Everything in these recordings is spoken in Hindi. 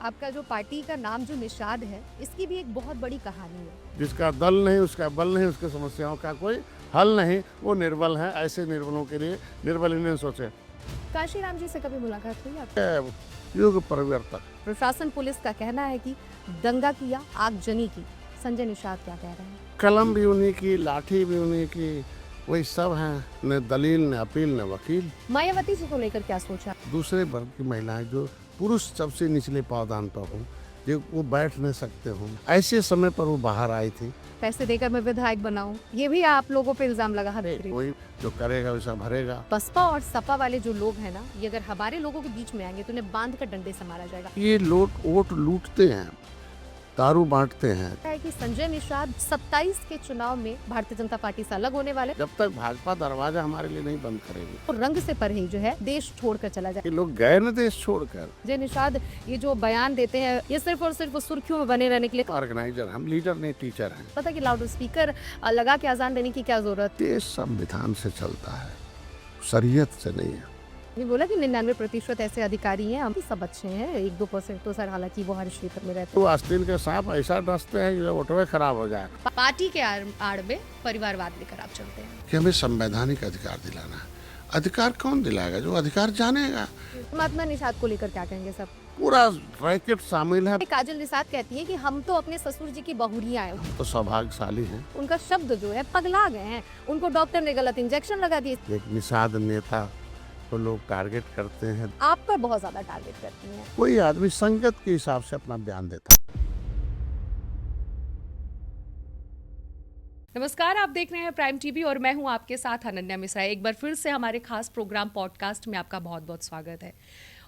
आपका जो पार्टी का नाम जो निषाद है, इसकी भी एक बहुत बड़ी कहानी है। जिसका दल नहीं, उसका बल नहीं, उसकी समस्याओं का कोई हल नहीं, वो निर्बल है। ऐसे निर्बलों के लिए निर्बल इंडियन सोचे। काशीराम जी से कभी मुलाकात हुई आपकी? युग परिवर्तक। प्रशासन पुलिस का कहना है कि दंगा किया, आगजनी की। संजय निषाद क्या कह रहे हैं? कलम भी उन्हीं की, लाठी भी उन्हीं की, वही सब हैं। न दलील, न अपील, न वकील। मायावती जी को लेकर क्या सोचा? दूसरे वर्ग की महिलाएं जो पुरुष सबसे निचले पावदान पर हों, जो वो बैठ नहीं सकते हों, ऐसे समय पर वो बाहर आई थी। पैसे देकर मैं विधायक बनाऊं, ये भी आप लोगों पे इल्जाम लगा रहे हैं। कोई जो करेगा वैसा भरेगा। बसपा और सपा वाले जो लोग हैं ना, ये अगर हमारे लोगों के बीच में आएंगे तो उन्हें बांध कर डंडे से मारा जाएगा। ये लोग वोट लूटते हैं, दारू बांटते हैं। है कि संजय निषाद 27 के चुनाव में भारतीय जनता पार्टी से अलग होने वाले, जब तक भाजपा दरवाजा हमारे लिए नहीं बंद करेगी, और रंग से परहेज जो है देश छोड़कर चला जाए। ये लोग गए न देश छोड़कर। संजय निषाद ये जो बयान देते हैं, ये सिर्फ और सिर्फ सुर्खियों में बने रहने के लिए। ऑर्गेनाइजर हम, लीडर नहीं टीचर हैं। पता कि लाउड स्पीकर लगा के अजान देने की क्या जरूरत? देश संविधान से चलता है, शरीयत से नहीं है। ये बोला कि 99% ऐसे अधिकारी हैं, हम सब अच्छे हैं, 1-2% तो सर हालांकि वो हर क्षेत्र में रहते तो आस्तीन के सांप ऐसा डसते हैं कि वोटवे खराब हो जाए। हैं। पार्टी के आड़ में परिवारवाद लेकर आप चलते हैं। कि हमें संवैधानिक अधिकार दिलाना है। अधिकार कौन दिलाएगा? जो अधिकार जानेगा। महात्मा निषाद को लेकर क्या कहेंगे सब? पूरा रैकेट शामिल है। काजल निषाद कहती है कि हम तो अपने ससुर जी की बहुरियां हैं। तो सौभाग्यशाली है। उनका शब्द जो है पगला गए हैं, उनको डॉक्टर ने गलत इंजेक्शन लगा दिए। एक निषाद नेता को लोग टारगेट करते हैं। आप पर बहुत ज्यादा टारगेट करती हैं। कोई आदमी संगत के हिसाब से अपना बयान देता है। नमस्कार, आप देख रहे हैं प्राइम टीवी और मैं हूं आपके साथ अनन्या मिश्रा। एक बार फिर से हमारे खास प्रोग्राम पॉडकास्ट में आपका बहुत बहुत स्वागत है।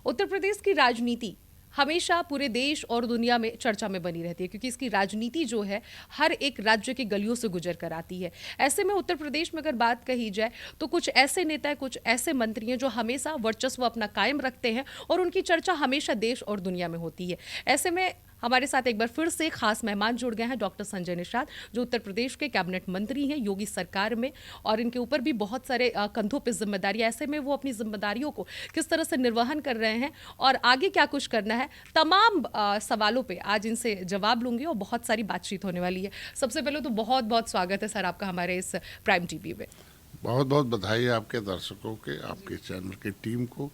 उत्तर प्रदेश की राजनीति हमेशा पूरे देश और दुनिया में चर्चा में बनी रहती है, क्योंकि इसकी राजनीति जो है हर एक राज्य के गलियों से गुजर कर आती है। ऐसे में उत्तर प्रदेश में अगर बात कही जाए तो कुछ ऐसे नेता, कुछ ऐसे मंत्री हैं जो हमेशा वर्चस्व अपना कायम रखते हैं और उनकी चर्चा हमेशा देश और दुनिया में होती है। ऐसे में हमारे साथ एक बार फिर से खास मेहमान जुड़ गए हैं, डॉक्टर संजय निषाद, जो उत्तर प्रदेश के कैबिनेट मंत्री हैं योगी सरकार में, और इनके ऊपर भी बहुत सारे कंधों पे जिम्मेदारी। ऐसे में वो अपनी जिम्मेदारियों को किस तरह से निर्वहन कर रहे हैं और आगे क्या कुछ करना है, तमाम सवालों पे आज इनसे जवाब लूंगी और बहुत सारी बातचीत होने वाली है। सबसे पहले तो बहुत बहुत स्वागत है सर आपका हमारे इस प्राइम टीवी में। बहुत बहुत बधाई है आपके दर्शकों के, आपके चैनल की टीम को,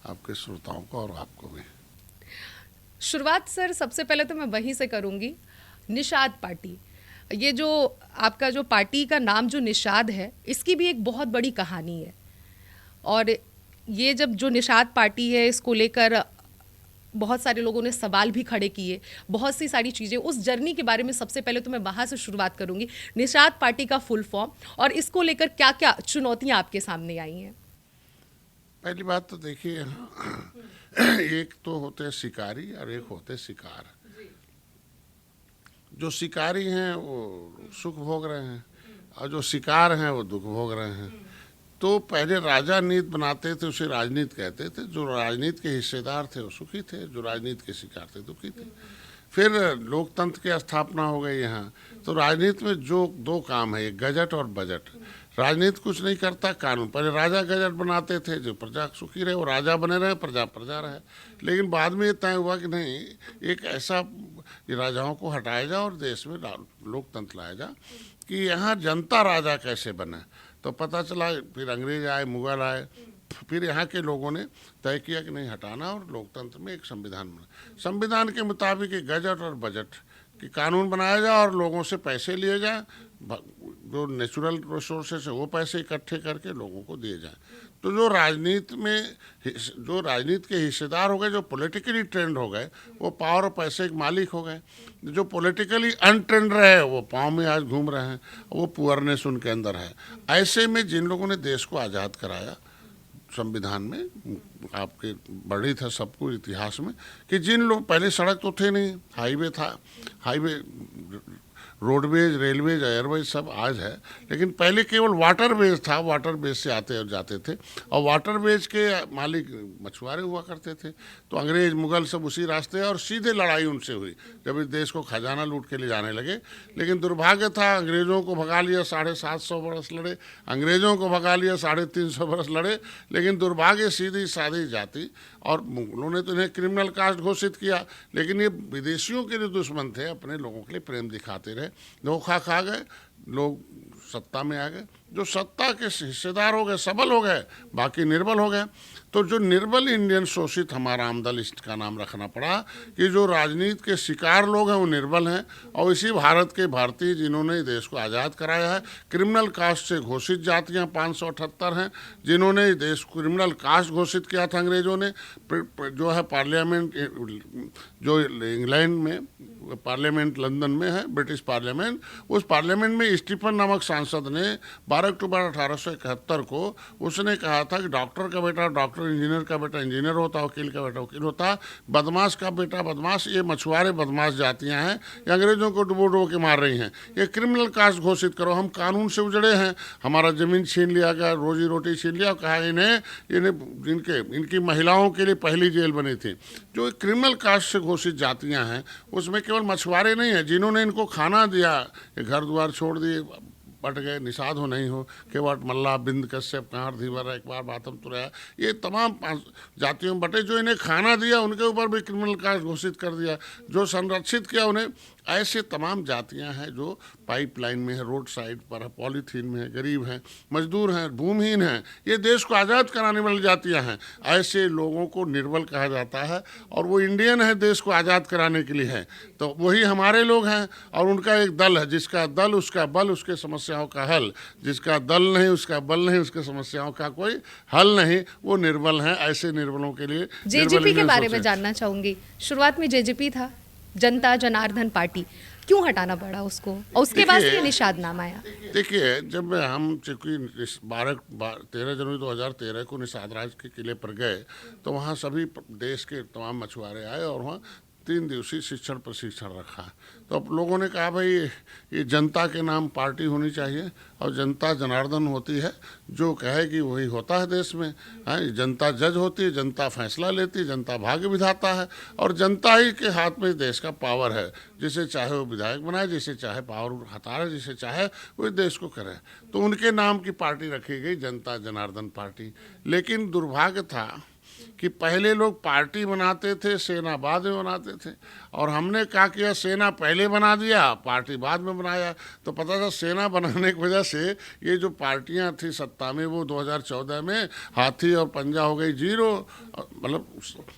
आपके श्रोताओं को और आपको भी। शुरुआत सर सबसे पहले तो मैं वहीं से करूंगी, निषाद पार्टी। ये जो आपका जो पार्टी का नाम जो निषाद है, इसकी भी एक बहुत बड़ी कहानी है। और ये जब जो निषाद पार्टी है, इसको लेकर बहुत सारे लोगों ने सवाल भी खड़े किए, बहुत सी सारी चीज़ें। उस जर्नी के बारे में सबसे पहले तो मैं वहाँ से शुरुआत करूंगी। निषाद पार्टी का फुल फॉर्म और इसको लेकर क्या क्या चुनौतियाँ आपके सामने आई हैं? पहली बात तो देखिए, एक तो होते शिकारी और एक होते शिकार। जो शिकारी हैं वो सुख भोग रहे हैं और जो शिकार हैं वो दुख भोग रहे हैं। तो पहले राजा नीति बनाते थे, उसे राजनीति कहते थे। जो राजनीति के हिस्सेदार थे वो सुखी थे, जो राजनीति के शिकार थे दुखी थे। फिर लोकतंत्र की स्थापना हो गई यहाँ। तो राजनीति में जो दो काम है, एक गजट और बजट। राजनीति कुछ नहीं करता, कानून। पहले राजा गजट बनाते थे, जो प्रजा सुखी रहे वो राजा बने रहे, प्रजा प्रजा रहे। लेकिन बाद में ये तय हुआ कि नहीं, एक ऐसा राजाओं को हटाया जाए और देश में लोकतंत्र लाया जाए कि यहाँ जनता राजा कैसे बने। तो पता चला, फिर अंग्रेज आए, मुगल आए, फिर यहाँ के लोगों ने तय किया कि नहीं, हटाना और लोकतंत्र में एक संविधान बना। संविधान के मुताबिक एक गजट और बजट कि कानून बनाया जाए और लोगों से पैसे लिए जाए, जो नेचुरल रिसोर्सेस है वो पैसे इकट्ठे करके लोगों को दिए जाए। तो जो राजनीति में, जो राजनीति के हिस्सेदार हो गए, जो पॉलिटिकली ट्रेंड हो गए, वो पावर और पैसे के मालिक हो गए। जो पॉलिटिकली अनट्रेंड रहे वो पाँव में आज घूम रहे हैं, वो पुअरनेस उनके अंदर है। ऐसे में जिन लोगों ने देश को आज़ाद कराया संविधान में, आपके बड़ी था सबको इतिहास में, कि जिन लोग पहले सड़क तो थे नहीं, हाईवे था, हाईवे रोडवेज, रेलवेज, एयरवेज सब आज है, लेकिन पहले केवल वाटरवेज था, वाटरवेज से आते और जाते थे, और वाटरवेज के मालिक मछुआरे हुआ करते थे। तो अंग्रेज मुगल सब उसी रास्ते, और सीधे लड़ाई उनसे हुई जब इस देश को खजाना लूट के ले जाने लगे। लेकिन दुर्भाग्य था, अंग्रेज़ों को भगा लिया, 750 बरस लड़े, अंग्रेज़ों को भगा लिया, 350 बरस लड़े, लेकिन दुर्भाग्य सीधी सादी जाति, और उन्होंने तो इन्हें क्रिमिनल कास्ट घोषित किया, लेकिन ये विदेशियों के लिए दुश्मन थे, अपने लोगों के लिए प्रेम दिखाते रहे, धोखा खा गए, लोग सत्ता में आ गए, जो सत्ता के हिस्सेदार हो गए, सबल हो गए, बाकी निर्बल हो गए। तो जो निर्बल इंडियन शोषित, हमारा आमदल इसका नाम रखना पड़ा कि जो राजनीति के शिकार लोग हैं वो निर्बल हैं, और इसी भारत के भारतीय जिन्होंने देश को आज़ाद कराया है, क्रिमिनल कास्ट से घोषित जातियां 578 हैं जिन्होंने देश को क्रिमिनल कास्ट घोषित किया था अंग्रेज़ों ने। जो है पार्लियामेंट, जो इंग्लैंड में पार्लियामेंट लंदन में है, ब्रिटिश पार्लियामेंट, उस पार्लियामेंट में स्टीफन नामक सांसद ने 12 अक्टूबर 1871 को उसने कहा था कि डॉक्टर का बेटा डॉक्टर, इंजीनियर का बेटा इंजीनियर होता, वकील का बेटा वकील होता, बदमाश का बेटा बदमाश, ये मछुआरे बदमाश जातियां हैं, ये अंग्रेज़ों को डुबो डुबो के मार रही हैं, ये क्रिमिनल कास्ट घोषित करो। हम कानून से उजड़े हैं, हमारा ज़मीन छीन लिया गया, रोजी रोटी छीन लिया, कहा इनकी महिलाओं के लिए पहली जेल बनी थी। जो क्रिमिनल कास्ट से घोषित जातियाँ हैं उसमें केवल मछुआरे नहीं हैं जिन्होंने इनको खाना दिया, ये घर द्वार छोड़ दिए, बट गए, निषाद हो नहीं हो, केवट, मल्लाह, बिंद, कश्यप, कांर, धीवर, एक बार बातम तुरैया, ये तमाम जातियों में बटे। जो इन्हें खाना दिया उनके ऊपर भी क्रिमिनल कास्ट घोषित कर दिया, जो संरक्षित किया उन्हें। ऐसे तमाम जातियां हैं जो पाइपलाइन में है, रोड साइड पर है, पॉलीथीन में है, गरीब हैं, मजदूर हैं, भूमिहीन हैं, ये देश को आज़ाद कराने वाली जातियां हैं। ऐसे लोगों को निर्बल कहा जाता है, और वो इंडियन है, देश को आज़ाद कराने के लिए है। तो वही हमारे लोग हैं, और उनका एक दल है, जिसका दल उसका बल, उसके समस्याओं का हल, जिसका दल नहीं उसका बल नहीं, उसके समस्याओं का कोई हल नहीं, वो निर्बल हैं। ऐसे निर्बलों के लिए जेजेपी के बारे में जानना चाहूंगी। शुरुआत में जेजेपी था, जनता जनार्दन पार्टी, क्यों हटाना पड़ा उसको, और उसके बाद ये निषाद नाम आया? देखिए, जब हम चूँकि 13 जनवरी 2013 को निषाद राज के किले पर गए, तो वहाँ सभी देश के तमाम मछुआरे आए, और वहाँ 3 दिवसीय शिक्षण प्रशिक्षण रखा। तो अब लोगों ने कहा भाई ये जनता के नाम पार्टी होनी चाहिए, और जनता जनार्दन होती है, जो कहेगी वही होता है देश में। जनता जज होती है, जनता फैसला लेती है, जनता भाग्य विधाता है, और जनता ही के हाथ में देश का पावर है। जिसे चाहे वो विधायक बनाए, जिसे चाहे पावर हटाए, जिसे चाहे वो देश को करे। तो उनके नाम की पार्टी रखी गई, जनता जनार्दन पार्टी। लेकिन दुर्भाग्य था कि पहले लोग पार्टी बनाते थे, सेना बाद में बनाते थे, और हमने क्या किया, सेना पहले बना दिया, पार्टी बाद में बनाया। तो पता था सेना बनाने की वजह से ये जो पार्टियां थी सत्ता में, वो 2014 में हाथी और पंजा हो गई जीरो, मतलब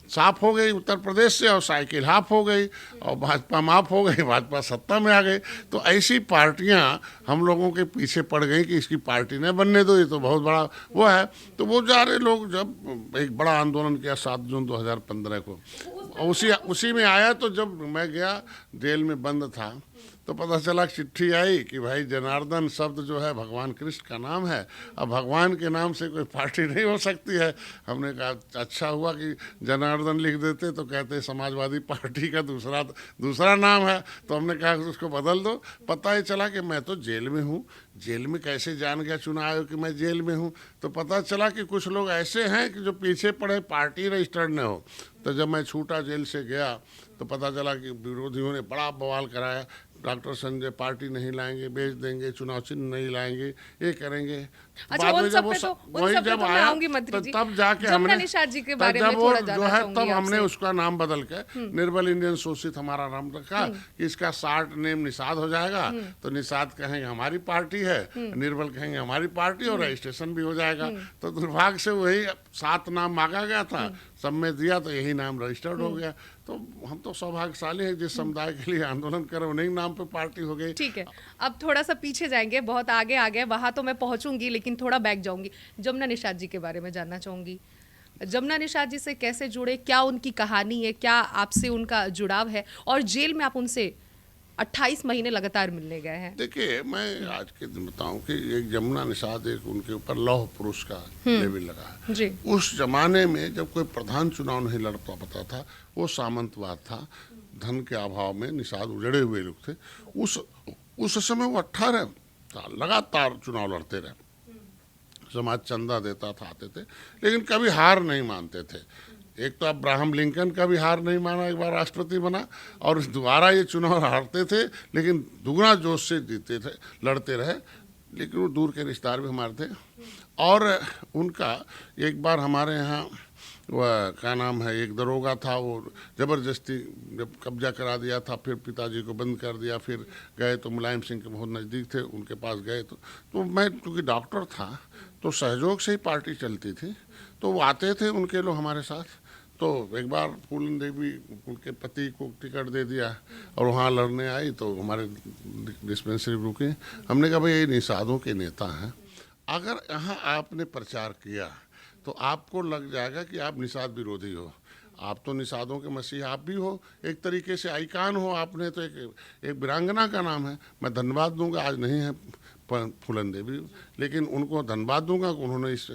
साफ हो गई उत्तर प्रदेश से, और साइकिल हाफ हो गई, और भाजपा माफ हो गई, भाजपा सत्ता में आ गई। तो ऐसी पार्टियां हम लोगों के पीछे पड़ गई कि इसकी पार्टी न बनने दो, ये तो बहुत बड़ा वो है। तो वो जा रहे लोग, जब एक बड़ा आंदोलन किया 7 जून 2015 को, उसी में आया। तो जब मैं गया, जेल में बंद था, तो पता चला चिट्ठी आई कि भाई जनार्दन शब्द जो है भगवान कृष्ण का नाम है, अब भगवान के नाम से कोई पार्टी नहीं हो सकती है। हमने कहा अच्छा हुआ कि जनार्दन लिख देते, तो कहते समाजवादी पार्टी का दूसरा नाम है। तो हमने कहा उसको बदल दो। पता ही चला कि मैं तो जेल में हूँ। जेल में कैसे जान गया चुनाव आयोग कि मैं जेल में हूँ? तो पता चला कि कुछ लोग ऐसे हैं कि जो पीछे पड़े पार्टी रजिस्टर्ड न हो। तो जब मैं छूटा, जेल से गया, तो पता चला कि विरोधियों ने बड़ा बवाल कराया, डॉक्टर संजय पार्टी नहीं लाएंगे, बेच देंगे, चुनाव चिन्ह नहीं लाएंगे, ये करेंगे। अच्छा, बाद में जब वही जब आया, तब जाके हमने निषाद जी के बारे में थोड़ा जानना चाहूंगी तब हमने उसका नाम बदल के निर्बल इंडियन शोषित हमारा नाम रखा कि इसका शार्ट नेम निषाद हो जाएगा। तो निषाद कहेंगे हमारी पार्टी है, निर्बल कहेंगे हमारी पार्टी, और रजिस्ट्रेशन भी हो जाएगा। तो दुर्भाग्य से वही 7 नाम मांगा गया था, सब में दिया, तो यही नाम रजिस्टर्ड हो गया। तो हम तो सौभाग्यशाली हैं, जिस समुदाय के लिए आंदोलन करें उन्हीं नाम पे पार्टी हो गई। ठीक है, अब थोड़ा सा पीछे जाएंगे, बहुत आगे आ गए, वहां तो मैं पहुंचूंगी, लेकिन थोड़ा बैक जाऊंगी। जमुना निषाद जी के बारे में जानना चाहूंगी। जमुना निषाद जी से कैसे जुड़े, क्या उनकी कहानी है, क्या आपसे उनका जुड़ाव है, और जेल में आप उनसे 28 महीने लगातार मिलने गए हैं? देखिए, मैं आज के दिन बताऊं कि एक जमुना निषाद, एक उनके ऊपर लौह पुरुष का लेवल लगा है जी। उस जमाने में जब कोई प्रधान चुनाव नहीं लड़ पाता था, वो सामंतवाद था, धन के अभाव में निषाद उजड़े हुए लोग थे। उस समय वो 18 साल लगातार चुनाव लड़ते रहे। समाज चंदा देता था, आते थे, लेकिन कभी हार नहीं मानते थे। एक तो अब्राहम लिंकन का भी हार नहीं माना, एक बार राष्ट्रपति बना, और दोबारा ये चुनाव हारते थे लेकिन दुगना जोश से जीते थे, लड़ते रहे। लेकिन वो दूर के रिश्तेदार भी हमारे थे। और उनका एक बार हमारे यहाँ वह क्या नाम है, एक दरोगा था, वो ज़बरदस्ती जब कब्जा करा दिया था, फिर पिताजी को बंद कर दिया, फिर गए तो मुलायम सिंह के बहुत नज़दीक थे, उनके पास गए तो मैं क्योंकि डॉक्टर था तो सहयोग से ही पार्टी चलती थी, तो वो आते थे उनके लोग हमारे साथ। तो एक बार फूलन देवी उनके पति को टिकट दे दिया और वहाँ लड़ने आई, तो हमारे डिस्पेंसरी रुके। हमने कहा भाई ये निषादों के नेता हैं, अगर यहाँ आपने प्रचार किया तो आपको लग जाएगा कि आप निषाद विरोधी हो। आप तो निषादों के मसीह आप भी हो, एक तरीके से आइकान हो। आपने तो एक वीरांगना का नाम है। मैं धन्यवाद दूंगा, आज नहीं है फूलन देवी, लेकिन उनको धन्यवाद दूंगा कि उन्होंने इस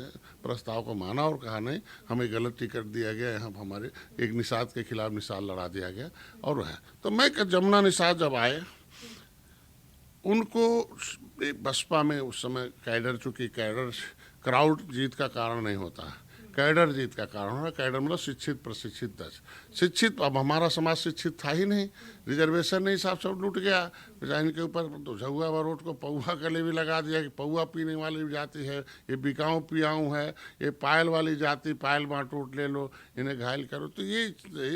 प्रस्ताव को माना और कहा नहीं, हमें गलत टिकट दिया गया, यहाँ हमारे एक निषाद के खिलाफ निषाद लड़ा दिया गया। और है तो मैं जमुना निषाद जब आए, उनको बसपा में उस समय कैडर, चूँकि कैडर क्राउड जीत का कारण नहीं होता, कैडर जीत का कारण होगा। कैडर मतलब शिक्षित प्रशिक्षित दस शिक्षित। अब हमारा समाज शिक्षित था ही नहीं, रिजर्वेशन नहीं, हिसाब सब लूट गया। इनके ऊपर तो झुआ रोड को पौआ गले भी लगा दिया कि पौआ पीने वाली जाति है, ये बिकाऊ पियाऊ है, ये पायल वाली जाति, पायल बाटूट ले लो, इन्हें घायल करो। तो ये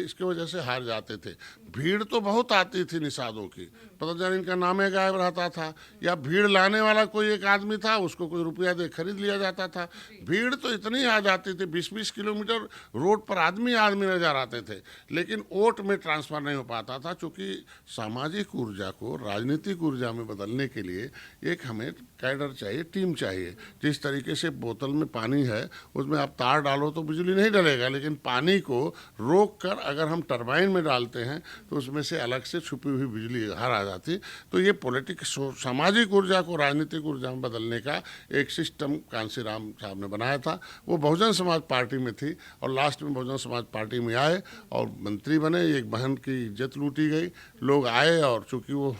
इसके वजह से हार जाते थे। भीड़ तो बहुत आती थी निषादों की, पता चला इनका नामे गायब रहता था, या भीड़ लाने वाला कोई एक आदमी था, उसको कोई रुपया दे खरीद लिया जाता था। भीड़ तो इतनी आ जाती थी, 20-20 किलोमीटर रोड पर आदमी नजर आते थे, लेकिन वोट में ट्रांसफर नहीं हो पाता था। चूँकि सामाजिक ऊर्जा को राजनीतिक ऊर्जा में बदलने के लिए एक हमें कैडर चाहिए, टीम चाहिए। जिस तरीके से बोतल में पानी है, उसमें आप तार डालो तो बिजली नहीं डलेगा, लेकिन पानी को रोक कर अगर हम टरबाइन में डालते हैं तो उसमें से अलग से छुपी हुई बिजली बाहर आ जाती। तो ये पॉलिटिक्स, सामाजिक ऊर्जा को राजनीतिक ऊर्जा में बदलने का एक सिस्टम कांसीराम साहब ने बनाया था। वो बहुजन समाज पार्टी में थी और लास्ट में बहुजन समाज पार्टी में आए और मंत्री बने। एक बहन की इज्जत लूटी गई, लोग आए, और चूँकि वो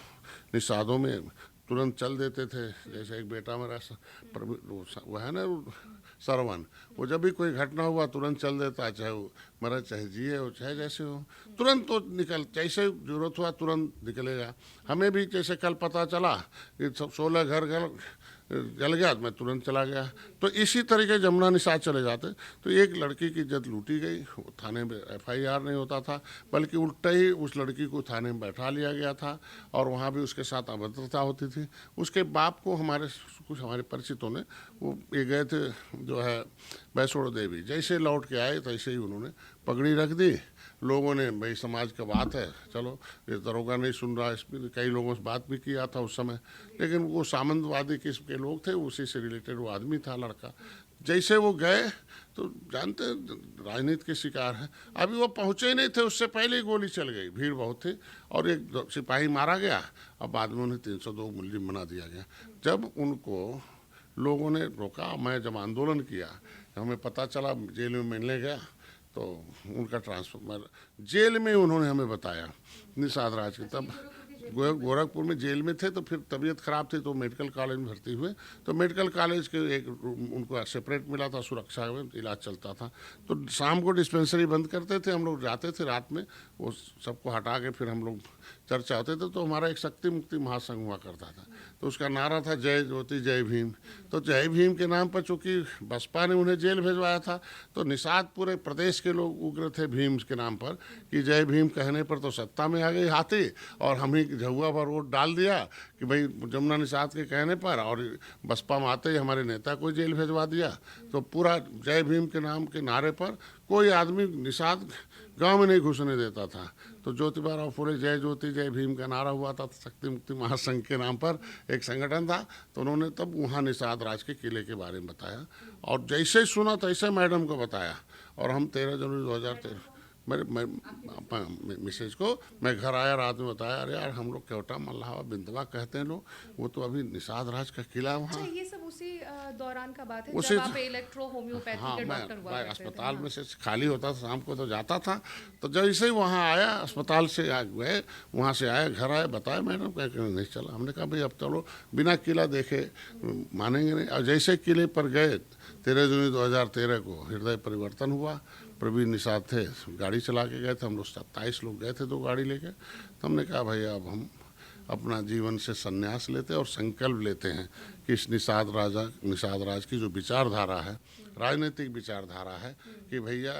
निषादों में तुरंत चल देते थे। जैसे एक बेटा मेरा वो है ना सरवन, वो जब भी कोई घटना हुआ तुरंत चल देता, चाहे वो मरा चाहे जिए हो चाहे जैसे हो, तुरंत तो निकल, जैसे जरूरत हुआ तुरंत निकलेगा। हमें भी जैसे कल पता चला कि 16 घर जल गया, मैं तुरंत चला गया। तो इसी तरीके जमुना निषाद चले जाते। तो एक लड़की की इज्जत लूटी गई, थाने में FIR नहीं होता था, बल्कि उल्टा ही उस लड़की को थाने में बैठा लिया गया था और वहाँ भी उसके साथ अभद्रता होती थी। उसके बाप को कुछ हमारे परिचितों ने वो ये गए थे, जो है वैष्णो देवी, जैसे लौट के आए तैसे ही उन्होंने पगड़ी रख दी। लोगों ने, भाई समाज का बात है, चलो ये दरोगा नहीं सुन रहा, इसमें कई लोगों से बात भी किया था उस समय, लेकिन वो सामंतवादी किस्म के लोग थे, उसी से रिलेटेड वो आदमी था लड़का। जैसे वो गए तो जानते राजनीति के शिकार हैं। अभी वो पहुँचे ही नहीं थे, उससे पहले ही गोली चल गई, भीड़ बहुत थी और एक सिपाही मारा गया और बाद में उन्हें 302 मुलजिम बना दिया गया। जब उनको लोगों ने रोका, मैं जब आंदोलन किया, हमें पता चला, जेल में मिलने गया तो उनका ट्रांसफर जेल में उन्होंने हमें बताया, निषाद राज के। तब गोरखपुर में जेल में थे, तो फिर तबीयत ख़राब थी तो मेडिकल कॉलेज में भर्ती हुए। तो मेडिकल कॉलेज के एक उनको सेपरेट मिला था, सुरक्षा में इलाज चलता था। तो शाम को डिस्पेंसरी बंद करते थे, हम लोग जाते थे रात में, वो सबको हटा के फिर हम लोग चर्चा होते थे। तो हमारा एक शक्ति मुक्ति महासंघ हुआ करता था, तो उसका नारा था जय ज्योति जय भीम। तो जय भीम के नाम पर चूँकि बसपा ने उन्हें जेल भेजवाया था, तो निषाद पूरे प्रदेश के लोग उग्र थे भीम के नाम पर कि जय भीम कहने पर तो सत्ता में आ गई हाथी, और हम ही झुआ पर वोट डाल दिया कि भाई जमुना निषाद के कहने पर, और बसपा में आते ही हमारे नेता को जेल भेजवा दिया। तो पूरा जय भीम के नाम के नारे पर कोई आदमी निषाद गांव में नहीं घुसने देता था। तो ज्योतिबा फुले जय ज्योति जय भीम का नारा हुआ था, शक्ति मुक्ति महासंघ के नाम पर एक संगठन था। तो उन्होंने तब वहाँ निषाद राज के किले के बारे में बताया, और जैसे ही सुना तैसे मैडम को बताया, और हम 13 जनवरी 2013 मैं मिसेज को मैं घर आया, रात में बताया, अरे यार हम लोग केवटा मल्लावा बिंदवा कहते हैं लोग, वो तो अभी निषाद राज का किला वहाँ। ये सब उसी दौरान का बात है उसी- जब आप इलेक्ट्रो होम्योपैथी हाँ के मैं डॉक्टर हुआ मैं करते थे। अस्पताल हाँ। में से खाली होता था, शाम को तो जाता था। तो जैसे ही वहाँ आया, अस्पताल से गए, वहाँ से आए, घर आए, बताया मैडम कह के नहीं चला। हमने कहा भाई अब चलो, बिना किला देखे मानेंगे नहीं। और जैसे किले पर गए 13 जून 2013 को हृदय परिवर्तन हुआ। प्रवीण निषाद थे, गाड़ी चला के गए थे, हम लोग 27 लोग गए थे 2 गाड़ी लेके। तो हमने कहा भाई अब हम अपना जीवन से संन्यास लेते हैं और संकल्प लेते हैं कि इस निषाद राज की जो विचारधारा है, राजनीतिक विचारधारा है कि भैया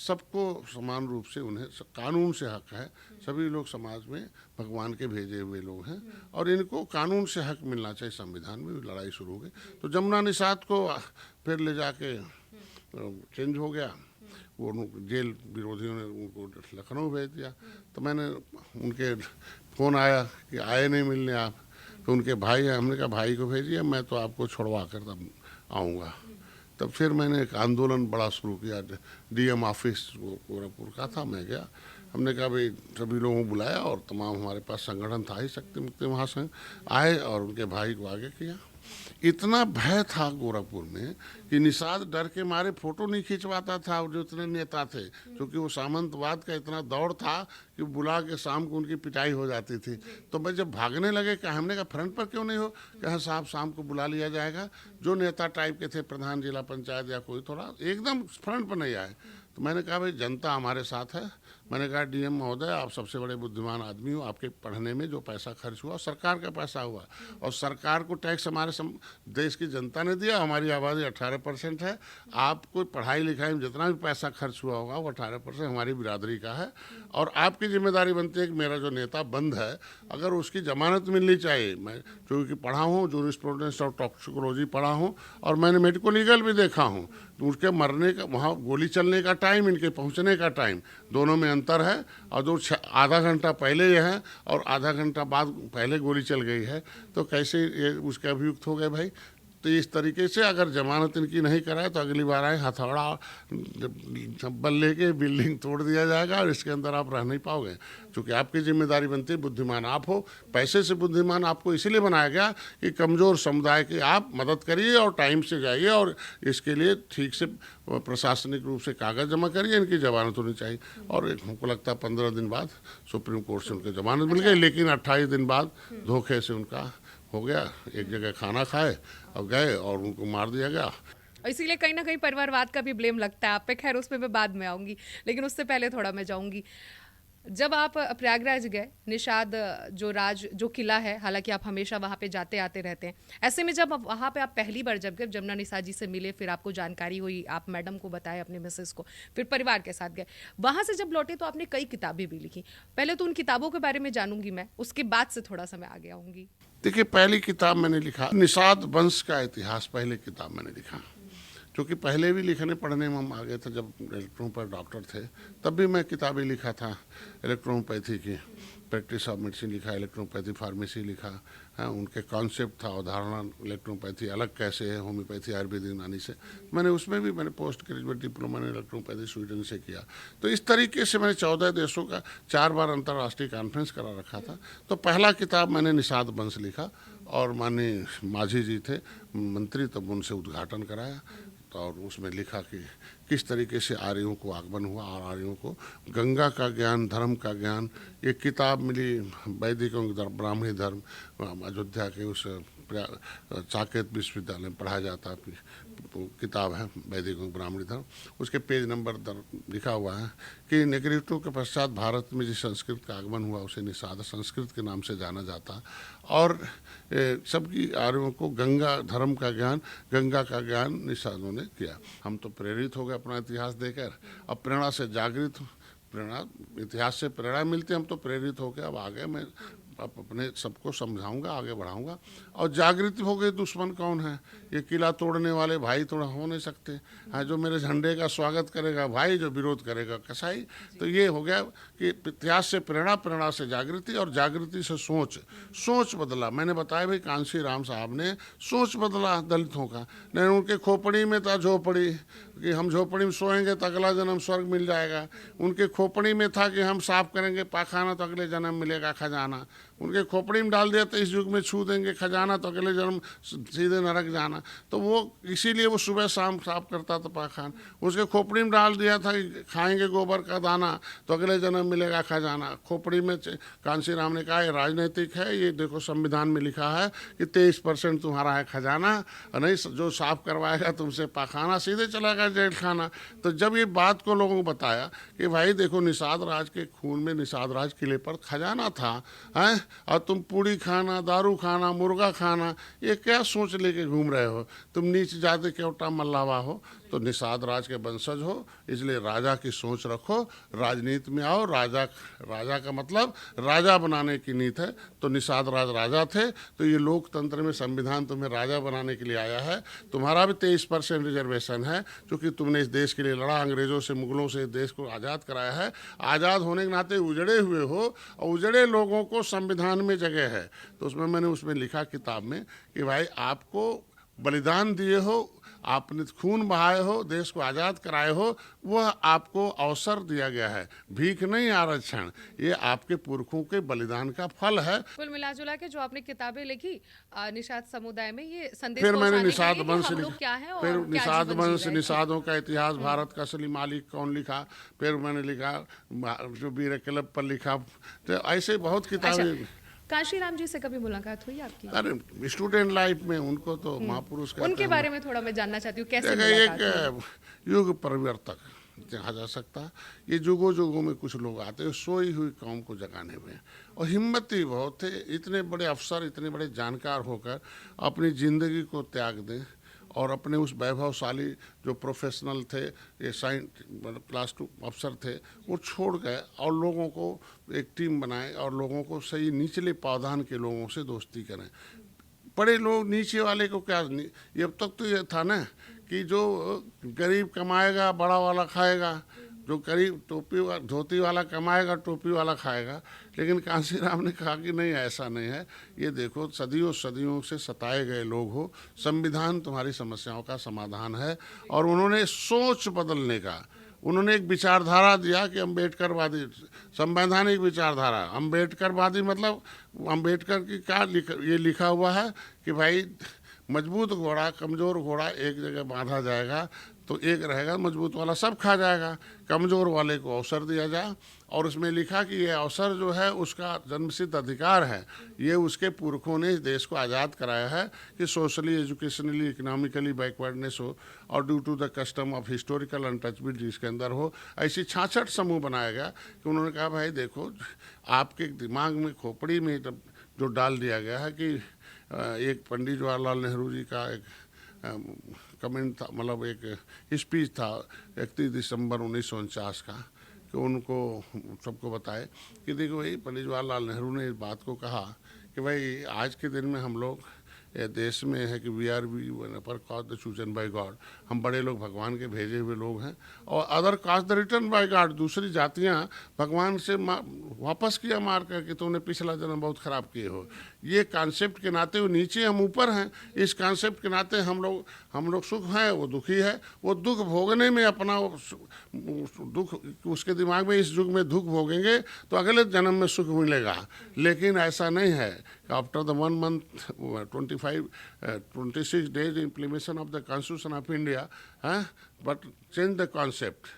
सबको समान रूप से उन्हें कानून से हक है। सभी लोग समाज में भगवान के भेजे हुए लोग हैं और इनको कानून से हक मिलना चाहिए। संविधान में भी लड़ाई शुरू हो गई तो जमुना निषाद को फिर ले जाके चेंज हो गया। वो जेल विरोधियों ने उनको लखनऊ भेज दिया। तो मैंने उनके फ़ोन आया कि आए नहीं मिलने आप। तो उनके भाई हैं, हमने कहा भाई को भेजिए, मैं तो आपको छुड़वा कर तब आऊँगा। तब फिर मैंने एक आंदोलन बड़ा शुरू किया। डीएम ऑफिस गोरखपुर का था, मैं गया। हमने कहा भाई सभी लोगों को बुलाया और तमाम हमारे पास संगठन था ही, शक्ति मुक्ति महासंघ आए और उनके भाई को आगे किया। इतना भय था गोरखपुर में कि निषाद डर के मारे फोटो नहीं खिंचवाता था। जो इतने नेता थे, क्योंकि वो सामंतवाद का इतना दौर था कि बुला के शाम को उनकी पिटाई हो जाती थी। तो मैं जब भागने लगे कि हमने कहा फ्रंट पर क्यों नहीं हो, कहा साहब शाम को बुला लिया जाएगा। जो नेता टाइप के थे, प्रधान जिला पंचायत या कोई, थोड़ा एकदम फ्रंट पर नहीं आए। तो मैंने कहा भाई जनता हमारे साथ है। मैंने कहा डीएम महोदय आप सबसे बड़े बुद्धिमान आदमी हो, आपके पढ़ने में जो पैसा खर्च हुआ सरकार का पैसा हुआ और सरकार को टैक्स हमारे देश की जनता ने दिया। हमारी आबादी 18% है। आपको पढ़ाई लिखाई में जितना भी पैसा खर्च हुआ होगा वो 18% हमारी बिरादरी का है। और आपकी जिम्मेदारी बनती है कि मेरा जो नेता बंद है अगर उसकी जमानत मिलनी चाहिए। मैं क्योंकि पढ़ा हूँ, जूरिस्प्रूडेंस और टॉक्सिकोलॉजी पढ़ा हूँ और मैंने मेडिको लीगल भी देखा हूँ। तो उसके मरने का, वहाँ गोली चलने का टाइम, इनके पहुँचने का टाइम, दोनों में अंतर है। और जो आधा घंटा पहले ये है और आधा घंटा बाद पहले गोली चल गई है, तो कैसे ये उसके अभियुक्त हो गए भाई। तो इस तरीके से अगर जमानत इनकी नहीं कराए तो अगली बार आए हथौड़ा बल लेके बिल्डिंग तोड़ दिया जाएगा और इसके अंदर आप रह नहीं पाओगे। क्योंकि आपकी जिम्मेदारी बनती है, बुद्धिमान आप हो। पैसे से बुद्धिमान आपको इसीलिए बनाया गया कि कमज़ोर समुदाय की आप मदद करिए और टाइम से जाइए और इसके लिए ठीक से प्रशासनिक रूप से कागज़ जमा करिए। इनकी जमानत होनी चाहिए। और हमको लगता है 15 दिन बाद सुप्रीम कोर्ट से उनकी जमानत मिल गई, लेकिन 28 दिन बाद धोखे से उनका हो गया। एक जगह खाना खाए और गए और उनको मार दिया गया। इसीलिए कहीं ना कहीं परिवारवाद का भी ब्लेम लगता है आप पे। खैर उस पर मैं बाद में आऊंगी, लेकिन उससे पहले थोड़ा मैं जाऊंगी। जब आप प्रयागराज गए, निषाद जो किला है, हालांकि आप हमेशा वहाँ पे जाते आते रहते हैं, ऐसे में जब वहाँ पे आप पहली बार जब गए, जमुना निषाद जी से मिले, फिर आपको जानकारी हुई, आप मैडम को बताए, अपने मिसेस को, फिर परिवार के साथ गए, वहाँ से जब लौटे तो आपने कई किताबें भी लिखी। पहले तो उन किताबों के बारे में जानूंगी मैं, उसके बाद से थोड़ा सा मैं आगे आऊँगी। देखिए, पहली किताब मैंने लिखा निषाद वंश का इतिहास, पहली किताब मैंने लिखा। क्योंकि पहले भी लिखने पढ़ने में हम आगे थे, जब इलेक्ट्रोपैथ डॉक्टर थे तब भी मैं किताबें लिखा था। इलेक्ट्रोपैथी की प्रैक्टिस ऑफ मेडिसिन लिखा, इलेक्ट्रोपैथी फार्मेसी लिखा है। उनके कॉन्सेप्ट था, अवधारणा, इलेक्ट्रोपैथी अलग कैसे है होम्योपैथी आयुर्वेदिक यूनानी से। मैंने उसमें भी मैंने post graduate diploma in electropathy Sweden से किया। तो इस तरीके से मैंने 14 देशों का 4 बार अंतर्राष्ट्रीय कॉन्फ्रेंस करा रखा था। तो पहला किताब मैंने निषाद वंश लिखा और माननीय माझी जी थे मंत्री, तब उनसे उद्घाटन कराया। और उसमें लिखा कि किस तरीके से आर्यों को आगमन हुआ और आर्यों को गंगा का ज्ञान, धर्म का ज्ञान। ये किताब मिली वैदिक ब्राह्मणी धर्म, अयोध्या के उस साकेत विश्वविद्यालय में पढ़ाया जाता किताब है वैदिक ब्राह्मणी धर्म। उसके पेज नंबर लिखा हुआ है कि नेग्रिटो के पश्चात भारत में जिस संस्कृत का आगमन हुआ उसे निषाद संस्कृत के नाम से जाना जाता। और सबकी आर्यों को गंगा धर्म का ज्ञान, गंगा का ज्ञान निषादों ने किया। हम तो प्रेरित हो गए अपना इतिहास देकर, अब प्रेरणा से जागृत, प्रेरणा इतिहास से प्रेरणा मिलती, हम तो प्रेरित हो गए। अब आगे मैं अब अपने सबको समझाऊंगा, आगे बढ़ाऊंगा। और जागृति हो गई, दुश्मन कौन है? ये किला तोड़ने वाले भाई थोड़ा हो नहीं सकते हैं। जो मेरे झंडे का स्वागत करेगा भाई, जो विरोध करेगा कसाई। तो ये हो गया कि इतिहास से प्रेरणा, प्रेरणा से जागृति और जागृति से सोच, सोच बदला। मैंने बताया भाई कांशी राम साहब ने सोच बदला दलितों का। नहीं, उनके खोपड़ी में था झोपड़ी कि हम झोपड़ी में सोएंगे तो अगला जन्म स्वर्ग मिल जाएगा। उनके खोपड़ी में था कि हम साफ करेंगे पाखाना तो अगले जन्म मिलेगा खजाना। उनके खोपड़ी में डाल दिया तो इस युग में छू देंगे खजाना तो अगले जन्म सीधे नरक जाना। तो वो इसीलिए वो सुबह शाम साफ करता था पाखान। उसके खोपड़ी में डाल दिया था कि खाएंगे गोबर का दाना तो अगले जन्म मिलेगा खजाना। खोपड़ी में कांशी राम ने कहा ये राजनीतिक है, ये देखो संविधान में लिखा है कि 23% तुम्हारा है खजाना, और नहीं जो साफ करवाएगा तुमसे पाखाना सीधे चलाएगा जेल खाना। तो जब ये बात को लोगों को बताया कि भाई देखो निषाद राज के खून में निषाद राज किले पर खजाना था हैं, और तुम पूड़ी खाना, दारू खाना, मुर्गा खाना, ये क्या सोच लेके घूम रहे हो, तुम नीच जाति केवटा मल्लावा हो, तो निषाद राज के वंशज हो, इसलिए राजा की सोच रखो, राजनीति में आओ। राजा का मतलब राजा बनाने की नीति है। तो निषाद राज राजा थे, तो ये लोकतंत्र में संविधान तुम्हें राजा बनाने के लिए आया है। तुम्हारा भी 23% रिजर्वेशन है, क्योंकि तुमने इस देश के लिए लड़ा, अंग्रेजों से, मुगलों से देश को आज़ाद कराया है। आज़ाद होने के नाते उजड़े हुए हो, और उजड़े लोगों को संविधान में जगह है। तो मैंने उसमें लिखा किताब में कि भाई आपको बलिदान दिए हो, आपने खून बहाए हो, देश को आज़ाद कराए हो, वह आपको अवसर दिया गया है, भीख नहीं आरक्षण, ये आपके पुरखों के बलिदान का फल है। कुल मिला जुला के जो आपने किताबें लिखी निषाद समुदाय में, ये संदेश फिर मैंने पहुंचाने निषाद के लिए कि वंश हम लोग क्या हैं और फिर क्या निषाद जीवन वंश, जी रहे हैं। निषादों का इतिहास, भारत का असली मालिक कौन लिखा, फिर मैंने लिखा जो वीर क्लब पर लिखा। तो ऐसे बहुत किताबें। कांशीराम जी से कभी मुलाकात हुई आपकी? अरे स्टूडेंट लाइफ में उनको तो महापुरुष कहते उनके हैं। बारे में थोड़ा मैं जानना चाहती हूँ, कैसे देखिए मुलाकात हुई? एक युग परिवर्तक कहा जा सकता है। ये जुगों जुगों में कुछ लोग आते हैं सोई हुई कौम को जगाने में, और हिम्मती बहुत थे। इतने बड़े अफसर, इतने बड़े जानकार होकर अपनी ज़िंदगी को त्याग दें, और अपने उस वैभवशाली जो प्रोफेशनल थे, ये मतलब क्लास 2 अफसर थे, वो छोड़ गए और लोगों को एक टीम बनाए और लोगों को सही निचले पावधान के लोगों से दोस्ती करें। बड़े लोग नीचे वाले को क्या, ये अब तक तो ये था ना कि जो गरीब कमाएगा बड़ा वाला खाएगा, जो गरीब धोती वाला कमाएगा टोपी वाला खाएगा। लेकिन कांशीराम ने कहा कि नहीं, ऐसा नहीं है। ये देखो सदियों सदियों से सताए गए लोग हो, संविधान तुम्हारी समस्याओं का समाधान है। और उन्होंने सोच बदलने का, उन्होंने एक विचारधारा दिया कि अम्बेडकरवादी संवैधानिक विचारधारा। अम्बेडकरवादी मतलब अम्बेडकर की क्या ये लिखा हुआ है कि भाई मजबूत घोड़ा कमज़ोर घोड़ा एक जगह बांधा जाएगा तो एक रहेगा, मजबूत वाला सब खा जाएगा, कमज़ोर वाले को अवसर दिया जाए। और उसमें लिखा कि ये अवसर जो है उसका जन्मसिद्ध अधिकार है, ये उसके पुरखों ने इस देश को आज़ाद कराया है कि सोशली, एजुकेशनली, इकोनॉमिकली बैकवर्डनेस हो और due to the custom of historical untouchability इसके अंदर हो। ऐसी 66 समूह बनाया गया कि उन्होंने कहा भाई देखो आपके दिमाग में, खोपड़ी में जो डाल दिया गया है कि एक पंडित जवाहरलाल नेहरू जी का एक कमेंट था, मतलब एक स्पीच था 31 दिसंबर 1949 का, कि उनको सबको बताए कि देखो भाई पंडित जवाहरलाल नेहरू ने इस बात को कहा कि भाई आज के दिन में हम लोग देश में है कि we are pure caste the chosen by God, हम बड़े लोग भगवान के भेजे हुए लोग हैं, और other caste the return by God, दूसरी जातियां भगवान से वापस किया मार कर कि तुमने पिछला जन्म बहुत ख़राब किए हो। ये कॉन्सेप्ट के नाते वो नीचे, हम ऊपर हैं। इस कॉन्सेप्ट के नाते हम लोग सुख हैं, वो दुखी है। वो दुख भोगने में अपना दुख, उसके दिमाग में इस युग में दुख भोगेंगे तो अगले जन्म में सुख मिलेगा। लेकिन ऐसा नहीं है। After the 1 month 26 days implementation of the Constitution of India, but change the concept.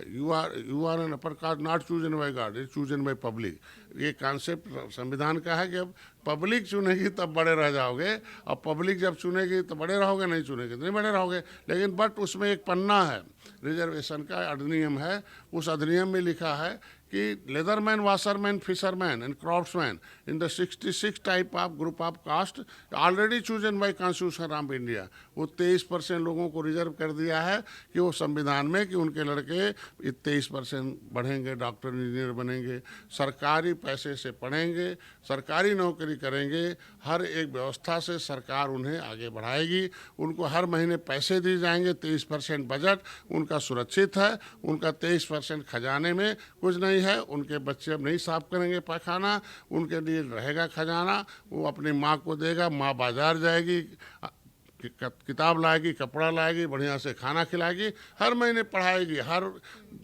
You are an upper caste not chosen by God, it's chosen by public. ये कॉन्सेप्ट संविधान का है कि अब पब्लिक चुनेगी तब बड़े रह जाओगे, और पब्लिक जब चुनेगी तो बड़े रहोगे, नहीं चुनेगी तो नहीं बड़े रहोगे। लेकिन बट उसमें एक पन्ना है, रिजर्वेशन का अधिनियम है। उस अधिनियम में लिखा है कि leatherman, washerman, fisherman and craftsman in the 66 type of group of caste already chosen by constitution of India. वो 23% लोगों को रिजर्व कर दिया है कि वो संविधान में कि उनके लड़के 23% बढ़ेंगे, डॉक्टर इंजीनियर बनेंगे, सरकारी पैसे से पढ़ेंगे, सरकारी नौकरी करेंगे, हर एक व्यवस्था से सरकार उन्हें आगे बढ़ाएगी। उनको हर महीने पैसे दिए जाएंगे, 23% बजट उनका सुरक्षित है, उनका 23% खजाने में कुछ नहीं है। उनके बच्चे अब नहीं साफ करेंगे पायखाना, उनके लिए रहेगा खजाना, वो अपनी माँ को देगा, माँ बाजार जाएगी, किताब लाएगी, कपड़ा लाएगी, बढ़िया से खाना खिलाएगी, हर महीने पढ़ाएगी, हर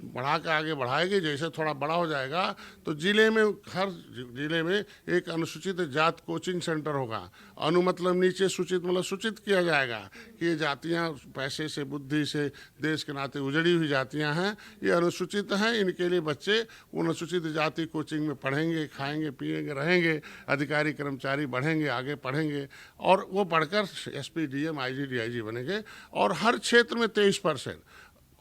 बढ़ा के आगे बढ़ाएगी। जैसे थोड़ा बड़ा हो जाएगा तो जिले में, हर जिले में एक अनुसूचित जात कोचिंग सेंटर होगा। अनु मतलब नीचे, सूचित मतलब सूचित किया जाएगा कि ये जातियाँ पैसे से, बुद्धि से, देश के नाते उजड़ी हुई जातियाँ हैं, ये अनुसूचित हैं, इनके लिए बच्चे अनुसूचित जाति कोचिंग में पढ़ेंगे, खाएंगे, पिएंगे, रहेंगे, अधिकारी कर्मचारी बढ़ेंगे, आगे पढ़ेंगे और वो पढ़कर एसपी, डीएम, आईजी, डीआईजी बनेंगे। और हर क्षेत्र में 23%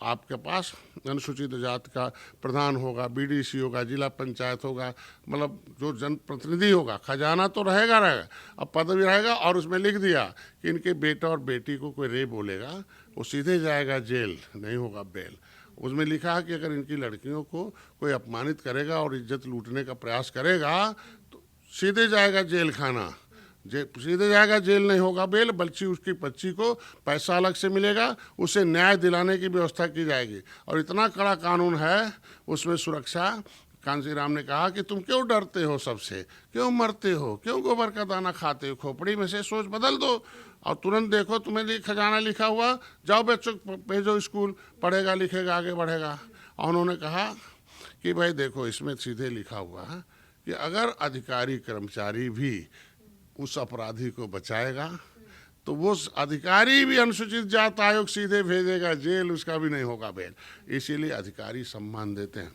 आपके पास अनुसूचित जाति का प्रधान होगा, बीडीसी होगा, जिला पंचायत होगा, मतलब जो जनप्रतिनिधि होगा। खजाना तो रहेगा, अब पद भी रहेगा। और उसमें लिख दिया कि इनके बेटा और बेटी को कोई रे बोलेगा वो सीधे जाएगा जेल, नहीं होगा बेल। उसमें लिखा है कि अगर इनकी लड़कियों को कोई अपमानित करेगा और इज्जत लूटने का प्रयास करेगा तो सीधे जाएगा जेल खाना, सीधे जाएगा जेल, नहीं होगा बेल। बल्कि उसकी बच्ची को पैसा अलग से मिलेगा, उसे न्याय दिलाने की व्यवस्था की जाएगी। और इतना कड़ा कानून है उसमें सुरक्षा। कांसी राम ने कहा कि तुम क्यों डरते हो सबसे, क्यों मरते हो, क्यों गोबर का दाना खाते हो, खोपड़ी में से सोच बदल दो और तुरंत देखो तुम्हें लिए खजाना लिखा हुआ, जाओ बच्चों को भेजो स्कूल, पढ़ेगा, लिखेगा, आगे बढ़ेगा। और उन्होंने कहा कि भाई देखो, इसमें सीधे लिखा हुआ है कि अगर अधिकारी कर्मचारी भी उस अपराधी को बचाएगा तो वो अधिकारी भी अनुसूचित जात आयोग सीधे भेजेगा जेल, उसका भी नहीं होगा बेल। इसीलिए अधिकारी सम्मान देते हैं।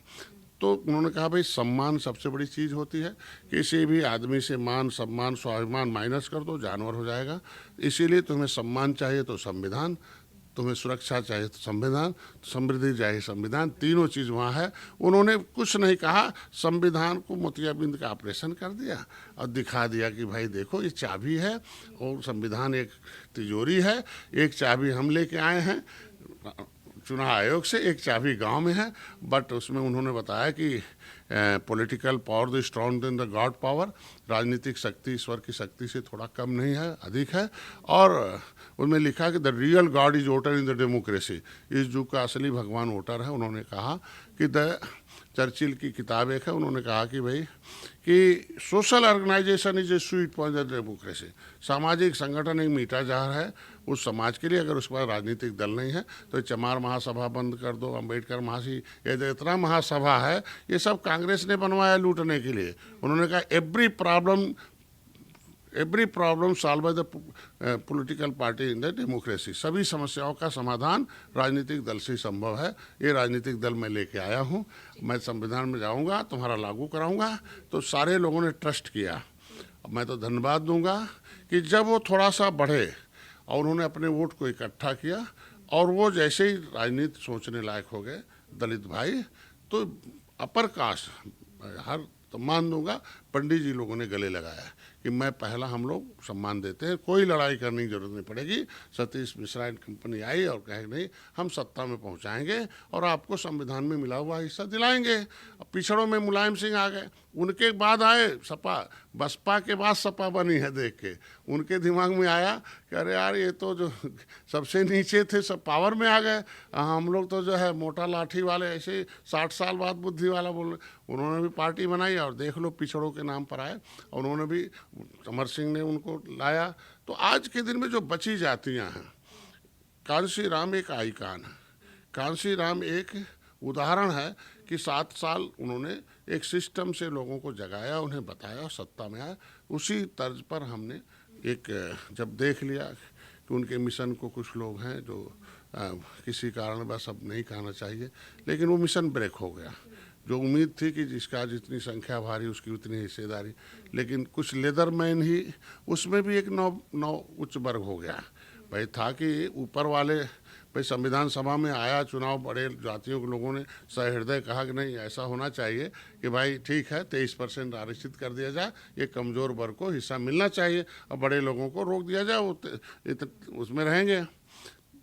तो उन्होंने कहा भाई सम्मान सबसे बड़ी चीज़ होती है। किसी भी आदमी से मान, सम्मान, स्वाभिमान माइनस कर दो, जानवर हो जाएगा। इसीलिए तुम्हें सम्मान चाहिए तो संविधान, तुम्हें सुरक्षा चाहिए तो संविधान, समृद्धि चाहिए संविधान, तीनों चीज़ वहाँ है। उन्होंने कुछ नहीं कहा, संविधान को मोतियाबिंद का ऑपरेशन कर दिया और दिखा दिया कि भाई देखो ये चाबी है और संविधान एक तिजोरी है, एक चाबी हम लेके आए हैं चुनाव आयोग से, एक चाबी गांव में है। बट उसमें उन्होंने बताया कि political power is strong than the God power, राजनीतिक शक्ति ईश्वर की शक्ति से थोड़ा कम नहीं है, अधिक है। और उनमें लिखा कि the real God is voter in the democracy, इस युग का असली भगवान वोटर है। उन्होंने कहा कि द चर्चिल की किताब एक है, उन्होंने कहा कि भाई कि social organisation is a sweet point of democracy, सामाजिक संगठन एक मीठा जहर है उस समाज के लिए। अगर उस पर राजनीतिक दल नहीं है तो चमार महासभा बंद कर दो, अम्बेडकर महासी, ये जो इतना महासभा है ये सब कांग्रेस ने बनवाया लूटने के लिए। उन्होंने कहा every problem solve by the political party in the democracy, सभी समस्याओं का समाधान राजनीतिक दल से संभव है। ये राजनीतिक दल मैं लेके आया हूँ, मैं संविधान में जाऊँगा, तुम्हारा लागू कराऊँगा। तो सारे लोगों ने ट्रस्ट किया। मैं तो धन्यवाद दूंगा कि जब वो थोड़ा सा बढ़े और उन्होंने अपने वोट को इकट्ठा किया और वो जैसे ही राजनीति सोचने लायक हो गए दलित भाई, तो अपर कास्ट हर तो मान दूंगा, पंडित जी लोगों ने गले लगाया कि मैं पहला, हम लोग सम्मान देते हैं, कोई लड़ाई करने की जरूरत नहीं पड़ेगी। सतीश मिश्रा एंड कंपनी आई और कहे नहीं हम सत्ता में पहुंचाएंगे और आपको संविधान में मिला हुआ हिस्सा दिलाएंगे। अब पिछड़ों में मुलायम सिंह आ गए, उनके बाद आए सपा, बसपा के बाद सपा बनी है। देख के उनके दिमाग में आया कि अरे यार ये तो जो सबसे नीचे थे सब पावर में आ गए, हम लोग तो जो है मोटा लाठी वाले, ऐसे 60 साल बाद बुद्धि वाला बोल। उन्होंने भी पार्टी बनाई और देख लो पिछड़ों के नाम पर आए, और उन्होंने भी, अमर सिंह ने उनको लाया। तो आज के दिन में जो बची जातियां हैं, कांसी राम एक आइकान है। कांसी राम एक उदाहरण है कि 7 साल उन्होंने एक सिस्टम से लोगों को जगाया, उन्हें बताया, सत्ता में आया। उसी तर्ज पर हमने एक जब देख लिया कि उनके मिशन को कुछ लोग हैं जो किसी कारण बस अब नहीं कहना चाहिए, लेकिन वो मिशन ब्रेक हो गया। जो उम्मीद थी कि जिसका जितनी संख्या भारी उसकी उतनी हिस्सेदारी, लेकिन कुछ लेदरमैन ही, उसमें भी एक नौ उच्च वर्ग हो गया। भाई था कि ऊपर वाले भाई संविधान सभा में आया चुनाव, बड़े जातियों के लोगों ने सहृदय कहा कि नहीं ऐसा होना चाहिए कि भाई ठीक है 23% आरक्षित कर दिया जाए, ये कमज़ोर वर्ग को हिस्सा मिलना चाहिए और बड़े लोगों को रोक दिया जाए, वो उसमें रहेंगे।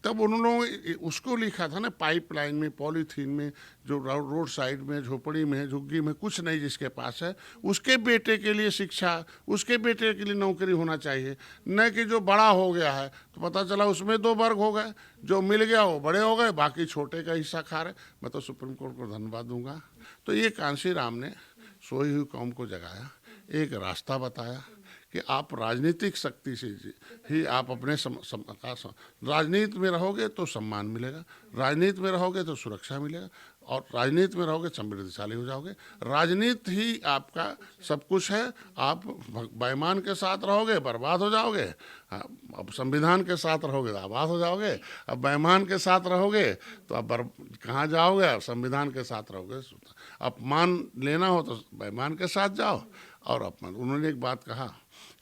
तब उन्होंने उसको लिखा था ना, पाइपलाइन में, पॉलीथीन में, जो रोड साइड में, झोपड़ी में, झुग्गी में कुछ नहीं जिसके पास है, उसके बेटे के लिए शिक्षा, उसके बेटे के लिए नौकरी होना चाहिए। न कि जो बड़ा हो गया है तो पता चला उसमें 2 वर्ग हो गए, जो मिल गया वो बड़े हो गए, बाकी छोटे का हिस्सा खा रहे। मैं तो सुप्रीम कोर्ट को धन्यवाद दूंगा। तो ये कांसी राम ने सोई हुई कौम को जगाया, एक रास्ता बताया कि आप राजनीतिक शक्ति से ही आप अपने राजनीति में रहोगे तो सम्मान मिलेगा, राजनीति में रहोगे तो सुरक्षा मिलेगा, और राजनीति में रहोगे समृद्धशाली हो जाओगे। राजनीति ही आपका सब कुछ है। आप बेईमान के साथ रहोगे बर्बाद हो जाओगे, अब संविधान के साथ रहोगे तो आबाद हो जाओगे। अब बेईमान के साथ रहोगे तो अब कहाँ जाओगे? संविधान के साथ रहोगे। अपमान लेना हो तो बेईमान के साथ जाओ और अपमान। उन्होंने एक बात कहा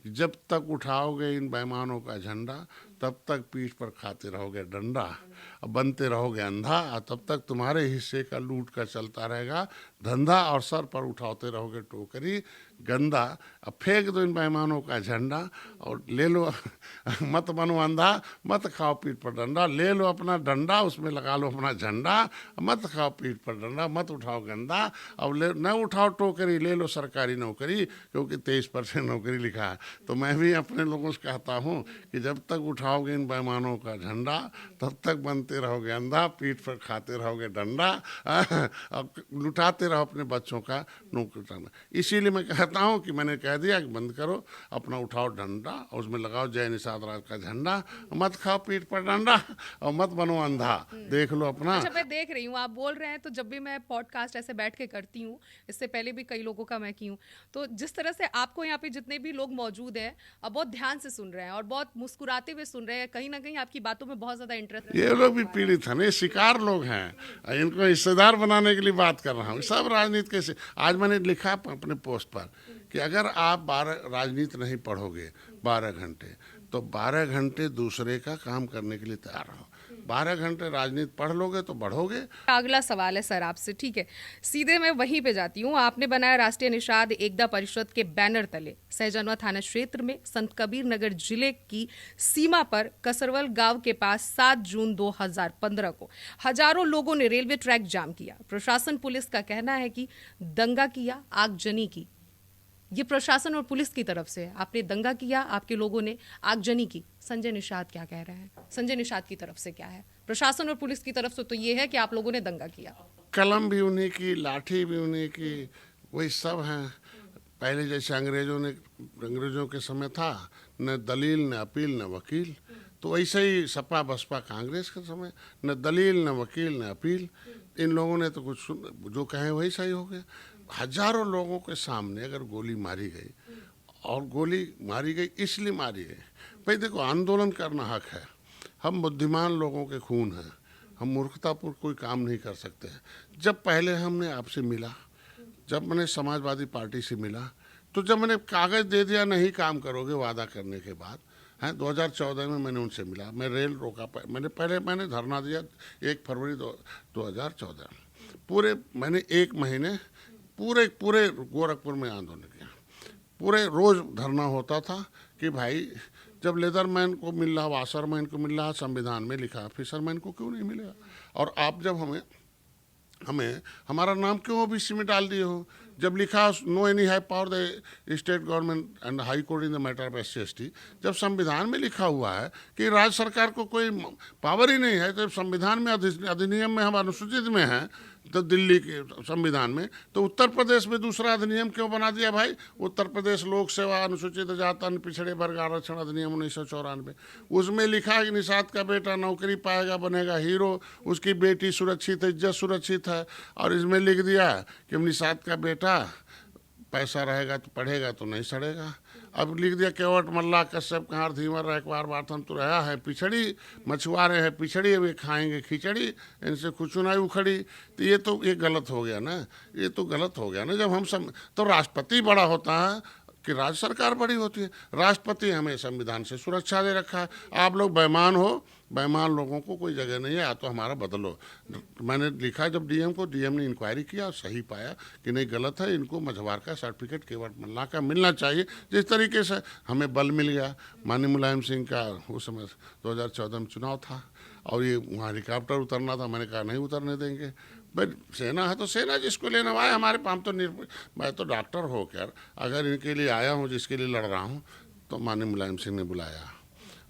कि जब तक उठाओगे इन बेईमानों का झंडा तब तक पीठ पर खाते रहोगे डंडा, अब बनते रहोगे अंधा, और तब तक तुम्हारे हिस्से का लूट का चलता रहेगा धंधा, और सर पर उठाते रहोगे टोकरी गंदा। अब फेंक दो इन बेईमानों का झंडा और ले लो मत बनो अंधा, मत खाओ पीठ पर डंडा। ले लो अपना डंडा, उसमें लगा लो अपना झंडा, मत खाओ पीठ पर डंडा, मत उठाओ गंदा। अब ले न उठाओ टोकरी, ले लो सरकारी नौकरी, क्योंकि 23% नौकरी लिखा है। तो मैं भी अपने लोगों से कहता हूँ कि जब तक उठाओगे इन बेईमानों का झंडा तब तक बनते रहोगे अंधा, पीठ पर खाते रहोगे डंडा, और लुटाते रहो अपने बच्चों का नौकरी। इसीलिए मैं कहता हूँ कि मैंने कह दिया कि बंद करो, अपना उठाओ डंडा और उसमें लगाओ जय निषाद राज का झंडा, मत खाओ पीठ पर डंडा और मत बनो अंधा। देख लो अपना। अच्छा, मैं देख रही हूँ आप बोल रहे हैं, तो जब भी मैं पॉडकास्ट ऐसे बैठ के करती हूँ, इससे पहले भी कई लोगों का मैं की हूँ, तो जिस तरह से आपको यहाँ पे जितने भी लोग मौजूद हैं अब बहुत ध्यान से सुन रहे हैं और बहुत मुस्कुराते हुए सुन रहे हैं, कहीं ना कहीं आपकी बातों में बहुत ज्यादा इंटरेस्ट। ये लोग भी पीड़ित हैं, ये शिकार लोग हैं, इनको हिस्सेदार बनाने के लिए बात कर रहा हूँ। सब राजनीति कैसे, आज मैंने लिखा अपने पोस्ट पर कि अगर आप 12 राजनीति नहीं पढ़ोगे 12 घंटे तो 12 घंटे दूसरे का काम करने के लिए तैयार रहो। 12 घंटे राजनीति पढ़ लोगे तो बढ़ोगे। अगला सवाल है सर आपसे, ठीक है, सीधे मैं वहीं पे जाती हूँ। आपने बनाया राष्ट्रीय निषाद एकता परिषद के बैनर तले सहजनवा थाना क्षेत्र में संत कबीर नगर जिले की सीमा पर कसरवल गांव के पास 7 जून 2015 को हजारों लोगों ने रेलवे ट्रैक जाम किया। प्रशासन पुलिस का कहना है कि दंगा किया, आगजनी की। ये प्रशासन और पुलिस की तरफ से है, आपने दंगा किया, आपके लोगों ने आगजनी की। संजय निषाद क्या कह रहे हैं? संजय निषाद की तरफ से क्या है? प्रशासन और पुलिस की तरफ से तो ये है कि आप लोगों ने दंगा किया। कलम भी उन्हीं की, लाठी भी उन्हीं की, वही सब हैं। पहले जैसे अंग्रेजों के समय था, न दलील न अपील न वकील, तो वैसे ही सपा बसपा कांग्रेस के समय, न दलील न वकील न अपील। इन लोगों ने तो कुछ जो कहे वही सही हो गया। हजारों लोगों के सामने अगर गोली मारी गई, और गोली मारी गई इसलिए मारी गई, भाई देखो आंदोलन करना हक है, हम बुद्धिमान लोगों के खून हैं, हम मूर्खतापूर्ण कोई काम नहीं कर सकते हैं। जब पहले हमने आपसे मिला, जब मैंने समाजवादी पार्टी से मिला, तो जब मैंने कागज दे दिया नहीं काम करोगे वादा करने के बाद, हैं 2014 में मैंने उनसे मिला, मैं रेल रोका, मैंने धरना दिया 1 फरवरी 2014। पूरे मैंने 1 महीने पूरे गोरखपुर में आंदोलन किया। पूरे रोज धरना होता था कि भाई जब लेदरमैन को मिल रहा, वाशरमैन को मिल रहा, संविधान में लिखा, फिशरमैन को क्यों नहीं मिलेगा? और आप जब हमें हमारा नाम क्यों ओबीसी में डाल दिए हो? जब लिखा no any high power the state government and high court in the matter of SC/ST, जब संविधान में लिखा हुआ है कि राज्य सरकार को कोई पावर ही नहीं है, तो संविधान में अधिनियम में हम अनुसूचित में हैं, तो दिल्ली के संविधान में, तो उत्तर प्रदेश में दूसरा अधिनियम क्यों बना दिया भाई? उत्तर प्रदेश लोक सेवा अनुसूचित जाति पिछड़े वर्ग आरक्षण अधिनियम 1994, उसमें लिखा है कि निषाद का बेटा नौकरी पाएगा, बनेगा हीरो, उसकी बेटी सुरक्षित है, इज्जत सुरक्षित है। और इसमें लिख दिया कि निषाद का बेटा पैसा रहेगा तो पढ़ेगा तो नहीं सड़ेगा। अब लिख दिया केवट मल्ला कश्यप कहार धीवर रखवार बार्थन तो रहा है पिछड़ी, मछुआरे हैं पिछड़ी, वे खाएंगे खिचड़ी, इनसे कुछ नहीं उखड़ी। तो ये गलत हो गया ना, ये तो गलत हो गया ना। जब हम तो राष्ट्रपति बड़ा होता है कि राज्य सरकार बड़ी होती है? राष्ट्रपति हमें संविधान से सुरक्षा दे रखा है। आप लोग बेईमान हो, बेईमान लोगों को कोई जगह नहीं है, या तो हमारा बदलो। मैंने लिखा जब डीएम को, डीएम ने इंक्वायरी किया, सही पाया कि नहीं गलत है, इनको मझवार का सर्टिफिकेट केवट मल्ला का मिलना चाहिए। जिस तरीके से हमें बल मिल गया, माननीय मुलायम सिंह का उस समय 2014 में चुनाव था और ये वहाँ हेलीकॉप्टर उतरना था, मैंने कहा नहीं उतरने देंगे भाई, सेना है तो सेना जिसको लेना आए हमारे पास। तो मैं तो डॉक्टर होकर अगर इनके लिए आया हूँ, जिसके लिए लड़ रहा हूँ, तो माननीय मुलायम सिंह ने बुलाया,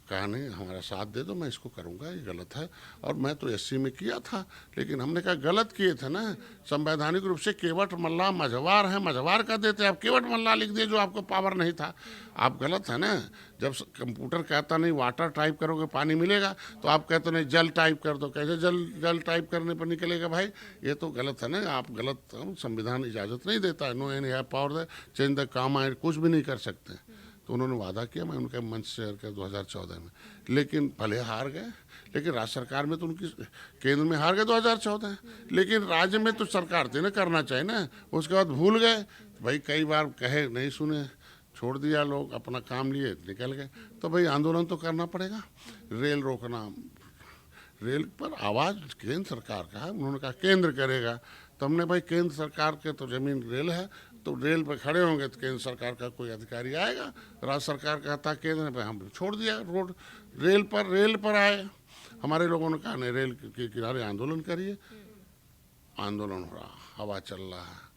कहा नहीं हमारा साथ दे दो, मैं इसको करूँगा, ये गलत है। और मैं तो एससी में किया था, लेकिन हमने कहा गलत किए थे ना, संवैधानिक रूप से केवट मल्ला मझवार है, मझवार का देते, आप केवट मल्ला लिख दिए जो आपको पावर नहीं था, आप गलत है ना। जब कंप्यूटर कहता नहीं वाटर टाइप करोगे पानी मिलेगा, तो आप कहते नहीं जल टाइप कर दो, कैसे जल जल टाइप करने पर निकलेगा भाई, ये तो गलत है ना, आप गलत, संविधान इजाज़त नहीं देता है, no any have power change the काम, कुछ भी नहीं कर सकते। तो उन्होंने वादा किया, मैं उनके मंच से शेयर किया 2014 में, लेकिन भले हार गए, लेकिन राज्य सरकार में तो उनकी केंद्र में हार गए 2014, लेकिन राज्य में तो सरकार थी ना, करना चाहिए ना। उसके बाद भूल गए भाई, कई बार कहे नहीं सुने, छोड़ दिया, लोग अपना काम लिए निकल गए। तो भाई आंदोलन तो करना पड़ेगा, रेल रोकना, रेल पर आवाज़ केंद्र सरकार का है, उन्होंने कहा केंद्र करेगा, तो हमने भाई केंद्र सरकार के तो ज़मीन रेल है, तो रेल पर खड़े होंगे तो केंद्र सरकार का कोई अधिकारी आएगा, राज्य सरकार कहता केंद्र पे, हम छोड़ दिया रोड, रेल पर आए। हमारे लोगों ने कहा नहीं, रेल के किनारे आंदोलन करिए, आंदोलन हो रहा, हवा चल रहा है।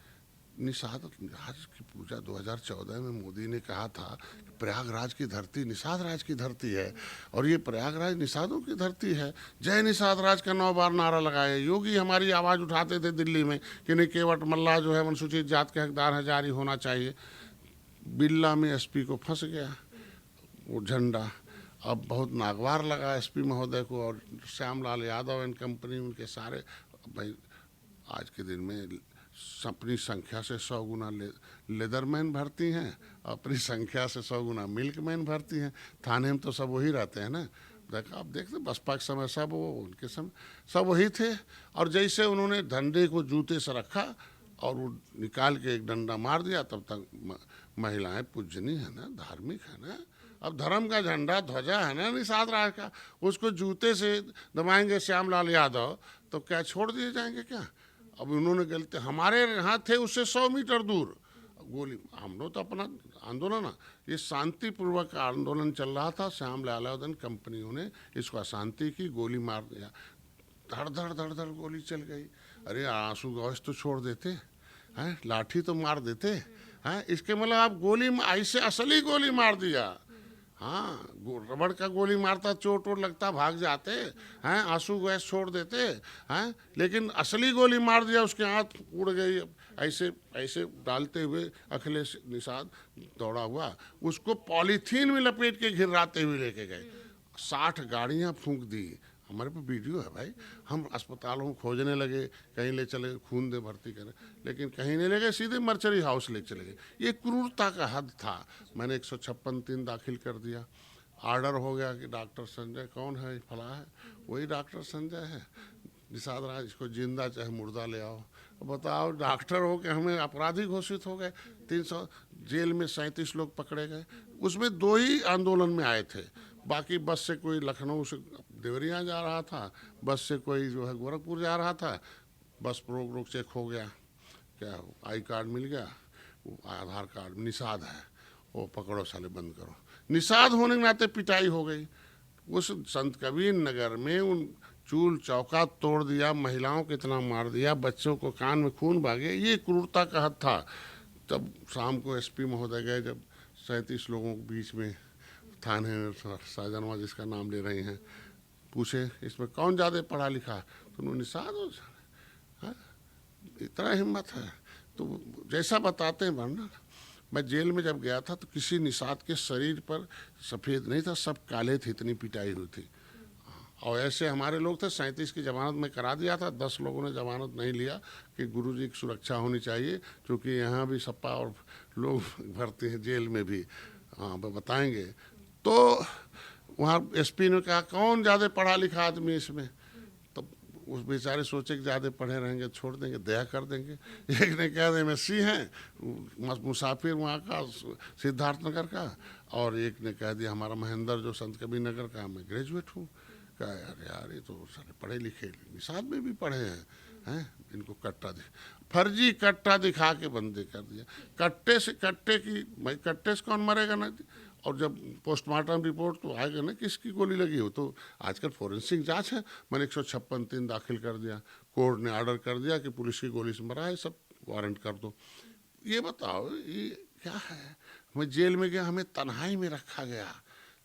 निषाद राज की पूजा 2014 में मोदी ने कहा था कि प्रयागराज की धरती निषाद राज की धरती है, और ये प्रयागराज निषादों की धरती है। जय निषाद राज का 9 बार नारा लगाए। योगी हमारी आवाज़ उठाते थे दिल्ली में कि नहीं, केवट मल्ला जो है अनुसूचित जात के हकदार है, जारी होना चाहिए। बिल्ला में एसपी को फंस गया वो झंडा, अब बहुत नागवार लगा एसपी महोदय को, और श्यामलाल यादव एंड कंपनी, उनके सारे भाई आज के दिन में अपनी संख्या से 100 गुना लेदरमैन भर्ती हैं, अपनी संख्या से 100 गुना मिल्कमैन भर्ती हैं। थाने में तो सब वही रहते हैं ना, देखा आप देखते बसपा के समय सब वो, उनके समय सब वही थे। और जैसे उन्होंने डंडे को जूते से रखा और वो निकाल के एक डंडा मार दिया, तब तक महिलाएं पूजनी है ना, धार्मिक है ना। अब धर्म का झंडा ध्वजा है ना निषाद राज का, उसको जूते से दबाएंगे श्यामलाल यादव तो क्या छोड़ दिए जाएंगे क्या? अब उन्होंने गलती, हमारे यहाँ थे उससे 100 मीटर दूर गोली, हम लोग तो अपना आंदोलन, ये शांतिपूर्वक आंदोलन चल रहा था, श्यामलाल यादव कंपनियों ने इसको अशांति की, गोली मार दिया, धड़ धड़ धड़ धड़ गोली चल गई। अरे आंसू गैस तो छोड़ देते हैं, लाठी तो मार देते हैं, इसके मतलब आप गोली ऐसे असली गोली मार दिया। हाँ, रबड़ का गोली मारता, चोट वोट लगता, भाग जाते हैं, आंसू गैस छोड़ देते हैं, लेकिन असली गोली मार दिया, उसके हाथ उड़ गई, ऐसे ऐसे डालते हुए अखिलेश निषाद दौड़ा हुआ, उसको पॉलीथीन में लपेट के घिराते हुए लेके गए, 60 गाड़ियाँ फूंक दी। हमारे पे वीडियो है भाई, हम अस्पतालों में खोजने लगे, कहीं ले चले खून दे भर्ती करें, लेकिन कहीं नहीं ले गए, सीधे मर्चरी हाउस ले चले गए। ये क्रूरता का हद था। मैंने 156(3) दाखिल कर दिया, आर्डर हो गया कि डॉक्टर संजय कौन है, फला है, वही डॉक्टर संजय है, निषाद राज, इसको जिंदा चाहे मुर्दा ले आओ। बताओ, डॉक्टर हो के हमें अपराधी घोषित हो गए। 300 जेल में 37 लोग पकड़े गए, उसमें 2 ही आंदोलन में आए थे, बाकी बस से कोई लखनऊ से देवरिया जा रहा था, बस से कोई जो है गोरखपुर जा रहा था, बस रोक रोक चेक हो गया, क्या आई कार्ड मिल गया, वो आधार कार्ड निषाद है, वो पकड़ो साले बंद करो। निषाद होने के नाते पिटाई हो गई। उस संत कबीर नगर में उन चूल चौका तोड़ दिया, महिलाओं को इतना मार दिया, बच्चों को कान में खून भागे, ये क्रूरता का हद था। तब शाम को एसपी महोदय गए, जब 37 लोगों के बीच में थाने साजनवा जिसका नाम ले रहे हैं, पूछे इसमें कौन ज़्यादा पढ़ा लिखा है, तो उन्होंने निषाद हो, इतना हिम्मत है तो जैसा बताते हैं वर्णन। मैं जेल में जब गया था तो किसी निषाद के शरीर पर सफ़ेद नहीं था, सब काले थे, इतनी पिटाई हुई थी। और ऐसे हमारे लोग थे, 37 की जमानत में करा दिया था, 10 लोगों ने जमानत नहीं लिया कि गुरुजी की सुरक्षा होनी चाहिए, क्योंकि यहाँ भी सपा और लोग भरते हैं जेल में भी। हाँ, बताएंगे। तो वहाँ एसपी ने कहा कौन ज़्यादा पढ़ा लिखा आदमी इसमें, तो उस बेचारे सोचे कि ज़्यादा पढ़े रहेंगे छोड़ देंगे, दया कर देंगे। एक ने कह दे एमएससी हैं, मुसाफिर वहाँ का सिद्धार्थनगर का, और एक ने कह दिया हमारा महेंद्र जो संत कबीर नगर का, मैं ग्रेजुएट हूँ। कहा यार ये तो सारे पढ़े लिखे, निषाद में भी पढ़े हैं, इनको कट्टा फर्जी कट्टा दिखा के बंदे कर दिया। कट्टे से कट्टे की, भाई कट्टे से कौन मरेगा ना, और जब पोस्टमार्टम रिपोर्ट तो आएगा ना किसकी गोली लगी हो, तो आजकल फोरेंसिक जांच है। मैंने 156(3) दाखिल कर दिया, कोर्ट ने ऑर्डर कर दिया कि पुलिस की गोली से मरा है, सब वारंट कर दो। ये बताओ ये क्या है? मैं जेल में गया, हमें तन्हाई में रखा गया,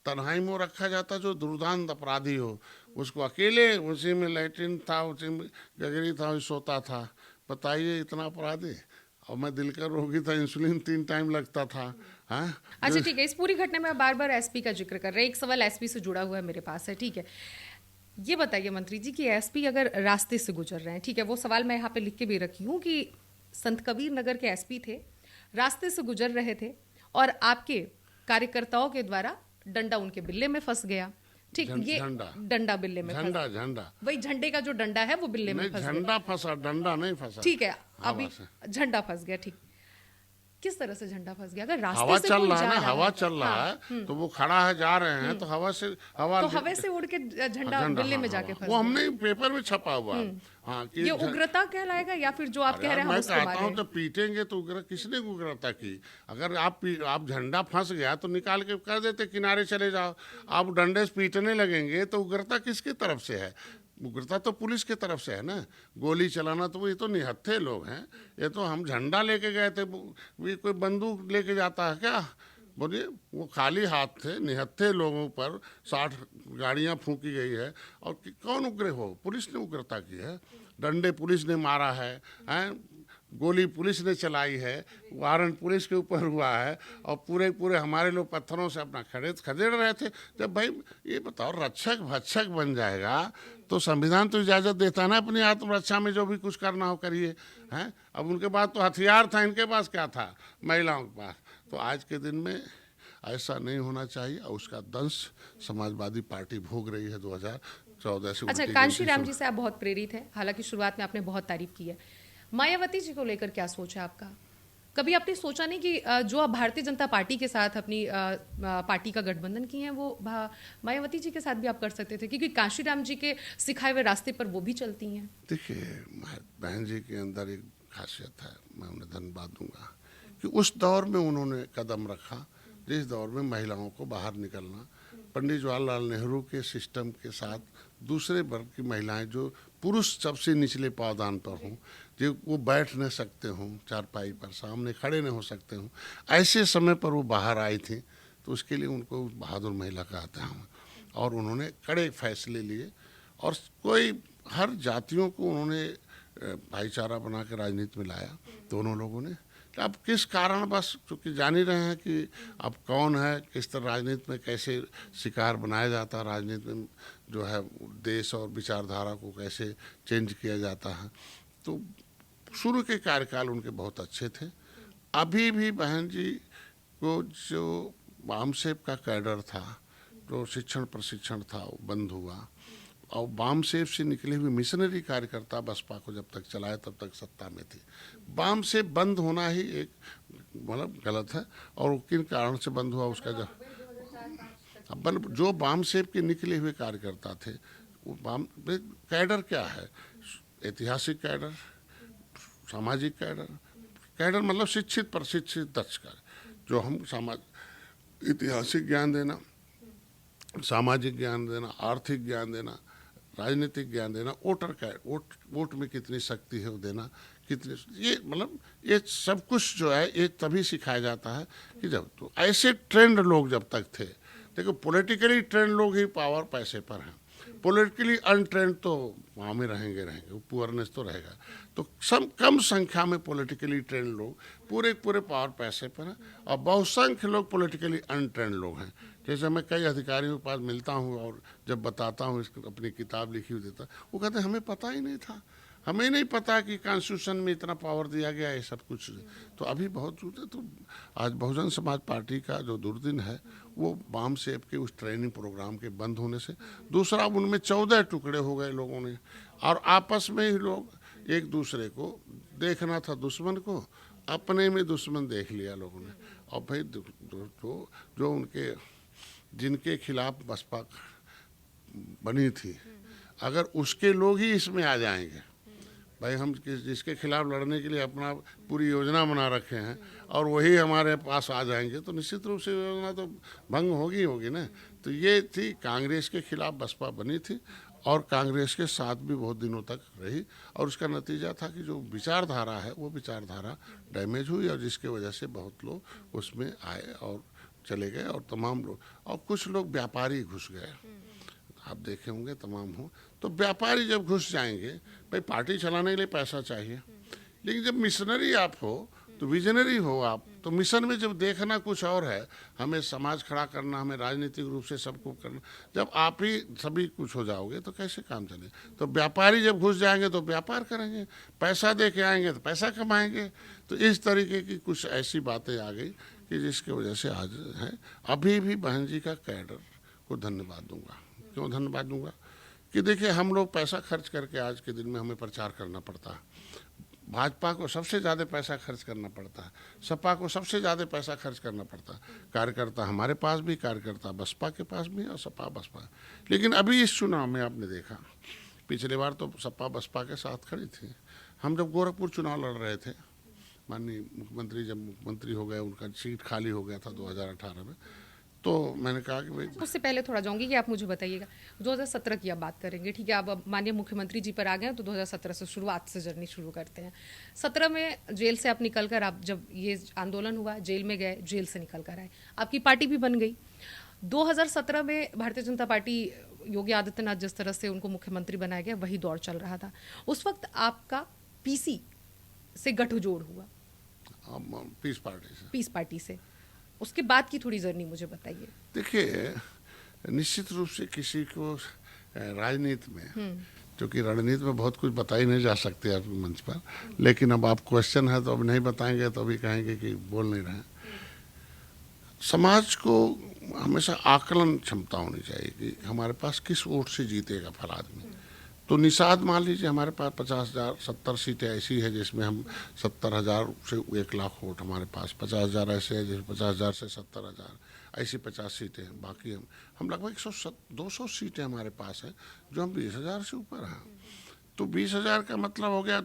तन्हाई में रखा जाता जो दुर्दांत अपराधी हो, उसको अकेले उसी में लैट्रिन था, उसी में गगरी था, वही सोता था। बताइए इतना अपराधी। और मैं दिल का रोगी था, इंसुलिन 3 टाइम लगता था। हाँ, अच्छा ठीक है, इस पूरी घटना में आप बार बार एसपी का जिक्र कर रहे हैं, एक सवाल एसपी से जुड़ा हुआ है मेरे पास है, ठीक है। ये बताइए मंत्री जी कि एसपी अगर रास्ते से गुजर रहे हैं, ठीक है, वो सवाल मैं यहाँ पे लिख के भी रखी हूँ कि संत कबीर नगर के एसपी थे, रास्ते से गुजर रहे थे और आपके कार्यकर्ताओं के द्वारा डंडा उनके बिल्ले में फंस गया, ठीक, ये डंडा बिल्ले में झंडा झंडा वही झंडे का जो डंडा है वो बिल्ले में नहीं, फंस गया, झंडा फंसा, डंडा नहीं फंसा। ठीक है, अभी झंडा फंस गया, ठीक। किस तरह से झंडा फंस गया? अगर रास्ते हवा से चल कोई रहा जा है ना, रहा हवा है, चल रहा है तो वो खड़ा है, जा रहे हैं तो हवा से तो हवा से उड़ के झंडा बिल्ले में जाके फंस वो हमने पेपर में छपा हुआ है। हाँ, कि ये उग्रता कहलाएगा या फिर जो आप कह रहे हैं हम मैं उसको कहता मारे हूँ तो पीटेंगे तो उग्र, किसने उग्रता की? अगर आप झंडा फंस गया तो निकाल के कर देते, किनारे चले जाओ। आप डंडे से पीटने लगेंगे तो उग्रता किसकी तरफ से है? उग्रता तो पुलिस की तरफ से है ना। गोली चलाना तो ये तो निहत्थे लोग हैं। ये तो हम झंडा लेके गए थे, ये कोई बंदूक लेके जाता है क्या? बोलिए, वो खाली हाथ थे, निहत्थे लोगों पर 60 गाड़ियां फूंकी गई है और कौन उग्र हो? पुलिस ने उग्रता की है, डंडे पुलिस ने मारा है, गोली पुलिस ने चलाई है, वारंट पुलिस के ऊपर हुआ है और पूरे हमारे लोग पत्थरों से अपना खदेड़ रहे थे। जब भाई ये बताओ रक्षक भक्षक बन जाएगा तो संविधान तो इजाज़त देता है ना अपनी आत्मरक्षा में जो भी कुछ करना हो करिए, हैं? अब उनके पास तो हथियार था, इनके पास क्या था? महिलाओं के पास। तो आज के दिन में ऐसा नहीं होना चाहिए और उसका दंश समाजवादी पार्टी भोग रही है 2014 से। अच्छा, कांशीराम जी से आप बहुत प्रेरित हैं, हालांकि शुरुआत में आपने बहुत तारीफ की है। मायावती जी को लेकर क्या सोच है आपका? कभी आपने सोचा नहीं कि जो आप भारतीय जनता पार्टी के साथ अपनी पार्टी का गठबंधन की है वो मायावती जी के साथ भी आप कर सकते थे, क्योंकि कांशीराम जी के सिखाए हुए रास्ते पर वो भी चलती हैं। देखिए, बहन जी के अंदर एक खासियत है, मैं उन्हें धन्यवाद दूंगा कि उस दौर में उन्होंने कदम रखा जिस दौर में महिलाओं को बाहर निकलना, पंडित जवाहरलाल नेहरू के सिस्टम के साथ दूसरे वर्ग की महिलाएं जो पुरुष सबसे निचले पावदान पर हों, जो वो बैठ न सकते हों चारपाई पर, सामने खड़े न हो सकते हों, ऐसे समय पर वो बाहर आई थी। तो उसके लिए उनको बहादुर महिला कहते हैं और उन्होंने कड़े फैसले लिए और हर जातियों को उन्होंने भाईचारा बना के राजनीति में लाया दोनों लोगों ने। अब किस कारण, बस चूँकि जान ही रहे हैं कि अब कौन है, किस तरह राजनीति में कैसे शिकार बनाया जाता है, राजनीति में जो है देश और विचारधारा को कैसे चेंज किया जाता है। तो शुरू के कार्यकाल उनके बहुत अच्छे थे। अभी भी बहन जी को जो वामसेप का कैडर था, जो शिक्षण प्रशिक्षण था, वो बंद हुआ और वामसेप से निकले हुए मिशनरी कार्यकर्ता बसपा को जब तक चलाए तब तक सत्ता में थी। वामसेप बंद होना ही एक मतलब गलत है और किन कारण से बंद हुआ उसका जो वामसेप के निकले हुए कार्यकर्ता थे, वो कैडर क्या है? ऐतिहासिक कैडर, सामाजिक कैडर मतलब शिक्षित प्रशिक्षित दक्ष कर, जो हम ऐतिहासिक ज्ञान देना, सामाजिक ज्ञान देना, आर्थिक ज्ञान देना, राजनीतिक ज्ञान देना, वोट में कितनी शक्ति है वो देना, कितनी, ये मतलब ये सब कुछ जो है ये तभी सिखाया जाता है कि जब, तो ऐसे ट्रेंड लोग जब तक थे। देखो, पॉलिटिकली ट्रेंड लोग ही पावर पैसे पर हैं, पॉलिटिकली अनट्रेंड तो वहाँ में रहेंगे, वो पुअरनेस तो रहेगा। तो कम संख्या में पॉलिटिकली ट्रेंड लोग पूरे पावर पैसे पर हैं और बहुसंख्य लोग पॉलिटिकली अनट्रेंड लोग हैं। जैसे मैं कई अधिकारियों के पास मिलता हूँ और जब बताता हूँ अपनी किताब लिखी हुई देता, वो कहते हैं हमें पता ही नहीं था, हमें नहीं पता कि कॉन्स्टिट्यूशन में इतना पावर दिया गया है, सब कुछ। तो अभी बहुत है। तो आज बहुजन समाज पार्टी का जो दुर्दिन है वो वामसेप के उस ट्रेनिंग प्रोग्राम के बंद होने से, दूसरा उनमें 14 टुकड़े हो गए लोगों ने और आपस में ही लोग एक दूसरे को देखना था, दुश्मन को अपने में दुश्मन देख लिया लोगों ने। और भाई जो उनके जिनके खिलाफ बसपा बनी थी, अगर उसके लोग ही इसमें आ जाएंगे, भाई हम जिसके खिलाफ लड़ने के लिए अपना पूरी योजना बना रखे हैं और वही हमारे पास आ जाएंगे तो निश्चित रूप से योजना तो भंग होगी ना। तो ये थी, कांग्रेस के खिलाफ बसपा बनी थी और कांग्रेस के साथ भी बहुत दिनों तक रही और उसका नतीजा था कि जो विचारधारा है वो विचारधारा डैमेज हुई और जिसके वजह से बहुत लोग उसमें आए और चले गए और तमाम लोग, और कुछ लोग व्यापारी घुस गए, आप देखे होंगे तमाम हो। तो व्यापारी जब घुस जाएंगे, भाई पार्टी चलाने के लिए पैसा चाहिए, लेकिन जब मिशनरी आप हो तो विजनरी हो आप, तो मिशन में जब देखना कुछ और है, हमें समाज खड़ा करना, हमें राजनीतिक रूप से सबको करना, जब आप ही सभी कुछ हो जाओगे तो कैसे काम चले। तो व्यापारी जब घुस जाएंगे तो व्यापार करेंगे, पैसा दे के आएंगे तो पैसा कमाएंगे। तो इस तरीके की कुछ ऐसी बातें आ गई कि जिसकी वजह से आज है। अभी भी बहन जी का कैडर को धन्यवाद दूंगा। क्यों धन्यवाद दूंगा कि देखिए, हम लोग पैसा खर्च करके आज के दिन में हमें प्रचार करना पड़ता है। भाजपा को सबसे ज़्यादा पैसा खर्च करना पड़ता है, सपा को सबसे ज़्यादा पैसा खर्च करना पड़ता है। कार्यकर्ता हमारे पास भी, कार्यकर्ता बसपा के पास भी और सपा बसपा। लेकिन अभी इस चुनाव में आपने देखा, पिछले बार तो सपा बसपा के साथ खड़ी थी। हम जब गोरखपुर चुनाव लड़ रहे थे, माननीय मुख्यमंत्री जब मुख्यमंत्री हो गए, उनका सीट खाली हो गया था 2018 में, तो मैंने कहा कि भाई, उससे पहले थोड़ा जाऊंगी कि आप मुझे बताइएगा 2017 की आप बात करेंगे, ठीक है। अब माननीय मुख्यमंत्री जी पर आ गए हैं, तो 2017 से शुरुआत से जर्नी शुरू करते हैं। 17 में जेल से आप निकल कर, आप जब ये आंदोलन हुआ जेल में गए, जेल से निकल कर आए, आपकी पार्टी भी बन गई। 2017 में भारतीय जनता पार्टी, योगी आदित्यनाथ जिस तरह से उनको मुख्यमंत्री बनाया गया, वही दौर चल रहा था। उस वक्त आपका पीसी से गठजोड़ हुआ, पीस पार्टी से। उसके बाद की थोड़ी जर्नी मुझे बताइए। देखिए, निश्चित रूप से किसी को राजनीति में, क्योंकि रणनीति में बहुत कुछ बताई नहीं जा सकते आप मंच पर, लेकिन अब आप क्वेश्चन है तो अब नहीं बताएंगे तो अभी कहेंगे कि बोल नहीं रहे। समाज को हमेशा आकलन क्षमता होनी चाहिए कि हमारे पास किस वोट से जीतेगा फला आदमी। तो निषाद मान लीजिए, हमारे पास 50,000 70 सीटें ऐसी है जिसमें हम 70,000 से 1 लाख वोट हमारे पास, 50,000 ऐसे है जिसमें 50,000 से 70,000 ऐसी 50 सीटें हैं। बाकी हम लगभग 200 सीटें हमारे पास हैं जो हम 20,000 से ऊपर हैं। तो 20,000 का मतलब हो गया,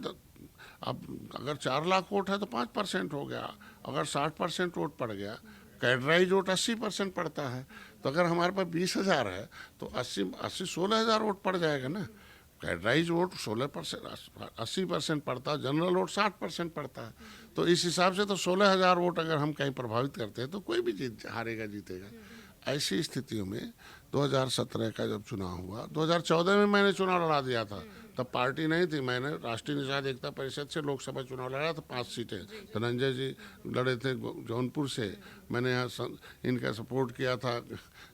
अब अगर 4 लाख वोट है तो 5% हो गया। अगर 60% वोट पड़ गया, कैडराइज वोट 80% पड़ता है, तो अगर हमारे पास 20,000 है तो 16,000 वोट पड़ जाएगा ना। कैडराइज वोट 16%, 80% पड़ता है, जनरल वोट 60% पड़ता है। तो इस हिसाब से तो 16,000 वोट अगर हम कहीं प्रभावित करते हैं तो कोई भी हारेगा जीतेगा। ऐसी स्थितियों में 2017 का जब चुनाव हुआ, 2014 में मैंने चुनाव लड़ा दिया था, तब पार्टी नहीं थी, मैंने राष्ट्रीय निषाद एकता परिषद से लोकसभा चुनाव लड़ा था, 5 सीटें। धनंजय जी लड़े थे जौनपुर से, मैंने यहाँ इनका सपोर्ट किया था,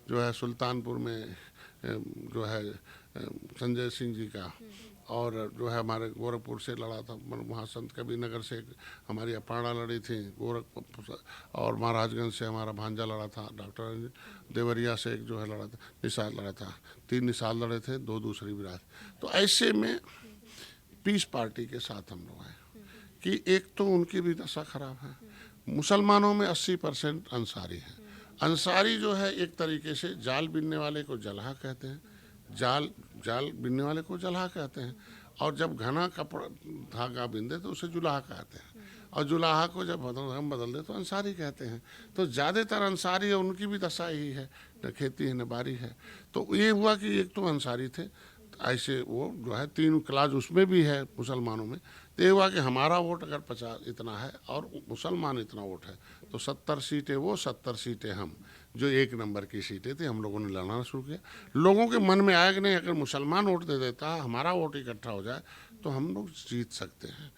जो है सुल्तानपुर में जो है संजय सिंह जी का, और जो है हमारे गोरखपुर से लड़ा था, वहाँ संत कबीर नगर से हमारी अपर्णा लड़ी थी, गोरखपुर, और महाराजगंज से हमारा भांजा लड़ा था, डॉक्टर देवरिया से एक जो है लड़ा था, निषाद लड़ा था, 3 निषाद लड़े थे, 2 दूसरी विराज। तो ऐसे में पीस पार्टी के साथ हम लोग हैं कि एक तो उनकी भी दशा खराब है। मुसलमानों में 80% अंसारी हैं। अंसारी जो है एक तरीके से जाल बिनने वाले को जलहा कहते हैं, जाल बिनने वाले को जलहा कहते हैं, और जब घना कपड़ा धागा बिन तो उसे जुलाहा कहते हैं, और जुलाहा को जब हम बदल दे तो अंसारी कहते हैं। तो ज़्यादातर अंसारी है, उनकी भी दशा यही है, न खेती है न बारी है। तो ये हुआ कि एक तो अंसारी थे, ऐसे वो जो है 3 क्लास उसमें भी है मुसलमानों में। तो ये हुआ कि हमारा वोट अगर 50 इतना है और मुसलमान इतना वोट है, तो 70 सीटें वो, 70 सीटें हम, जो 1 नंबर की सीटें थी, हम लोगों ने लड़ना शुरू किया। लोगों के मन में आया कि नहीं, अगर मुसलमान वोट दे देता, हमारा वोट इकट्ठा हो जाए तो हम लोग जीत सकते हैं।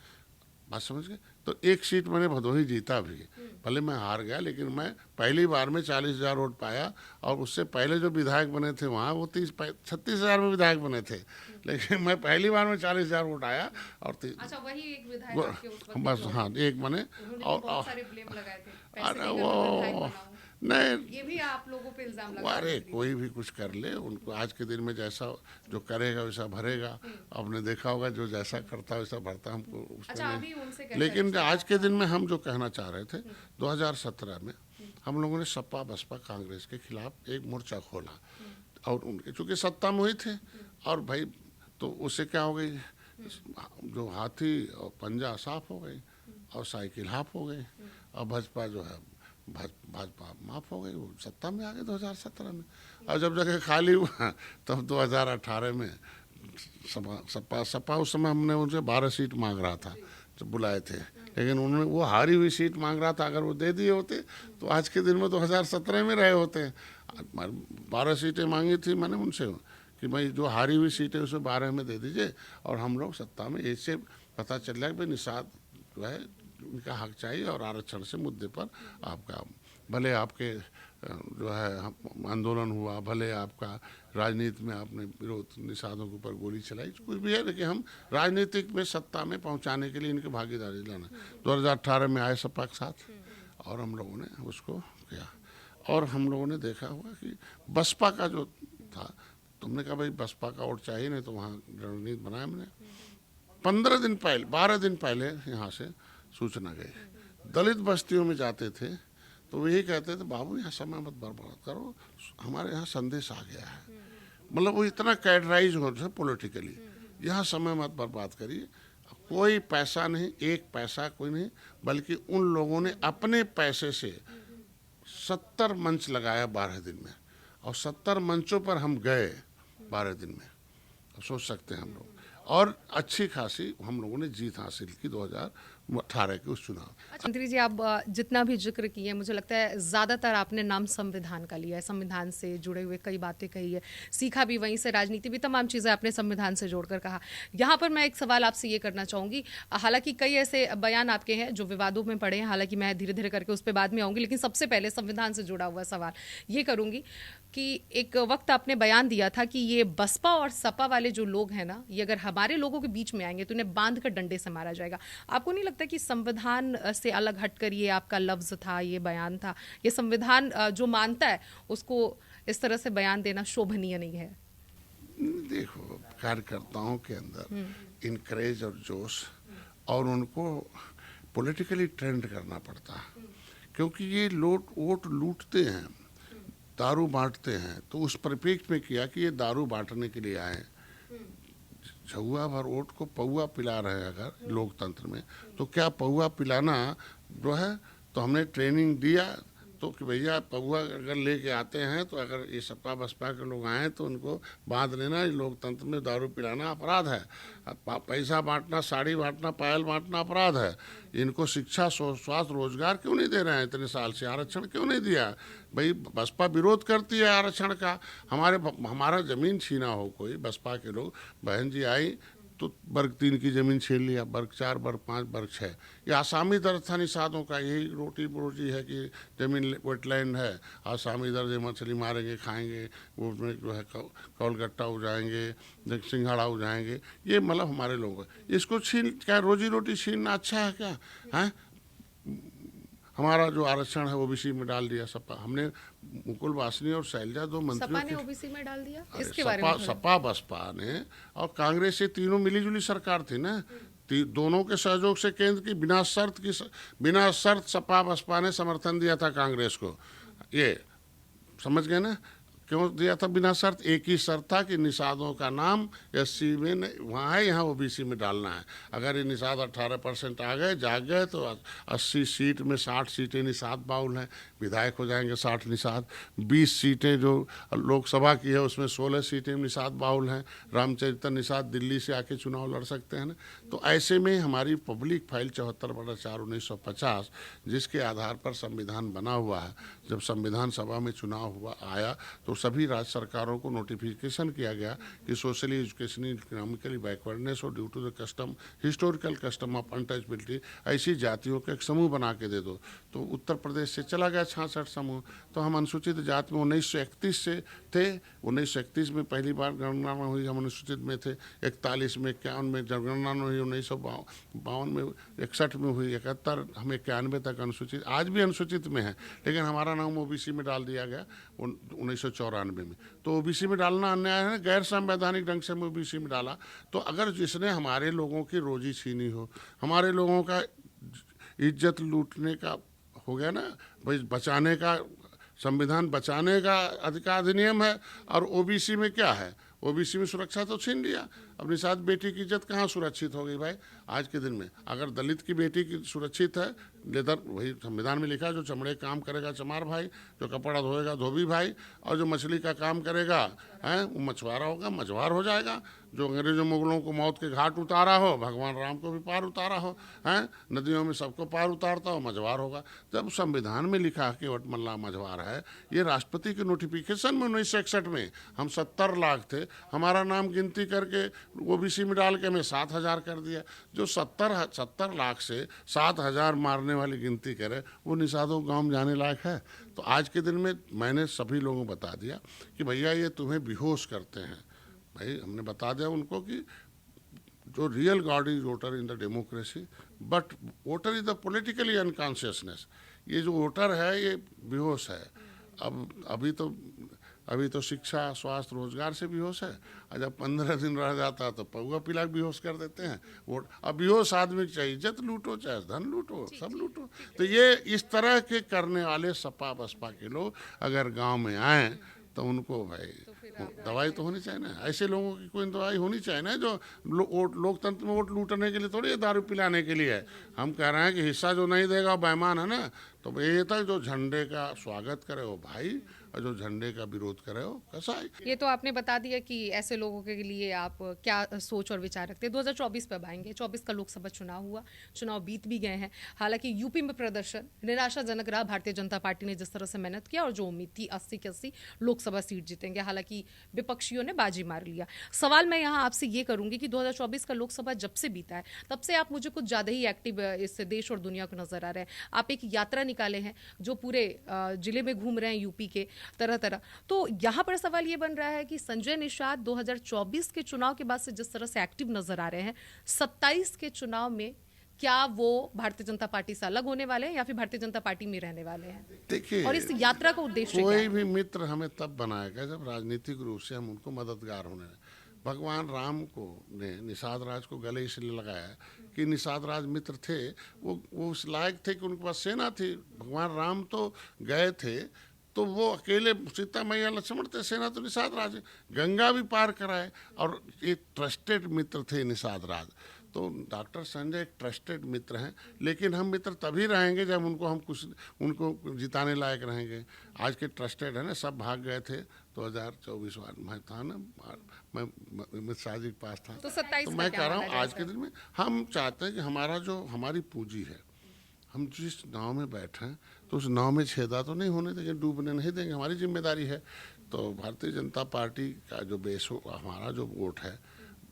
बात समझ गए। तो 1 सीट मैंने भदोही जीता भी, भले मैं हार गया, लेकिन मैं पहली बार में 40,000 वोट पाया, और उससे पहले जो विधायक बने थे वहाँ वो 36,000 में विधायक बने थे, लेकिन मैं पहली बार में 40,000 वोट आया और अच्छा, वही एक विधायक आपके उस वक्त बस, हाँ, एक बने। और बहुत सारे ब्लेम लगाए थे, पैसे अरे देकर वो मैं विधायक बना हूं। नहीं, ये भी आप लोगों पे इल्जाम लगा। अरे कोई भी कुछ कर ले, उनको आज के दिन में जैसा जो करेगा वैसा भरेगा। आपने देखा होगा जो जैसा करता वैसा भरता, हमको उसमें अच्छा, अभी उनसे कैसा लेकिन रिश्ता आज के दिन में हम जो कहना चाह रहे थे, 2017 में हम लोगों ने सपा बसपा कांग्रेस के खिलाफ एक मोर्चा खोला, और उनके चूँकि सत्ता में हुई थे, और भाई तो उससे क्या हो गई, जो हाथी और पंजा साफ हो गई और साइकिल हाफ हो गई, और भाजपा जो है भाजपा माफ हो गई, वो सत्ता में आ गए 2017 में। और जब जगह खाली हुआ तब 2018 में सपा उस समय हमने उनसे 12 सीट मांग रहा था, जब बुलाए थे, लेकिन उन्होंने वो हारी हुई सीट मांग रहा था, अगर वो दे दिए होते तो आज के दिन में 2017 में रहे होते। 12 सीटें मांगी थी मैंने उनसे कि भाई जो हारी हुई सीटें उसे 12 में दे दीजिए और हम लोग सत्ता में। इससे पता चल रहा है कि भाई निषाद जो है उनका हक चाहिए और आरक्षण से मुद्दे पर आपका भले आपके जो है आंदोलन हुआ, भले आपका राजनीति में आपने विरोध निषादों के ऊपर गोली चलाई, कुछ भी है, लेकिन हम राजनीतिक में सत्ता में पहुंचाने के लिए इनकी भागीदारी लाना। 2018 में आए सपा के साथ और हम लोगों ने उसको किया। और हम लोगों ने देखा हुआ कि बसपा का जो था, तुमने कहा भाई बसपा का वोट चाहिए, नहीं तो वहाँ रणनीति बनाया मैंने। 15 दिन पहले 12 दिन पहले यहाँ से सूचना गई, दलित बस्तियों में जाते थे तो वो यही कहते थे बाबू यहाँ समय मत बर्बाद करो, हमारे यहाँ संदेश आ गया है। मतलब वो इतना कैडराइज हो थे पॉलिटिकली, यहाँ समय मत बर्बाद करिए। कोई पैसा नहीं, एक पैसा कोई नहीं, बल्कि उन लोगों ने अपने पैसे से 70 मंच लगाया 12 दिन में, और 70 मंचों पर हम गए 12 दिन में। तो सोच सकते हैं हम लोग, और अच्छी खासी हम लोगों ने जीत हासिल की 2018 के उस चुनाव। मंत्री जी, आप जितना भी जिक्र किए, मुझे लगता है ज़्यादातर आपने नाम संविधान का लिया है, संविधान से जुड़े हुए कई बातें कही है, सीखा भी वहीं से, राजनीति भी, तमाम चीज़ें आपने संविधान से जोड़कर कहा। यहाँ पर मैं एक सवाल आपसे ये करना चाहूँगी, हालांकि कई ऐसे बयान आपके हैं जो विवादों में पड़े हैं, हालांकि मैं धीरे धीरे करके उस पर बाद में आऊँगी, लेकिन सबसे पहले संविधान से जुड़ा हुआ सवाल ये करूँगी कि एक वक्त आपने बयान दिया था कि ये बसपा और सपा वाले जो लोग हैं ना, ये अगर हमारे लोगों के बीच में आएंगे तो उन्हें बांध कर डंडे से मारा जाएगा। आपको नहीं लगता कि संविधान से अलग हटकर ये आपका लफ्ज था, ये बयान था, ये संविधान जो मानता है उसको इस तरह से बयान देना शोभनीय नहीं है? देखो, कार्यकर्ताओं के अंदर इनकरेज और जोश, और उनको पॉलिटिकली ट्रेंड करना पड़ता है, क्योंकि ये वोट लूटते हैं, दारू बांटते हैं। तो उस परिप्रेक्ष्य में किया कि ये दारू बांटने के लिए आए, झुआ भर वोट को पौआ पिला रहे हैं अगर लोकतंत्र में, तो क्या पौआ पिलाना जो है, तो हमने ट्रेनिंग दिया तो कि भैया पौआ अगर लेके आते हैं तो अगर ये सपा बसपा के लोग आए तो उनको बांध लेना। ये लोकतंत्र में दारू पिलाना अपराध है, पैसा बांटना, साड़ी बांटना, पायल बांटना अपराध है। इनको शिक्षा, स्वास्थ्य, रोजगार क्यों नहीं दे रहे हैं? इतने साल से आरक्षण क्यों नहीं दिया? भाई बसपा विरोध करती है आरक्षण का, हमारा ज़मीन छीना हो कोई, बसपा के लोग, बहन जी आई तो वर्ग 3 की ज़मीन छीन लिया, वर्ग 4, वर्ग 5, वर्ग 6। ये आसामी दर्द था निषादों का, यही रोटी है कि ज़मीन वेटलैंड है, आसामी दर्द, मछली मारेंगे खाएंगे, वो उसमें जो है कौलगट्टा उजाएंगे, सिंघाड़ा उजाएंगे, ये मतलब हमारे लोग। इसको छीन, क्या रोजी रोटी छीनना अच्छा है क्या? है हमारा जो आरक्षण है ओबीसी में डाल दिया सपा, हमने मुकुल वासनी और शैलजा दो मंत्रियों सपा ने ओबीसी में डाल दिया, इसके बारे में सपा बसपा ने और कांग्रेस से तीनों मिलीजुली सरकार थी ना, दोनों के सहयोग से केंद्र की बिना शर्त सपा बसपा ने समर्थन दिया था कांग्रेस को। ये समझ गए ना क्यों दिया था बिना शर्त? एक ही शर्त था कि निषादों का नाम एससी में वहाँ है, यहाँ ओबीसी में डालना है। अगर ये निषाद 18% आ गए, जाग गए, तो 80 सीट में 60 सीटें निषाद बाउल हैं, विधायक हो जाएंगे 60 निषाद। 20 सीटें जो लोकसभा की है उसमें 16 सीटें निषाद बाउल हैं। रामचरित्र निषाद दिल्ली से आके चुनाव लड़ सकते हैं ना। तो ऐसे में हमारी पब्लिक फाइल 74/4/1950 जिसके आधार पर संविधान बना हुआ है, जब संविधान सभा में चुनाव हुआ आया तो सभी राज्य सरकारों को नोटिफिकेशन किया गया कि सोशली, एजुकेशनली, इकोनॉमिकली बैकवर्डनेस और due to the custom, historical custom of untouchability, ऐसी जातियों के एक समूह बना के दे दो। तो उत्तर प्रदेश से चला गया 66 समूह। तो हम अनुसूचित जाति में 1931 से थे, 1931 में पहली बार जनगणना हुई, हम अनुसूचित में थे। 41 में, 51 में जनगणना हुई, 1952 में, 61 में हुई, 71, हम 91 तक अनुसूचित, आज भी अनुसूचित में है, लेकिन हमारा नाम ओबीसी में डाल दिया गया 1994 में। तो ओबीसी में डालना अन्याय है, गैर संवैधानिक ढंग से ओबीसी में डाला। तो अगर जिसने हमारे लोगों की रोजी छीनी हो, हमारे लोगों का इज्जत लूटने का हो गया ना, भाई बचाने का संविधान, बचाने का अधिकार अधिनियम है, और ओबीसी में क्या है? ओबीसी में सुरक्षा तो छीन लिया। अब निषाद बेटी की इज्जत कहाँ सुरक्षित हो गई भाई आज के दिन में? अगर दलित की बेटी की सुरक्षित है, लेदर वही संविधान में लिखा है, जो चमड़े काम करेगा चमार भाई, जो कपड़ा धोएगा धोबी भाई, और जो मछली का काम करेगा है वो मछुआरा होगा, मछुआर हो जाएगा। जो अंग्रेजों मुगलों को मौत के घाट उतारा हो, भगवान राम को भी पार उतारा हो, हैं नदियों में सबको पार उतारता हो, मझवार होगा। जब संविधान में लिखा है कि वटमल्ला मझवार है, ये राष्ट्रपति के नोटिफिकेशन में 1961 में हम 70 लाख थे, हमारा नाम गिनती करके ओबीसी में डाल के हमें 7,000 कर दिया। जो 70 लाख से 7,000 मारने वाली गिनती करे, वो निषादों गाँव में जाने लायक है? तो आज के दिन में मैंने सभी लोगों को बता दिया कि भैया ये तुम्हें बेहोश करते हैं। भाई हमने बता दिया उनको कि जो real God is voter in the democracy, but voter is the politically unconsciousness. ये जो वोटर है ये बेहोश है। अब अभी तो शिक्षा, स्वास्थ्य, रोजगार से बेहोश है, और जब 15 दिन रह जाता है तो पौवा पिला के बेहोश कर देते हैं। वोट अब बेहोश आदमी की चाहे इज्जत लूटो, चाहे धन लूटो, सब लूटो। तो ये इस तरह के करने वाले सपा बसपा के लोग अगर गांव में आए तो उनको भाई दवाई तो होनी चाहिए ना। ऐसे लोगों की कोई दवाई होनी चाहिए ना जो लोकतंत्र में वोट लूटने के लिए थोड़ी दारू पिलाने के लिए है। हम कह रहे हैं कि हिस्सा जो नहीं देगा वो बेईमान है ना। तो ये था जो झंडे का स्वागत करे वो भाई, और जो झंडे का विरोध करे वो कसाई। ये तो आपने बता दिया कि ऐसे लोगों के लिए आप क्या सोच और विचार रखते हैं। 2024 पे अब आएंगे, 24 का लोकसभा चुनाव हुआ, चुनाव बीत भी गए हैं। हालांकि यूपी में प्रदर्शन निराशाजनक रहा। भारतीय जनता पार्टी ने जिस तरह से मेहनत किया और जो उम्मीद थी 80 की 80 लोकसभा सीट जीतेंगे, हालांकि विपक्षियों ने बाजी मार लिया। सवाल मैं यहाँ आपसे ये करूंगी कि 2024 का लोकसभा जब से बीता है तब से आप मुझे कुछ ज्यादा ही एक्टिव इस देश और दुनिया को नजर आ रहे हैं। आप एक यात्रा निकाले हैं जो पूरे जिले में घूम रहे हैं यूपी के तरह तरह। तो यहाँ पर सवाल ये बन रहा है कि संजय निषाद 2024 के चुनाव के बाद से जिस तरह से एक्टिव नजर आ रहे हैं, 27 के चुनाव में क्या वो भारतीय जनता पार्टी से अलग होने वाले हैं या फिर भारतीय जनता पार्टी में रहने वाले हैं? देखिए, और इस यात्रा का उद्देश्य क्या कोई है? भी मित्र हमें तब बनाएगा जब राजनीतिक रूप से हम उनको मददगार होने लगे। भगवान राम को ने निषाद राज को गले इसलिए लगाया कि निषाद राज मित्र थे, वो उस लायक थे कि उनके पास सेना थी। भगवान राम तो गए थे तो वो अकेले, सीता मैया लक्ष्मण थे, सेना तो निषाद राज, गंगा भी पार कराए, और एक ट्रस्टेड मित्र थे निषाद राज। तो डॉक्टर संजय एक ट्रस्टेड मित्र हैं, लेकिन हम मित्र तभी रहेंगे जब उनको जिताने लायक रहेंगे। आज के ट्रस्टेड है ना, सब भाग गए थे 2024 मैं था ना, मैं शादी के पास था। तो 27 तो का मैं क्या कह रहा हूँ माना जाए आज के दिन में हम चाहते हैं कि हमारी पूंजी है, हम जिस नाव में बैठे हैं तो उस नाव में छेदा तो नहीं होने देंगे, डूबने नहीं देंगे, हमारी जिम्मेदारी है। तो भारतीय जनता पार्टी का जो बेस हो, हमारा जो वोट है,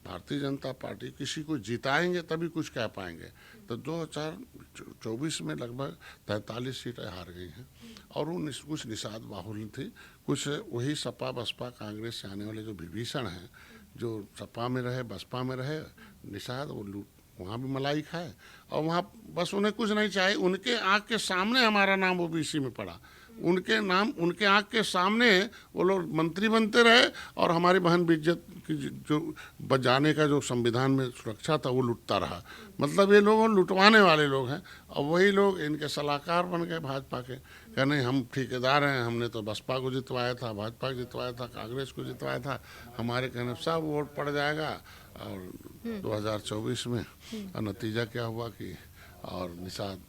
भारतीय जनता पार्टी किसी को जिताएंगे तभी कुछ कह पाएंगे। तो 2024 में लगभग 43 सीटें हार गई हैं, और वो कुछ निषाद बाहुल्य थी, कुछ वही सपा बसपा कांग्रेस से आने वाले जो विभीषण हैं, जो सपा में रहे बसपा में रहे, निषाद वो वहाँ भी मलाई खाए, और वहाँ बस उन्हें कुछ नहीं चाहिए। उनके आँख के सामने हमारा नाम ओबीसी में पड़ा, उनके आँख के सामने वो लोग मंत्री बनते रहे, और हमारी बहन बेइज्जत की जो बजाने का जो संविधान में सुरक्षा था वो लुटता रहा। मतलब ये लोग लुटवाने वाले लोग हैं, और वही लोग इनके सलाहकार बन गए भाजपा के। कह नहीं हम ठेकेदार हैं, हमने तो बसपा को जितवाया था, भाजपा को जितवाया था, कांग्रेस को जितवाया था, हमारे कहने सब वोट पड़ जाएगा। और 2024 में और नतीजा क्या हुआ कि और निषाद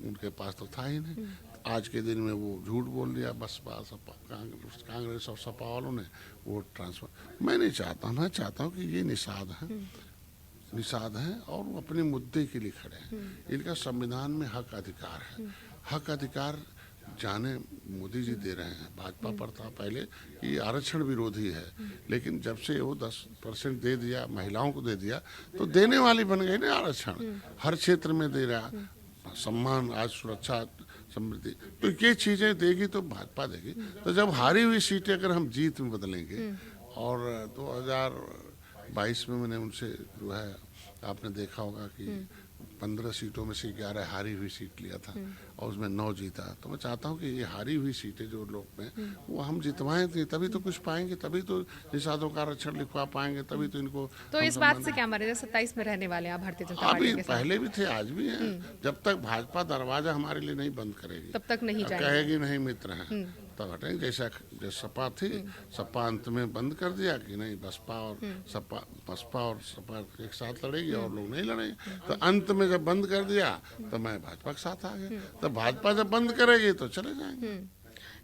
उनके पास तो था ही नहीं। आज के दिन में वो झूठ बोल दिया, बसपा सपा कांग्रेस और सपा वालों ने वोट ट्रांसफर। मैं नहीं चाहता, मैं चाहता हूँ कि ये निषाद हैं और वो अपने मुद्दे के लिए खड़े हैं। इनका संविधान में हक अधिकार है, हक अधिकार जाने मोदी जी दे रहे हैं। भाजपा पर था पहले कि आरक्षण विरोधी है, लेकिन जब से वो 10% दे दिया, महिलाओं को दे दिया, तो देने वाली बन गई ना आरक्षण। हर क्षेत्र में दे रहा, सम्मान, आज सुरक्षा, समृद्धि, तो ये चीज़ें देगी तो भाजपा देगी। तो जब हारी हुई सीटें अगर हम जीत में बदलेंगे, और 2022 में मैंने उनसे जो है आपने देखा होगा कि 15 सीटों में से 11 हारी हुई सीट लिया था, और उसमें 9 जीता। तो मैं चाहता हूँ कि ये हारी हुई सीटें जो लोग में वो हम जितवाएं थे, तभी तो कुछ पाएंगे, तभी तो निषादों का आरक्षण लिखवा पाएंगे, तभी तो इनको। तो इस बात से क्या मारे 27 में रहने वाले हैं भारतीय जनता पार्टी के साथ? पहले भी थे, आज भी हैं। जब तक भाजपा दरवाजा हमारे लिए नहीं बंद करेगी, तब तक नहीं जाएंगे। कहेगी नहीं मित्र हैं, तब हटेंगे। जैसा जैसे सपा थी, सपा अंत में बंद कर दिया कि नहीं बसपा और सपा एक साथ लड़ेगी और लोग नहीं लड़ेंगे, तो अंत में जब बंद कर दिया तो मैं भाजपा के साथ आ गया। तो भाजपा जब बंद करेगी तो चले जाएंगे।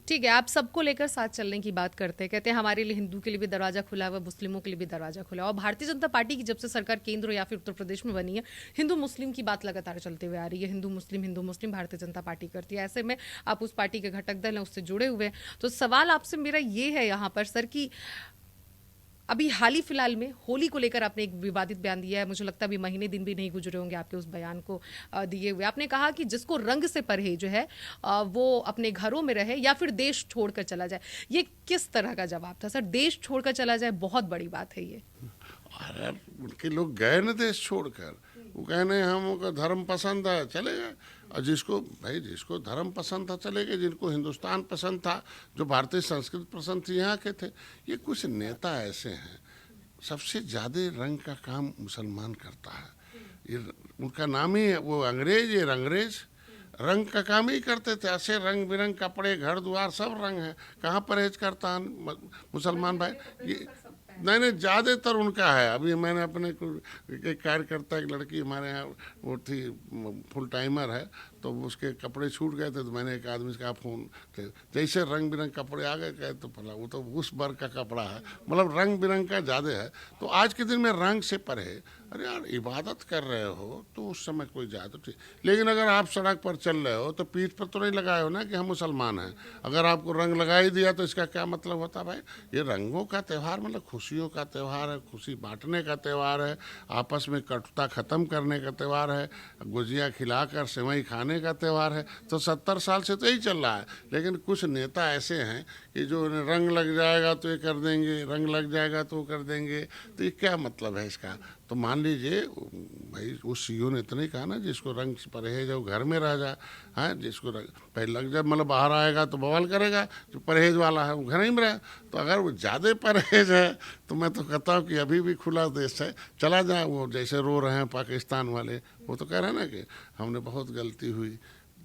ठीक है, आप सबको लेकर साथ चलने की बात करते हैं, कहते हैं हमारे लिए हिंदू के लिए भी दरवाजा खुला हुआ है, मुस्लिमों के लिए भी दरवाजा खुला है। और भारतीय जनता पार्टी की जब से सरकार केंद्र या फिर उत्तर प्रदेश में बनी है, हिंदू मुस्लिम की बात लगातार चलते हुए आ रही है। हिंदू मुस्लिम भारतीय जनता पार्टी करती है। ऐसे में आप उस पार्टी के घटक दल हैं, उससे जुड़े हुए हैं, तो सवाल आपसे मेरा ये है यहाँ पर सर कि अभी हाल ही फिलहाल में होली को लेकर आपने एक विवादित बयान दिया है। मुझे लगता है अभी महीने दिन भी नहीं गुजरे होंगे आपके उस बयान को दिए हुए। आपने कहा कि जिसको रंग से परहेज है वो अपने घरों में रहे या फिर देश छोड़कर चला जाए। ये किस तरह का जवाब था सर? देश छोड़कर चला जाए बहुत बड़ी बात है ये। अरे उनके लोग गए न देश छोड़कर, वो कहने हमको धर्म पसंद है चले गए। और जिसको धर्म पसंद था चले गए, जिनको हिंदुस्तान पसंद था, जो भारतीय संस्कृति पसंद थी, यहाँ के थे। ये कुछ नेता ऐसे हैं, सबसे ज़्यादा रंग का काम मुसलमान करता है। ये उनका नाम ही है, वो अंग्रेज, ये रंगरेज रंग का काम ही करते थे। ऐसे रंग बिरंग कपड़े, घर द्वार सब रंग है। कहाँ परहेज करता है मुसलमान भाई? ये नहीं, ज़्यादातर उनका है। अभी मैंने अपने एक कार्यकर्ता, एक लड़की हमारे यहाँ वो थी, फुल टाइमर है, तो उसके कपड़े छूट गए थे, तो मैंने एक आदमी से कहा फ़ोन, जैसे रंग बिरंग कपड़े आ गए, कहे तो फला वो तो उस वर्ग का कपड़ा है, मतलब रंग बिरंग का ज़्यादा है। तो आज के दिन में रंग से परे, अरे यार इबादत कर रहे हो तो उस समय कोई जाए तो ठीक, लेकिन अगर आप सड़क पर चल रहे हो तो पीठ पर तो नहीं लगाए हो ना कि हम मुसलमान हैं। अगर आपको रंग लगा ही दिया तो इसका क्या मतलब होता भाई? ये रंगों का त्यौहार मतलब खुशियों का त्यौहार है, खुशी बांटने का त्यौहार है, आपस में कटुता ख़त्म करने का त्यौहार है, गुजिया खिलाकर सेवई खाने का त्यौहार है। तो 70 साल से तो यही चल रहा है। लेकिन कुछ नेता ऐसे हैं कि जो रंग लग जाएगा तो ये कर देंगे, रंग लग जाएगा तो वो कर देंगे। तो ये क्या मतलब है इसका? तो मान लीजिए भाई उस सीईओ ने इतना ही कहा ना, जिसको रंग से परहेज है वो घर में रह जाए। हाँ, जिसको पहले लग जाए मतलब बाहर आएगा तो बवाल करेगा, जो परहेज वाला है वो घर ही में रहे। तो अगर वो ज़्यादा परहेज है तो मैं तो कहता हूँ कि अभी भी खुला देश है, चला जाए। वो जैसे रो रहे हैं पाकिस्तान वाले, वो तो कह रहे हैं ना कि हमने बहुत गलती हुई।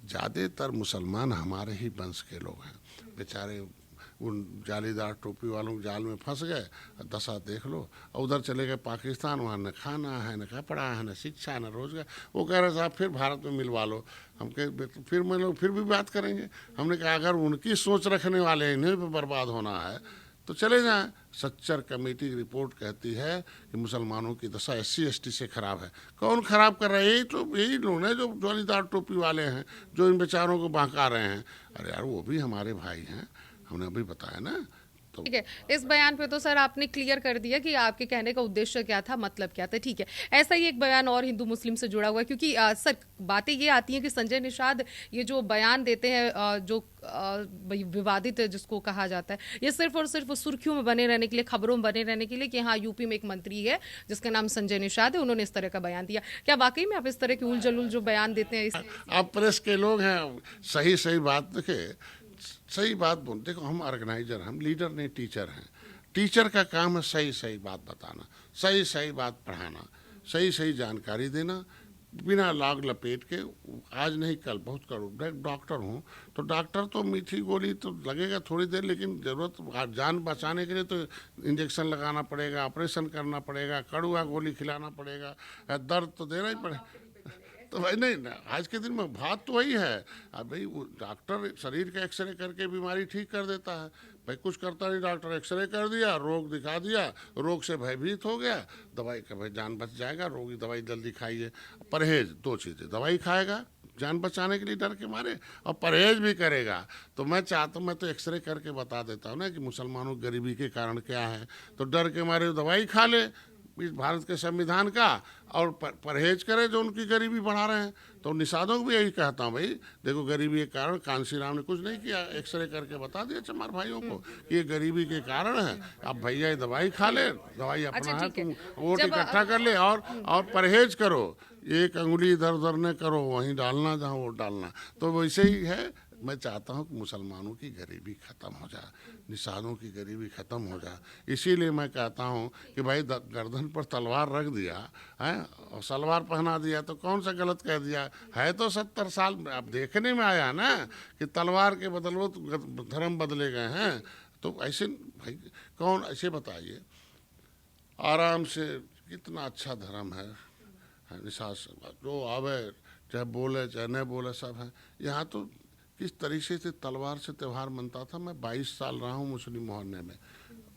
ज़्यादातर मुसलमान हमारे ही वंश के लोग हैं, बेचारे उन जालीदार टोपी वालों के जाल में फंस गए। दशा देख लो। और उधर चले गए पाकिस्तान, वहाँ न खाना है, न कपड़ा है, न शिक्षा है, न रोजगार। वो कह रहे साहब फिर भारत में मिलवा लो। हम कहे फिर मैं लोग फिर भी बात करेंगे। हमने कहा अगर उनकी सोच रखने वाले इन्हें पे बर्बाद होना है तो चले जाएं। सच्चर कमेटी की रिपोर्ट कहती है कि मुसलमानों की दशा SC/ST से खराब है। कौन खराब कर रहा है? यही लोग हैं जो जालीदार टोपी वाले हैं, जो इन बेचारों को बहका रहे हैं। अरे यार वो भी हमारे भाई हैं, हमने अभी बताया ना। तो ठीक है, इस बयान पे तो सर आपने क्लियर कर दिया कि आपके कहने का उद्देश्य क्या था, मतलब क्या था। ठीक है, ऐसा ही एक बयान और हिंदू मुस्लिम से जुड़ा हुआ है, क्योंकि सर बातें ये आती हैं कि संजय निषाद ये जो बयान देते हैं जो विवादित जिसको कहा जाता है, ये सिर्फ और सिर्फ सुर्खियों में बने रहने के लिए, खबरों में बने रहने के लिए कि हाँ यूपी में एक मंत्री है जिसका नाम संजय निषाद है, उन्होंने इस तरह का बयान दिया। क्या वाकई में आप इस तरह के उल जलूल जो बयान देते हैं आप प्रेस के लोग हैं, सही बात देखे, सही बात बोल। देखो हम ऑर्गेनाइजर, हम लीडर नहीं टीचर हैं। टीचर का काम है सही बात बताना, सही बात पढ़ाना, सही जानकारी देना, बिना लाग लपेट के। आज नहीं कल बहुत करो। डॉक्टर हूँ तो डॉक्टर तो मीठी गोली तो लगेगा थोड़ी देर, लेकिन ज़रूरत जान बचाने के लिए तो इंजेक्शन लगाना पड़ेगा, ऑपरेशन करना पड़ेगा, कड़वा गोली खिलाना पड़ेगा, दर्द तो देना ही पड़ेगा। तो भाई नहीं ना, आज के दिन में बात तो वही है। अब भाई वो डॉक्टर शरीर का एक्सरे करके बीमारी ठीक कर देता है। भाई कुछ करता नहीं, डॉक्टर एक्सरे कर दिया, रोग दिखा दिया, रोग से भयभीत हो गया, दवाई का भाई जान बच जाएगा, रोगी दवाई जल्दी खाइए। परहेज 2 चीज़ें, दवाई खाएगा जान बचाने के लिए डर के मारे, और परहेज भी करेगा। तो मैं चाहता हूँ, मैं तो एक्सरे करके बता देता हूँ ना कि मुसलमानों की गरीबी के कारण क्या है। तो डर के मारे दवाई खा ले इस भारत के संविधान का, और परहेज करे जो उनकी गरीबी बढ़ा रहे हैं। तो निषादों को भी यही कहता हूँ, भाई देखो गरीबी के कारण कांसी राम ने कुछ नहीं किया, एक्सरे करके बता दिया चमार भाइयों को कि ये गरीबी के कारण है। अब भैया दवाई खा ले, दवाई अपना है, तुम वोट इकट्ठा कर ले और परहेज करो। एक अंगुली इधर उधर न करो, वहीं डालना जहाँ वोट डालना। तो वैसे ही है मैं चाहता हूँ कि मुसलमानों की गरीबी ख़त्म हो जाए, निषादों की गरीबी ख़त्म हो जाए। इसीलिए मैं कहता हूँ कि भाई गर्दन पर तलवार रख दिया है और सलवार पहना दिया तो कौन सा गलत कह दिया है। तो 70 साल अब देखने में आया ना कि तलवार के बदले तो धर्म बदले गए हैं। तो ऐसे भाई कौन ऐसे बताइए, आराम से कितना अच्छा धर्म है निषाद जो आवे चाहे बोले चाहे नहीं बोले सब है। यहाँ तो किस तरीके से तलवार से त्यौहार मनता था। मैं 22 साल रहा हूँ मुस्लिम मोहल्ले में,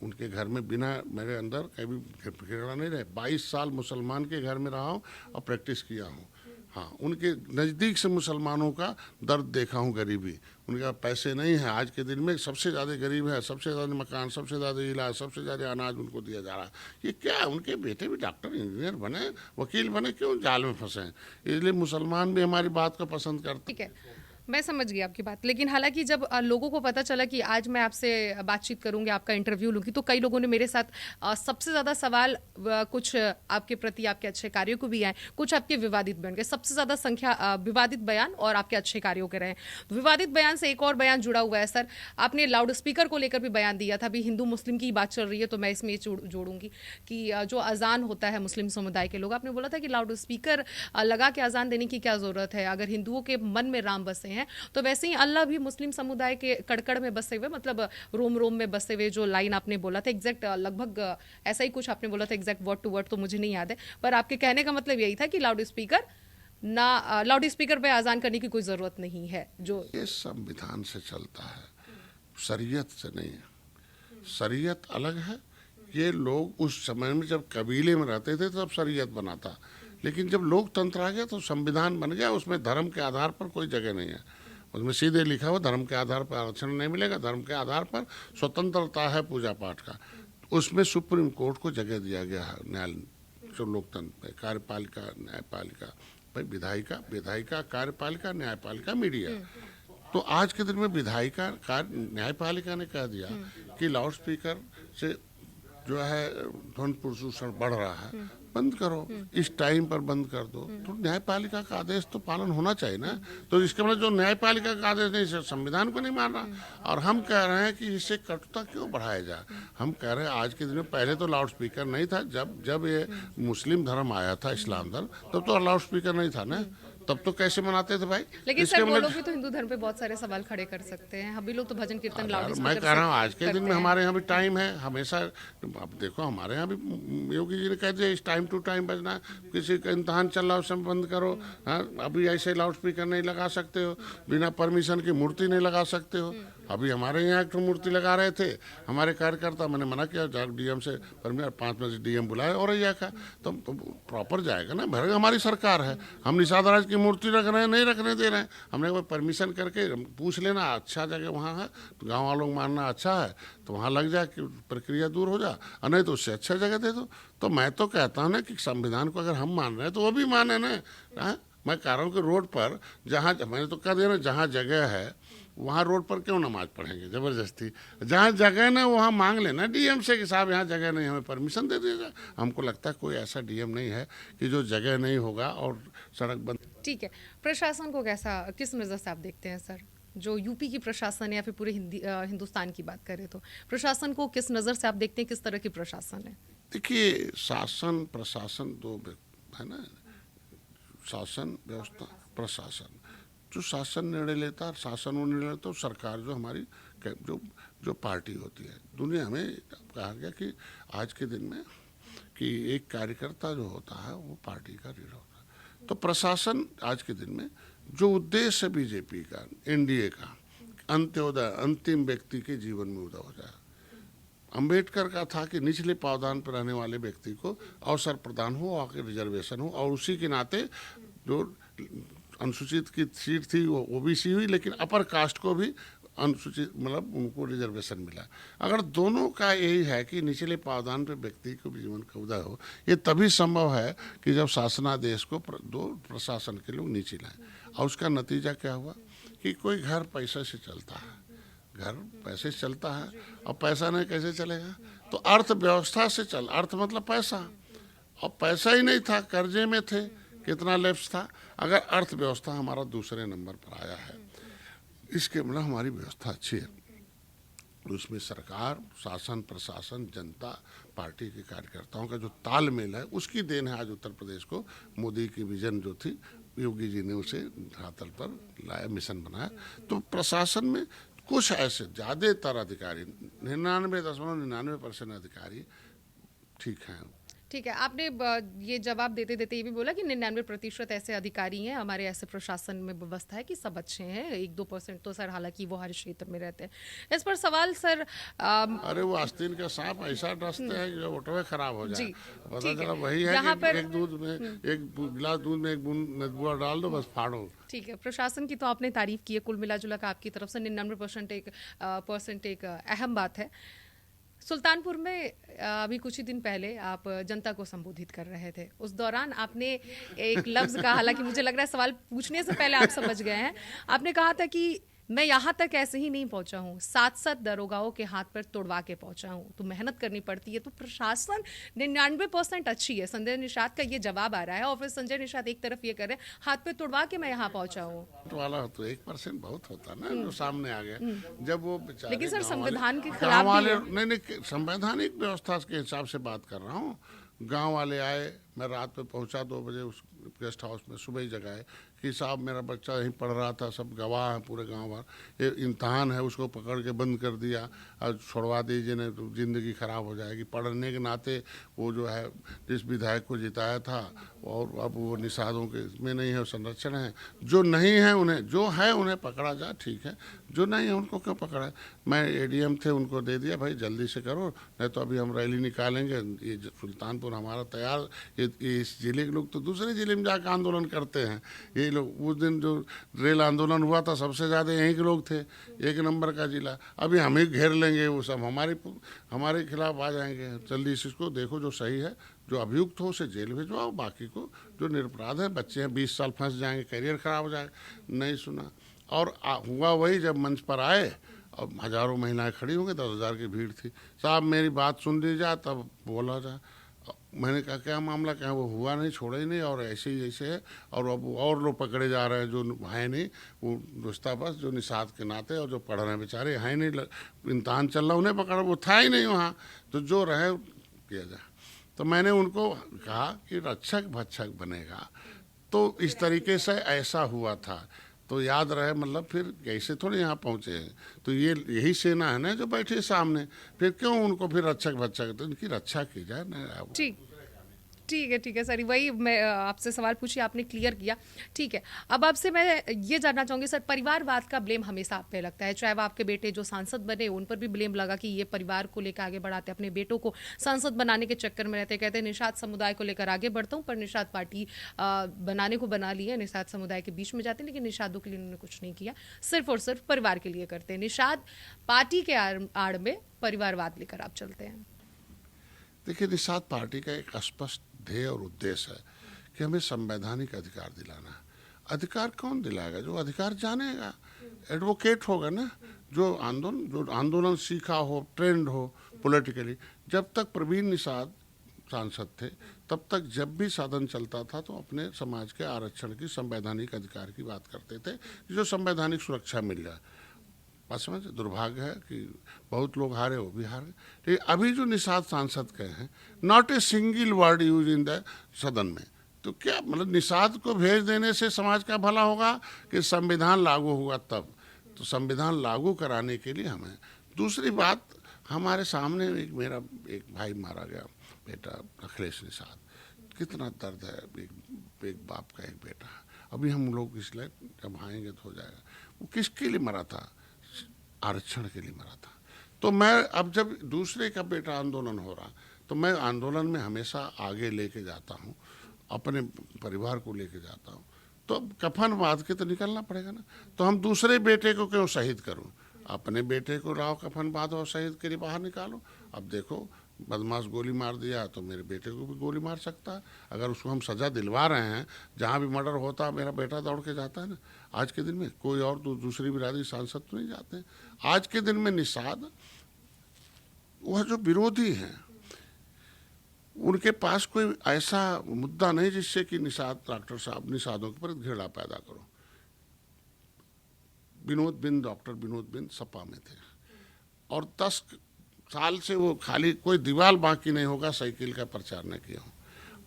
उनके घर में बिना मेरे अंदर कभी घृणा नहीं रहे। 22 साल मुसलमान के घर में रहा हूँ और प्रैक्टिस किया हूँ। हाँ, उनके नज़दीक से मुसलमानों का दर्द देखा हूँ, गरीबी। उनका पैसे नहीं है, आज के दिन में सबसे ज़्यादा गरीब है, सबसे ज़्यादा मकान, सबसे ज़्यादा इलाज, सबसे ज़्यादा अनाज उनको दिया जा रहा है। ये क्या है, उनके बेटे भी डॉक्टर इंजीनियर बने, वकील बने, क्यों जाल में फंसे हैं। इसलिए मुसलमान भी हमारी बात को पसंद करते। ठीक है, मैं समझ गई आपकी बात। लेकिन हालांकि जब लोगों को पता चला कि आज मैं आपसे बातचीत करूंगी, आपका इंटरव्यू लूंगी, तो कई लोगों ने मेरे साथ सबसे ज़्यादा सवाल कुछ आपके प्रति, आपके अच्छे कार्यों को भी आए, कुछ आपके विवादित बयान के। सबसे ज़्यादा संख्या विवादित बयान और आपके अच्छे कार्यों के रहे। विवादित बयान से एक और बयान जुड़ा हुआ है सर। आपने लाउड स्पीकर को लेकर भी बयान दिया था। अभी हिंदू मुस्लिम की बात चल रही है तो मैं इसमें जोड़ूंगी कि जो अजान होता है मुस्लिम समुदाय के लोग, आपने बोला था कि लाउड स्पीकर लगा के अजान देने की क्या ज़रूरत है। अगर हिंदुओं के मन में राम बसे हैं तो वैसे ही अल्लाह भी मुस्लिम समुदाय के कड़कड़ में बसे हुए, मतलब रोम रोम में बसे हुए। जो लाइन आपने बोला था एग्जैक्ट, लगभग ऐसा ही कुछ आपने बोला था, एग्जैक्ट वर्ड टू वर्ड तो मुझे नहीं याद है, पर आपके कहने का मतलब यही था कि लाउड स्पीकर पे आजान करने की कोई जरूरत नहीं है। जो ये संविधान से चलता है, शरीयत से नहीं है। शरीयत अलग है। ये लोग उस समय में जब कबीले में रहते थे तब शरीयत बना था, लेकिन जब लोकतंत्र आ गया तो संविधान बन गया। उसमें धर्म के आधार पर कोई जगह नहीं है। उसमें सीधे लिखा हुआ धर्म के आधार पर आरक्षण नहीं मिलेगा, धर्म के आधार पर स्वतंत्रता है पूजा पाठ का। उसमें सुप्रीम कोर्ट को जगह दिया गया है। न्याय जो लोकतंत्र में कार्यपालिका, न्यायपालिका, भाई विधायिका, कार्यपालिका, न्यायपालिका, मीडिया। तो आज के दिन में विधायिका, न्यायपालिका ने कह दिया कि लाउड स्पीकर से जो है ध्वनि प्रदूषण बढ़ रहा है, बंद करो, इस टाइम पर बंद कर दो। तो न्यायपालिका का आदेश तो पालन होना चाहिए ना। तो इसके मतलब जो न्यायपालिका का आदेश नहीं, संविधान को नहीं मान रहा। और हम कह रहे हैं कि इससे कटुता क्यों बढ़ाया जाए। हम कह रहे हैं आज के दिन में, पहले तो लाउड स्पीकर नहीं था। जब ये मुस्लिम धर्म आया था, इस्लाम धर्म, तब तो लाउड स्पीकर नहीं था ना। तब तो कैसे मनाते थे भाई। लेकिन सर वो लोग भी तो हिंदू धर्म पे बहुत सारे सवाल खड़े कर सकते हैं। हम भी लोग तो भजन कीर्तन लाउड स्पीकर मैं कह रहा हूँ आज के दिन में हमारे यहाँ भी टाइम है हमेशा। अब देखो हमारे यहाँ भी योगी जी ने कह दिया इस टाइम टू टाइम बजना। किसी का इम्तहान चल रहा है उसमें बंद करो। हाँ, अभी ऐसे लाउड स्पीकर नहीं लगा सकते हो, बिना परमिशन की मूर्ति नहीं लगा सकते हो। अभी हमारे यहाँ एक तो मूर्ति लगा रहे थे हमारे कार्यकर्ता, मैंने मना किया, डीएम से परमिशन 5 बजे डीएम बुलाए और यह का तो प्रॉपर जाएगा ना। भर हमारी सरकार है, हम निषाद राज की मूर्ति रख रहे हैं, नहीं रखने दे रहे हैं। हमने कोई परमिशन करके पूछ लेना, अच्छा जगह वहाँ है तो गाँव वालों को मानना अच्छा है तो वहाँ लग जाए कि प्रक्रिया दूर हो जाए, और नहीं तो उससे अच्छा जगह दे दो। तो मैं तो कहता हूँ ना कि संविधान को अगर हम मान रहे हैं तो वो भी माने ना। मैं कह रहा हूँ कि रोड पर जहाँ, मैंने तो कह दिया ना, जहाँ जगह है वहाँ रोड पर क्यों नमाज पढ़ेंगे ज़बरदस्ती। जहाँ जगह ना वहाँ मांग लेना डीएम से कि साहब यहाँ जगह नहीं, हमें परमिशन दे दीजिएगा। हमको लगता है कोई ऐसा डीएम नहीं है कि जो जगह नहीं होगा और सड़क बंद। ठीक है, प्रशासन को किस नज़र से आप देखते हैं सर? जो यूपी की प्रशासन है या फिर पूरे हिंदुस्तान की बात करें तो प्रशासन को किस नज़र से आप देखते हैं, किस तरह की प्रशासन है? देखिए, शासन प्रशासन दो है ना, शासन व्यवस्था प्रशासन। जो शासन निर्णय लेता है, शासन वो निर्णय लेता है, सरकार जो हमारी जो पार्टी होती है। दुनिया में कहा गया कि आज के दिन में कि एक कार्यकर्ता जो होता है वो पार्टी का लीडर होता है। तो प्रशासन आज के दिन में जो उद्देश्य है बीजेपी का, एनडीए का, अंत्योदय, अंतिम व्यक्ति के जीवन में उदय हो जाए। अंबेडकर का था कि निचले पावदान पर रहने वाले व्यक्ति को अवसर प्रदान हो, आके रिजर्वेशन हो, और उसी के नाते जो अनुसूचित की सीट थी वो ओबीसी हुई, लेकिन अपर कास्ट को भी अनुसूचित मतलब उनको रिजर्वेशन मिला। अगर दोनों का यही है कि निचले पावदान पर व्यक्ति को भी जीवन का उदय हो, ये तभी संभव है कि जब शासनादेश को दो प्रशासन के लोग नीचे लाएं। और उसका नतीजा क्या हुआ कि कोई घर पैसे से चलता है, घर पैसे से चलता है, और पैसा नहीं कैसे चलेगा, तो अर्थव्यवस्था से अर्थ मतलब पैसा, और पैसा ही नहीं था, कर्जे में थे, कितना लैप्स था। अगर अर्थव्यवस्था हमारा दूसरे नंबर पर आया है, इसके मतलब हमारी व्यवस्था अच्छी है। उसमें सरकार, शासन, प्रशासन, जनता, पार्टी के कार्यकर्ताओं का जो तालमेल है, उसकी देन है आज उत्तर प्रदेश को। मोदी की विजन जो थी, योगी जी ने उसे धरातल पर लाया, मिशन बनाया। तो प्रशासन में कुछ ऐसे ज़्यादातर अधिकारी, 99.99% अधिकारी ठीक हैं। ठीक है, आपने ये जवाब देते देते ये भी बोला कि 99% ऐसे अधिकारी हैं, हमारे ऐसे प्रशासन में व्यवस्था है कि सब अच्छे हैं, 1-2% तो सर हालांकि वो हर क्षेत्र में रहते हैं। इस पर सवाल सर अरे वो आस्तीन का सांप ऐसा डसते हैं कि जो ऑटो खराब हो जाए। जी, पता ठीक है। चला वही है यहाँ कि पर- एक दूध में एक गिलास दूध में एक बूंद नदबुआ डाल दो, बस फाड़ो। ठीक है, प्रशासन की तो आपने तारीफ की है, कुल मिला जुला कर आपकी तरफ से 99% एक अहम बात है। सुल्तानपुर में अभी कुछ ही दिन पहले आप जनता को संबोधित कर रहे थे, उस दौरान आपने एक लफ्ज का, हालांकि मुझे लग रहा है सवाल पूछने से पहले आप समझ गए हैं, आपने कहा था कि मैं यहाँ तक ऐसे ही नहीं पहुंचा हूँ, 7 दरोगाओं के हाथ पर तोड़वा के पहुंचा हूँ, तो मेहनत करनी पड़ती है। तो प्रशासन 99% अच्छी है, संजय निषाद का ये जवाब आ रहा है, और फिर संजय निषाद एक तरफ ये कर रहे हैं हाथ पे तोड़वा के मैं यहाँ पहुंचा हूँ। वाला तो 1% बहुत होता ना जो सामने आ गया। जब वो बेचारे लेकिन सर गाँव संविधान के वाले- खिलाफ गाँव भी वाले है। नहीं, संवैधानिक व्यवस्था के हिसाब से बात कर रहा हूँ। गांव वाले आए, मैं रात में पहुंचा 2 बजे उस गेस्ट हाउस में, सुबह ही जगाए कि साहब मेरा बच्चा यहीं पढ़ रहा था, सब गवाह हैं पूरे गांव भर, ये इम्तहान है, उसको पकड़ के बंद कर दिया और छुड़वा दीजिए, नहीं तो ज़िंदगी ख़राब हो जाएगी। पढ़ने के नाते वो जो है जिस विधायक को जिताया था, और अब वो निषादों के इसमें नहीं है, संरक्षण है। जो नहीं है उन्हें, जो है उन्हें पकड़ा जाए, ठीक है, जो नहीं है उनको क्यों पकड़ा है। मैं एडीएम थे, उनको दे दिया, भाई जल्दी से करो, नहीं तो अभी हम रैली निकालेंगे। ये सुल्तानपुर हमारा तैयार, इस जिले के लोग तो दूसरे जिले में जाकर आंदोलन करते हैं। ये लोग उस दिन जो रेल आंदोलन हुआ था, सबसे ज़्यादा यहीं के लोग थे, 1 नंबर का जिला। अभी हम ही घेर लेंगे, वो सब हमारे खिलाफ आ जाएंगे। जल्दी से इसको देखो, जो सही है, जो अभियुक्त हो उसे जेल भिजवाओ, बाकी को जो निरपराध है, बच्चे हैं 20 साल फंस जाएंगे, करियर खराब हो जाएगा। नहीं सुना, और हुआ वही, जब मंच पर आए और हज़ारों महिलाएं खड़ी होंगी, 10,000 की भीड़ थी। साहब मेरी बात सुन ली जाए तब बोला जाए। मैंने कहा क्या मामला, क्या वो हुआ नहीं, छोड़ा ही नहीं, और ऐसे ही ऐसे है, और अब और लोग पकड़े जा रहे हैं जो है नहीं, वो दोस्ता बस जो निषाद के नाते, और जो पढ़ रहे हैं बेचारे है नहीं, इम्तहान चल रहा, उन्हें पकड़ा, वो था ही नहीं वहाँ, तो जो रहे किया जाए। तो मैंने उनको कहा कि रक्षक भक्षक बनेगा, तो इस तरीके से ऐसा हुआ था, तो याद रहे, मतलब फिर कैसे थोड़े यहाँ पहुँचे हैं। तो ये यही सेना है ना जो बैठी सामने, फिर क्यों उनको फिर रक्षक भक्षक, तो इनकी रक्षा की जाए ना। ठीक है सर, वही मैं आपसे सवाल पूछी, आपने क्लियर किया। ठीक है, अब आपसे मैं ये जानना चाहूंगी सर, परिवारवाद का ब्लेम हमेशा आप पे लगता है, चाहे वो आपके बेटे जो सांसद बने उन पर भी ब्लेम लगा कि ये परिवार को लेकर आगे बढ़ाते, अपने बेटों को सांसद बनाने के चक्कर में रहते, कहते हैं निषाद समुदाय को लेकर आगे बढ़ता हूँ, पर निषाद पार्टी बनाने को बना ली है, निषाद समुदाय के बीच में जाते हैं, लेकिन निषादों के लिए उन्होंने कुछ नहीं किया, सिर्फ और सिर्फ परिवार के लिए करते हैं। निषाद पार्टी के आड़ में परिवारवाद लेकर आप चलते हैं। देखिए, निषाद पार्टी का एक स्पष्ट ध्येय और उद्देश्य है कि हमें संवैधानिक अधिकार दिलाना है। अधिकार कौन दिलाएगा? जो अधिकार जानेगा, एडवोकेट होगा ना, जो आंदोलन सीखा हो, ट्रेंड हो पॉलिटिकली। जब तक प्रवीण निषाद सांसद थे, तब तक जब भी साधन चलता था तो अपने समाज के आरक्षण की, संवैधानिक अधिकार की बात करते थे, जो संवैधानिक सुरक्षा मिल जाए। समझ, दुर्भाग्य है कि बहुत लोग हारे, वो भी हारे। लेकिन अभी जो निषाद सांसद कहे हैं, not a single word use in the सदन में, तो क्या मतलब निषाद को भेज देने से समाज का भला होगा कि संविधान लागू होगा तब? तो संविधान लागू कराने के लिए हमें, दूसरी बात, हमारे सामने मेरा एक भाई मारा गया, बेटा अखिलेश निषाद, कितना दर्द है, एक बाप का एक बेटा। अभी हम लोग इसलिए जब आएंगे तो हो जाएगा। वो किसके लिए मरा था? आरक्षण के लिए मरा था। तो मैं अब जब दूसरे का बेटा आंदोलन हो रहा, तो मैं आंदोलन में हमेशा आगे लेके जाता हूँ, अपने परिवार को लेके जाता हूँ। तो अब कफन बांध के तो निकलना पड़ेगा ना। तो हम दूसरे बेटे को क्यों शहीद करूँ? अपने बेटे को लाओ, कफन बांधो और शहीद के लिए बाहर निकालो। अब देखो, बदमाश गोली मार दिया तो मेरे बेटे को भी गोली मार सकता है। अगर उसको हम सज़ा दिलवा रहे हैं, जहाँ भी मर्डर होता है मेरा बेटा दौड़ के जाता है ना। आज के दिन में कोई और दूसरी बिरादरी सांसद तो नहीं जाते हैं। आज के दिन में निषाद, वह जो विरोधी हैं, उनके पास कोई ऐसा मुद्दा नहीं जिससे कि निषाद, डॉक्टर साहब, निषादों के ऊपर घृणा पैदा करो। विनोद बिंद, डॉक्टर विनोद बिंद सपा में थे और 10 साल से वो खाली कोई दीवार बाकी नहीं होगा साइकिल का प्रचार न किया हूँ।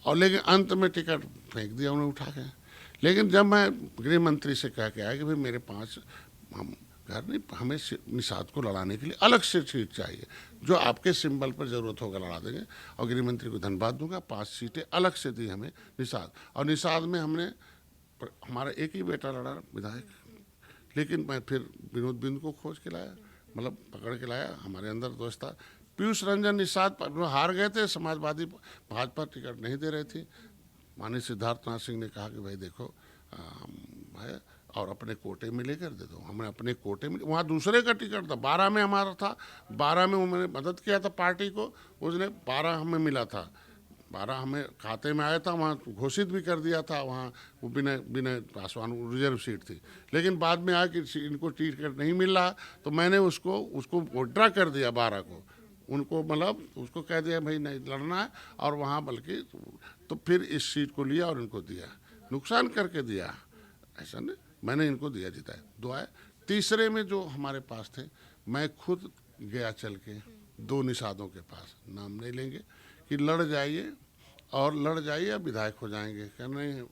और लेकिन अंत में टिकट फेंक दिया उन्हें उठा के। लेकिन जब मैं गृह मंत्री से कह के आया कि भाई मेरे 5 हम घर नहीं, हमें निषाद को लड़ाने के लिए अलग से सीट चाहिए, जो आपके सिंबल पर जरूरत होगा लड़ा देंगे। और गृह मंत्री को धन्यवाद दूंगा, 5 सीटें अलग से दी हमें निषाद। और निषाद में हमने हमारा एक ही बेटा लड़ा विधायक, लेकिन मैं फिर विनोद बिंद को खोज के लाया, मतलब पकड़ के लाया। हमारे अंदर दोस्त था पीयूष रंजन निषाद हार गए थे, समाजवादी भाजपा टिकट नहीं दे रही थी। माननीय सिद्धार्थनाथ सिंह ने कहा कि भाई देखो भाई और अपने कोटे में लेकर दे दो। हमने अपने कोटे में, वहाँ दूसरे का टिकट था, 12 में हमारा था, 12 में उन्होंने मदद किया था पार्टी को, उसने 12 हमें मिला था, 12 हमें खाते में आया था, वहाँ घोषित भी कर दिया था, वहाँ वो बिना पासवान रिजर्व सीट थी। लेकिन बाद में आया कि इनको टिकट नहीं मिल रहा, तो मैंने उसको विड्रा कर दिया 12 को, उनको मतलब उसको कह दिया भाई नहीं लड़ना है। और वहाँ बल्कि तो फिर इस सीट को लिया और इनको दिया, नुकसान करके दिया, ऐसा नहीं, मैंने इनको दिया जिताया। 2 आए। तीसरे में जो हमारे पास थे, मैं खुद गया चल के 2 निषादों के पास, नाम नहीं लेंगे, कि लड़ जाइए और लड़ जाइए या विधायक हो जाएंगे। क्या नहीं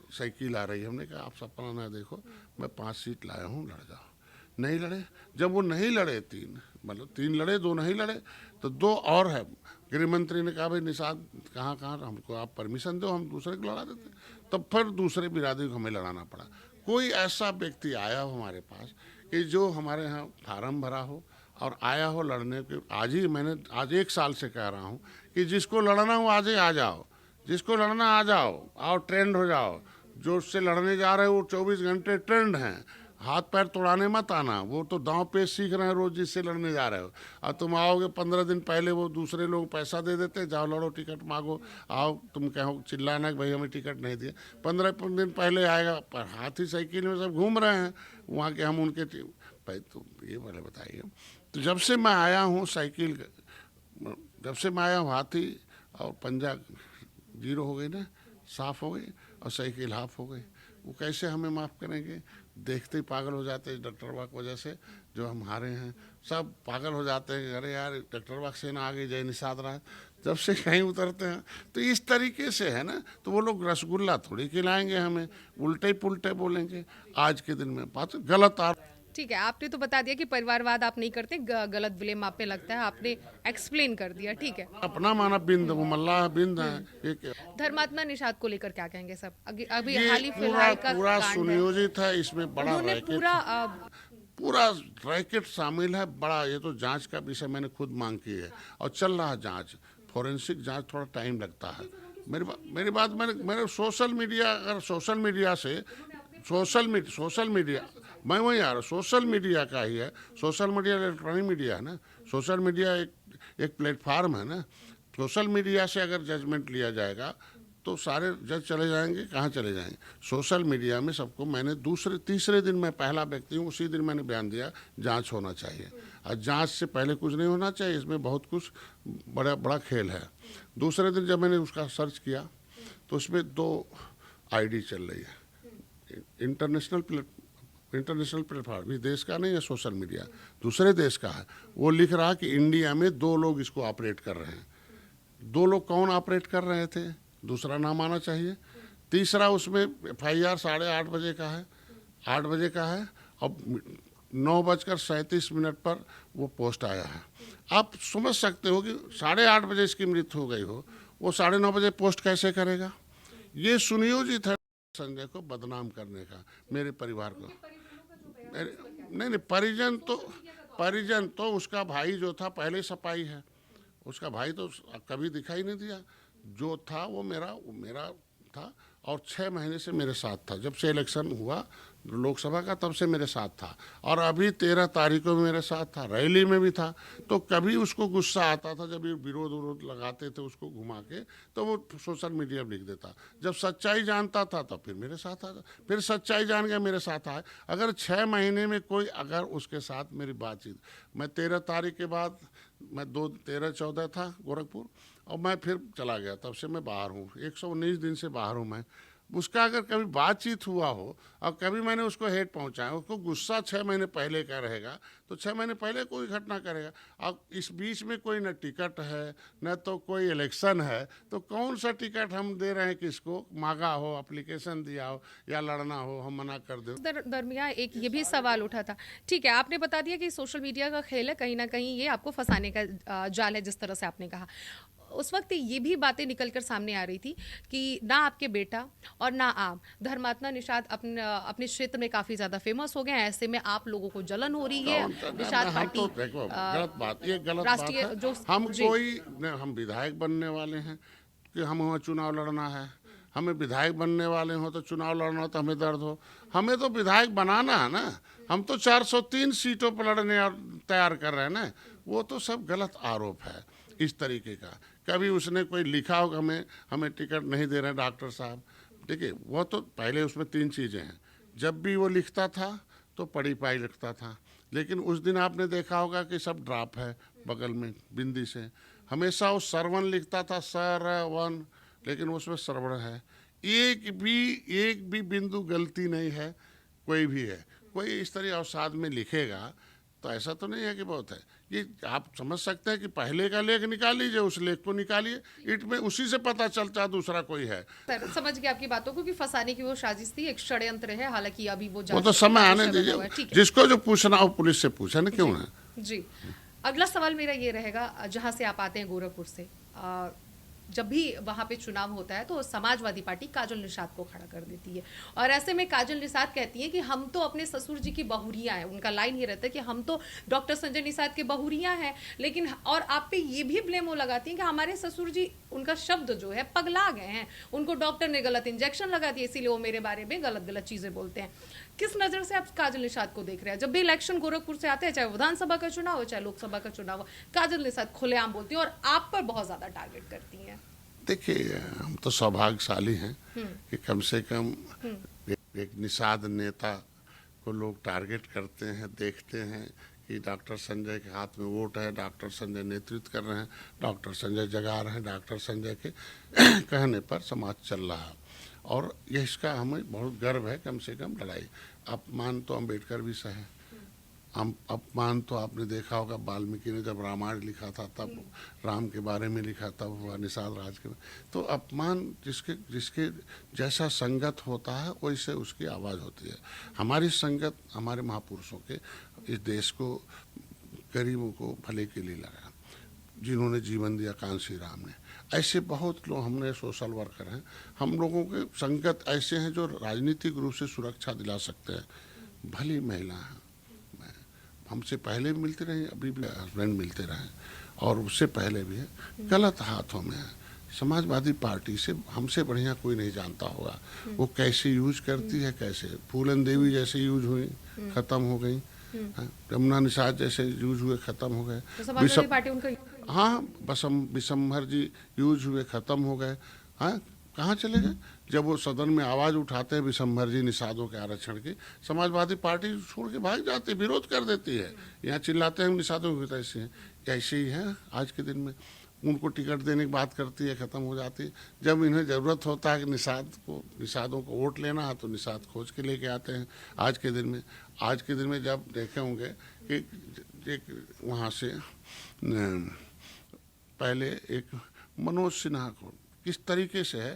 साइकिल आ रही है। हमने कहा आप सपना ना देखो, मैं 5 सीट लाया हूँ, लड़ जाओ। नहीं लड़े। जब वो नहीं लड़े 3, मतलब 3 लड़े 2 नहीं लड़े, तो 2 और है। गृह मंत्री ने कहा भाई निषाद कहाँ हमको आप परमिशन दो, हम दूसरे को लड़ा देते। तब फिर दूसरे बिरादरी को हमें लड़ाना पड़ा। कोई ऐसा व्यक्ति आया हो हमारे पास कि जो हमारे यहाँ फार्म भरा हो और आया हो लड़ने के। आज 1 साल से कह रहा हूँ कि जिसको लड़ना हो आज ही आ जाओ, जिसको लड़ना आ जाओ, आओ ट्रेंड हो जाओ। जो उससे लड़ने जा रहे हो वो 24 घंटे ट्रेंड हैं, हाथ पैर तोड़ाने मत आना। वो तो दांव पेच सीख रहे हैं रोज जिससे लड़ने जा रहे हो। और तुम आओगे 15 दिन पहले, वो दूसरे लोग पैसा दे देते, जाओ लड़ो, टिकट मांगो, आओ। तुम कहो चिल्लाना कि भाई हमें टिकट नहीं दिया, 15 दिन पहले आएगा। पर हाथी साइकिल में सब घूम रहे हैं वहाँ के, हम उनके भाई। तो ये पहले बताइए, तो जब से मैं आया हूँ साइकिल, जब से मैं आया हूँ हाथी और पंजा 0 हो गई ना, साफ हो गई, और साइकिल हाफ हो गई। वो कैसे हमें माफ़ करेंगे? देखते ही पागल हो जाते हैं डॉक्टर वाक वजह से, जो हम हारे हैं सब पागल हो जाते हैं। अरे यार डॉक्टर वाक सेना आ गई, जय निषाद राय। जब से कहीं उतरते हैं तो इस तरीके से है ना, तो वो लोग रसगुल्ला थोड़ी खिलाएंगे हमें, उल्टे पुल्टे बोलेंगे। आज के दिन में बात गलत आ। ठीक है, आपने तो बता दिया कि परिवारवाद आप नहीं करते, गलत ब्लेम आप पे लगता है, आपने एक्सप्लेन कर दिया। ठीक है, अपना माना बिंद, वो मल्लाह बिंद है। एक धर्मात्मा निषाद को लेकर क्या कहेंगे सब? अभी ये हाल ही फिलहाल का पूरा कांड है। सुनियोजित है, इसमें बड़ा उन्होंने रैकेट, पूरा रैकेट शामिल है बड़ा। ये तो जांच का विषय मैंने खुद मांग की है और चल रहा है जांच, फोरेंसिक जांच, थोड़ा टाइम लगता है। मेरी बात मैंने सोशल मीडिया, अगर सोशल मीडिया मैं वही आ रहा, सोशल मीडिया का ही है। सोशल मीडिया इलेक्ट्रॉनिक मीडिया है ना, सोशल मीडिया एक प्लेटफार्म है ना। सोशल मीडिया से अगर जजमेंट लिया जाएगा तो सारे जज चले जाएंगे, कहाँ चले जाएंगे? सोशल मीडिया में सबको, मैंने तीसरे दिन मैं पहला व्यक्ति हूँ, उसी दिन मैंने बयान दिया जांच होना चाहिए। और जांच से पहले कुछ नहीं होना चाहिए, इसमें बहुत कुछ बड़ा खेल है। दूसरे दिन जब मैंने उसका सर्च किया तो उसमें 2 आईडी चल रही है, इंटरनेशनल प्लेटफॉर्म, ये देश का नहीं है सोशल मीडिया, दूसरे देश का है। वो लिख रहा कि इंडिया में 2 लोग इसको ऑपरेट कर रहे हैं। 2 लोग कौन ऑपरेट कर रहे थे? दूसरा नाम आना चाहिए। तीसरा उसमें FIR 8:30 बजे का है, 8 बजे का है, और 9:37 पर वो पोस्ट आया है। आप समझ सकते हो कि 8:30 बजे इसकी मृत्यु हो गई हो, वो 9:30 बजे पोस्ट कैसे करेगा? ये सुनियोजित है संजय को बदनाम करने का, मेरे परिवार को। नहीं, परिजन तो उसका भाई जो था पहले सपाई है, उसका भाई तो कभी दिखाई नहीं दिया। जो था वो मेरा था, और 6 महीने से मेरे साथ था। जब से इलेक्शन हुआ लोकसभा का, तब से मेरे साथ था, और अभी 13 तारीख को भी मेरे साथ था, रैली में भी था। तो कभी उसको गुस्सा आता था, जब ये विरोध लगाते थे उसको घुमा के, तो वो सोशल मीडिया में लिख देता। जब सच्चाई जानता था तब फिर मेरे साथ आता, फिर सच्चाई जान के मेरे साथ आए। अगर 6 महीने में कोई, अगर उसके साथ मेरी बातचीत, मैं 13 तारीख के बाद, मैं 13-14 था गोरखपुर, और मैं फिर चला गया, तब से मैं बाहर हूँ, 119 दिन से बाहर हूँ मैं। उसका अगर कभी बातचीत हुआ हो और कभी मैंने उसको हेट पहुंचाया, उसको गुस्सा 6 महीने पहले का रहेगा तो 6 महीने पहले कोई घटना करेगा। अब इस बीच में कोई न टिकट है न तो कोई इलेक्शन है, तो कौन सा टिकट हम दे रहे हैं किसको, मांगा हो, एप्लीकेशन दिया हो या लड़ना हो, हम मना कर दें। दरमियान एक ये भी सवाल उठा था। ठीक है, आपने बता दिया कि सोशल मीडिया का खेल है, कहीं ना कहीं ये आपको फंसाने का जाल है, जिस तरह से आपने कहा। उस वक्त ये भी बातें निकलकर सामने आ रही थी कि ना आपके बेटा और ना आप, धर्मात्मा निषाद अपने क्षेत्र में काफी ज्यादा फेमस हो गए हैं, ऐसे में आप लोगों को जलन हो रही है। निषाद हम पार्टी तो देखो गलत बात, ये गलत बात राष्ट्रीय है। जो हम जी, हम विधायक बनने वाले हैं कि हम वहाँ चुनाव लड़ना है, हमें विधायक बनने वाले हो तो चुनाव लड़ना हो तो हमें दर्द हो, हमें तो विधायक बनाना है ना। हम तो 403 सीटों पर लड़ने तैयार कर रहे हैं ना। वो तो सब गलत आरोप है इस तरीके का। कभी उसने कोई लिखा होगा हमें टिकट नहीं दे रहे हैं डॉक्टर साहब, ठीक है, वो तो पहले उसमें 3 चीज़ें हैं। जब भी वो लिखता था तो पढ़ी पाई लिखता था, लेकिन उस दिन आपने देखा होगा कि सब ड्रॉप है बगल में बिंदी से। हमेशा वो सरवन लिखता था, सरवन, लेकिन उसमें श्रवण है। एक भी बिंदु गलती नहीं है, कोई भी है। कोई इस तरह अवसाद में लिखेगा तो ऐसा तो नहीं है कि बहुत है। ये आप समझ सकते हैं कि पहले का लेख निकाल लीजिए, उस लेख को निकालिए, इट में उसी से पता चलता है दूसरा कोई है। सर समझ गए आपकी बातों को कि फंसाने की वो साजिश थी, एक षड्यंत्र है। हालांकि अभी वो वो तो समय आने ठीक दीजिए, है। जिसको जो पूछना हो पुलिस से पूछे ना, क्यों ना। जी, अगला सवाल मेरा ये रहेगा, जहां से आप आते हैं गोरखपुर से, जब भी वहां पे चुनाव होता है तो समाजवादी पार्टी काजल निषाद को खड़ा कर देती है, और ऐसे में काजल निषाद कहती है कि हम तो अपने ससुर जी की बहुरियां हैं। उनका लाइन ये रहता है कि हम तो डॉक्टर संजय निषाद के बहुरियां हैं, लेकिन और आप पे ये भी ब्लेम वो लगाती हैं कि हमारे ससुर जी, उनका शब्द जो है, पगला गए हैं, उनको डॉक्टर ने गलत इंजेक्शन लगा दिया, इसीलिए वो मेरे बारे में गलत गलत चीजें बोलते हैं। किस नजर से आप काजल निषाद को देख रहे हैं? जब भी इलेक्शन गोरखपुर से आते हैं, चाहे विधानसभा का चुनाव हो चाहे लोकसभा का चुनाव हो, काजल निषाद खुलेआम बोलती है और आप पर बहुत ज्यादा टारगेट करती हैं। देखिए, हम तो सौभाग्यशाली हैं कि कम से कम एक निषाद नेता को लोग टारगेट करते हैं, देखते हैं कि डॉक्टर संजय के हाथ में वोट है, डॉक्टर संजय नेतृत्व कर रहे हैं, डॉक्टर संजय जगा रहे हैं, डॉक्टर संजय के कहने पर समाज चल रहा है। और यह इसका हमें बहुत गर्व है। कम से कम लड़ाई, अपमान तो अम्बेडकर भी सहे, अपमान तो आपने देखा होगा, वाल्मीकि ने जब रामायण लिखा था तब राम के बारे में लिखा, तब हुआ निषाद राज के। तो अपमान जिसके जैसा संगत होता है वैसे उसकी आवाज़ होती है। हमारी संगत हमारे महापुरुषों के, इस देश को, गरीबों को भले के लिए लगा, जिन्होंने जीवन दिया, कांसी राम ने। ऐसे बहुत लोग, हमने सोशल वर्कर हैं, हम लोगों के संगत ऐसे हैं जो राजनीतिक रूप से सुरक्षा दिला सकते हैं। भली महिला हैं, हमसे पहले भी मिलते रहे, अभी भी हस्बैंड मिलते रहे, और उससे पहले भी है। गलत हाथों में है। समाजवादी पार्टी से हमसे बढ़िया कोई नहीं जानता होगा वो कैसे यूज करती है, कैसे फूलन देवी जैसे यूज हुई, खत्म हो गई, रमना निषाद जैसे यूज हुए, खत्म हो गए। समाजवादी पार्टी उनका, हाँ, विशंभर जी यूज हुए, खत्म हो गए। हाँ, कहाँ चले गए? जब वो सदन में आवाज़ उठाते हैं विशंभर जी निषादों के आरक्षण की, समाजवादी पार्टी छोड़ के भाग जाती है, विरोध कर देती है। यहाँ चिल्लाते हैं निषादों की, ऐसे हैं, ऐसे ही है आज के दिन में। उनको टिकट देने की बात करती है, ख़त्म हो जाती है। जब इन्हें ज़रूरत होता है कि निषादों को वोट लेना है तो निषाद खोज के लेके आते हैं। आज के दिन में जब देखे होंगे कि एक वहाँ से पहले एक मनोज सिन्हा को किस तरीके से है,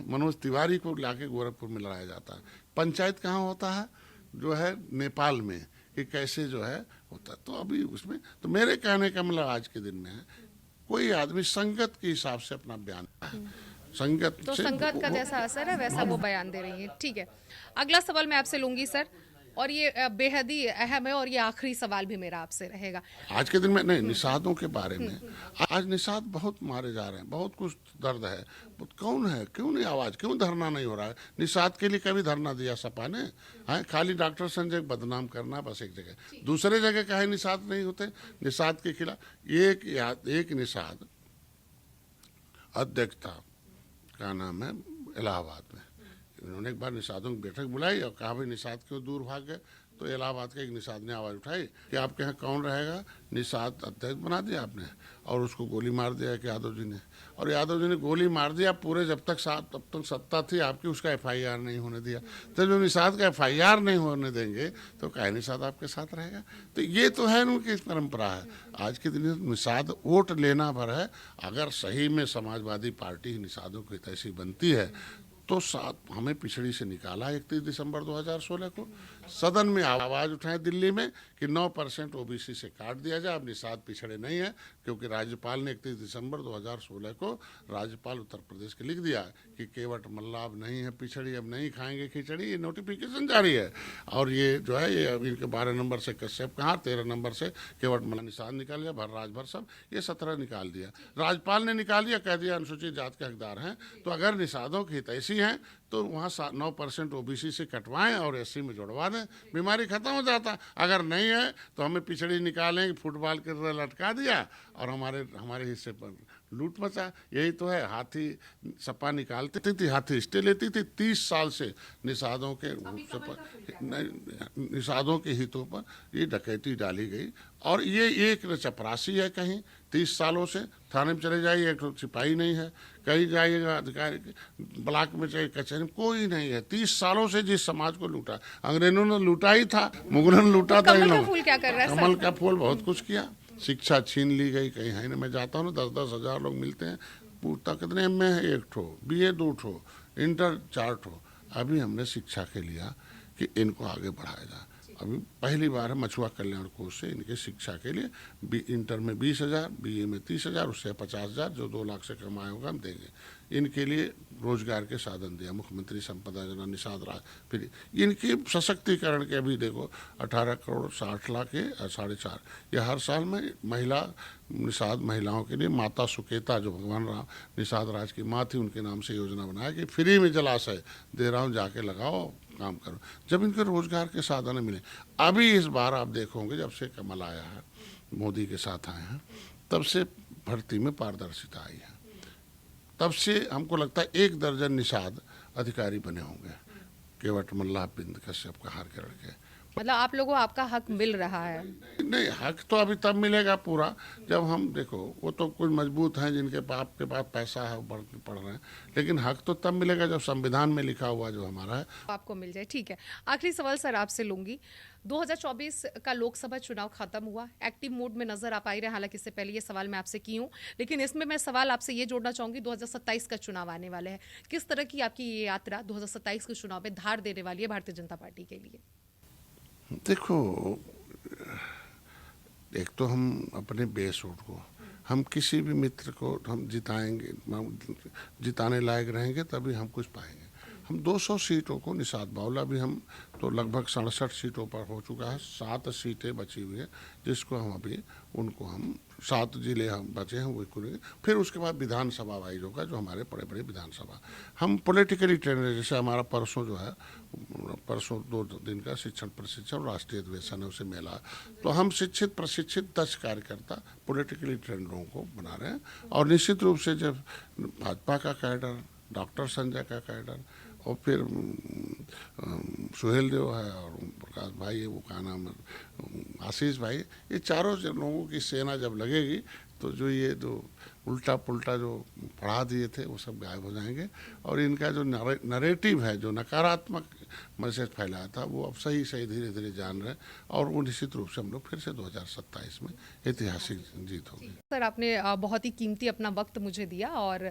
मनोज तिवारी को लाके गोरखपुर में लड़ाया जाता है। पंचायत कहाँ होता है? जो है नेपाल में, कि कैसे जो है होता है। तो अभी उसमें तो मेरे कहने का मतलब आज के दिन में है, कोई आदमी संगत के हिसाब से अपना बयान, संगत तो से संगत का जैसा असर है वैसा वो बयान दे रही है। ठीक है, अगला सवाल मैं आपसे लूंगी सर, और ये बेहद ही अहम है, और ये आखिरी सवाल भी मेरा आपसे रहेगा आज के दिन में। नहीं, निषादों के बारे में, आज निषाद बहुत मारे जा रहे हैं, बहुत कुछ दर्द है। कौन है, क्यों नहीं आवाज, क्यों धरना नहीं हो रहा है? निषाद के लिए कभी धरना दिया सपा ने? है खाली डॉक्टर संजय बदनाम करना बस एक जगह, दूसरे जगह काहे निषाद नहीं होते? निषाद के खिलाफ एक निषाद अध्यक्ष था, क्या नाम है, इलाहाबाद में। उन्होंने एक बार निषादों की बैठक बुलाई और कहा भाई निषाद क्यों दूर भाग गए? तो इलाहाबाद के एक निषाद ने आवाज़ उठाई कि आपके यहाँ कौन रहेगा, निषाद अध्यक्ष बना दिया आपने, और उसको गोली मार दिया कि यादव जी ने, और यादव जी ने गोली मार दिया पूरे, जब तक सत्ता थी आपकी उसका FIR नहीं होने दिया। तो जो निषाद का FIR नहीं होने देंगे तो क्या निषाद आपके साथ रहेगा? तो ये तो है उनकी परंपरा है। आज के दिन निषाद वोट लेना भर है। अगर सही में समाजवादी पार्टी निषादों की तैसी बनती है तो साथ हमें पिछड़ी से निकाला 31 दिसंबर 2016 को, सदन में आवाज़ उठाए दिल्ली में कि 9% OBC से काट दिया जाए, अब निषाद पिछड़े नहीं है, क्योंकि राज्यपाल ने 31 दिसंबर 2016 को राज्यपाल उत्तर प्रदेश के लिख दिया कि केवट मल्ला अब नहीं है पिछड़ी, अब नहीं खाएंगे खिचड़ी, ये नोटिफिकेशन जारी है। और ये जो है ये अभी इनके 12 नंबर से कश्यप कहाँ, 13 नंबर से केवट मल्ला निषाद निकाल दिया, भर राजभर सब, ये 17 निकाल दिया। राज्यपाल ने निकाल दिया, कह दिया अनुसूचित जाति के हकदार हैं, तो अगर निषादों की हितैषी हैं तो वहाँ 9% OBC से कटवाएं और SC में जुड़वा दें, बीमारी खत्म हो जाता। अगर नहीं है तो हमें पिछड़ी निकालेंगे, फुटबॉल के तरह लटका दिया और हमारे हिस्से पर लूट मचा। यही तो है, हाथी सपा निकालती थी, हाथी स्टे लेती थी। 30 साल से निषादों के निषादों के हितों पर ये डकैती डाली गई, और ये एक चपरासी है। कहीं 30 सालों से थाने में चले जाइए, एक सिपाही नहीं है, कहीं जाइएगा अधिकारी ब्लॉक में चाहिए कचहरी में कोई नहीं है। 30 सालों से जिस समाज को लूटा, अंग्रेजों ने लूटा ही था, मुगलों ने लूटा था। कमल का फूल क्या कर रहा है? कमल का फूल बहुत कुछ किया, शिक्षा छीन ली गई। कहीं है ना, मैं जाता हूँ ना 10-10 हज़ार लोग मिलते हैं, पूछता कितने MA है, 1 ठो, BA 2 ठो, इंटर 4 ठो। अभी हमने शिक्षा के लिया कि इनको आगे बढ़ाया जाए। अभी पहली बार है मछुआ कल्याण कोष से इनके शिक्षा के लिए इंटर में 20,000, BA में 30,000, उससे 50,000, जो 2 लाख से कमाए होगा हम देंगे। इनके लिए रोजगार के साधन दिया, मुख्यमंत्री संपदा योजना, निषाद राज, फिर इनके सशक्तिकरण के अभी देखो 18 करोड़ 60 लाख के 4.5, ये हर साल में महिला निषाद महिलाओं के लिए माता सुकेता, जो भगवान राम निषाद राज की माँ थी, उनके नाम से योजना बनाया कि फ्री में जलाशय दे रहा हूँ, जाके लगाओ, काम करो। जब इनके रोजगार के साधन मिले, अभी इस बार आप देखोगे जब से कमल आया है, मोदी के साथ आए हैं, तब से भर्ती में पारदर्शिता आई है। तब से हमको लगता है 1 दर्जन निषाद अधिकारी बने होंगे, केवट मल्ला, बिंद कश्यप का हार के लड़के। मतलब आप लोगों को आपका हक मिल रहा है? नहीं, हक तो अभी तब मिलेगा पूरा जब हम, देखो वो तो कुछ मजबूत हैं जिनके आपके पास पैसा है, पढ़ रहे हैं, लेकिन हक तो तब मिलेगा जब संविधान में लिखा हुआ जो हमारा है आपको मिल जाए। ठीक है, आखिरी सवाल सर आपसे लूंगी। 2024 का लोकसभा चुनाव खत्म हुआ, एक्टिव मोड में नजर आ पाई रहे, हालांकि इससे पहले ये सवाल मैं आपसे की हूँ, लेकिन इसमें मैं सवाल आपसे ये जोड़ना चाहूंगी, 2027 का चुनाव आने वाले हैं, किस तरह की आपकी ये यात्रा 2027 के चुनाव में धार देने वाली है भारतीय जनता पार्टी के लिए? देखो, एक तो हम अपने बेस वोट को, हम किसी भी मित्र को हम जिताएंगे, जिताने लायक रहेंगे तभी हम कुछ पाएंगे। हम 200 सीटों को, निषाद बावला भी हम तो लगभग 67 सीटों पर हो चुका है, 7 सीटें बची हुई है जिसको हम अभी उनको हम 7 जिले हम बचे हैं वो करेंगे। फिर उसके बाद विधानसभा वाइज होगा, जो हमारे बड़े बड़े विधानसभा हम पोलिटिकली ट्रेंड, जैसे हमारा परसों जो है, परसों 2 दिन का शिक्षण प्रशिक्षण राष्ट्रीय अधिवेशन है, उसे मेला, तो हम शिक्षित प्रशिक्षित 10 कार्यकर्ता पोलिटिकली ट्रेंड लोगों को बना रहे हैं। और निश्चित रूप से जब भाजपा का कैडर, डॉक्टर संजय का कैडर, और फिर सुहेल देव है, और प्रकाश भाई है, वो का नाम है, आशीष भाई, ये चारों लोगों की सेना जब लगेगी तो जो ये जो उल्टा पुल्टा जो पढ़ा दिए थे वो सब गायब हो जाएंगे, और इनका जो नरेटिव है, जो नकारात्मक मैसेज फैलाया था, वो अब सही सही धीरे धीरे जान रहे हैं, और वो निश्चित रूप से हम लोग फिर से 2027 में ऐतिहासिक जीत होगी। सर, आपने बहुत ही कीमती अपना वक्त मुझे दिया और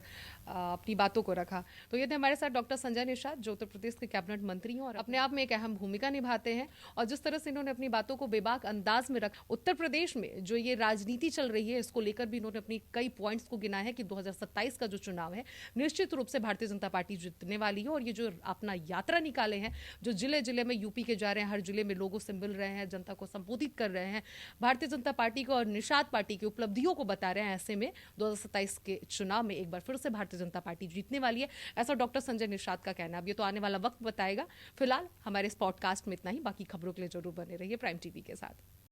अपनी बातों को रखा। तो ये थे हमारे साथ डॉक्टर संजय निषाद, जो उत्तर प्रदेश के कैबिनेट मंत्री हैं और अपने आप में एक अहम भूमिका निभाते हैं, और जिस तरह से इन्होंने अपनी बातों को बेबाक अंदाज में रखा, उत्तर प्रदेश में जो ये राजनीति चल रही है इसको लेकर भी इन्होंने अपनी कई पॉइंट्स को गिना है कि 2027 का जो चुनाव है निश्चित रूप से भारतीय जनता पार्टी जीतने वाली है। और ये जो अपना यात्रा निकाले हैं, जो जिले जिले में यूपी के जा रहे हैं, हर जिले में लोगों से मिल रहे हैं, जनता को संबोधित कर रहे हैं, भारतीय जनता पार्टी को और निषाद पार्टी की उपलब्धियों को बता रहे हैं, ऐसे में 2027 के चुनाव में एक बार फिर से भारतीय जनता पार्टी जीतने वाली है, ऐसा डॉक्टर संजय निषाद का कहना है। अब ये तो आने वाला वक्त बताएगा। फिलहाल हमारे इस पॉडकास्ट में इतना ही, बाकी खबरों के लिए जरूर बने रहिए प्राइम टीवी के साथ।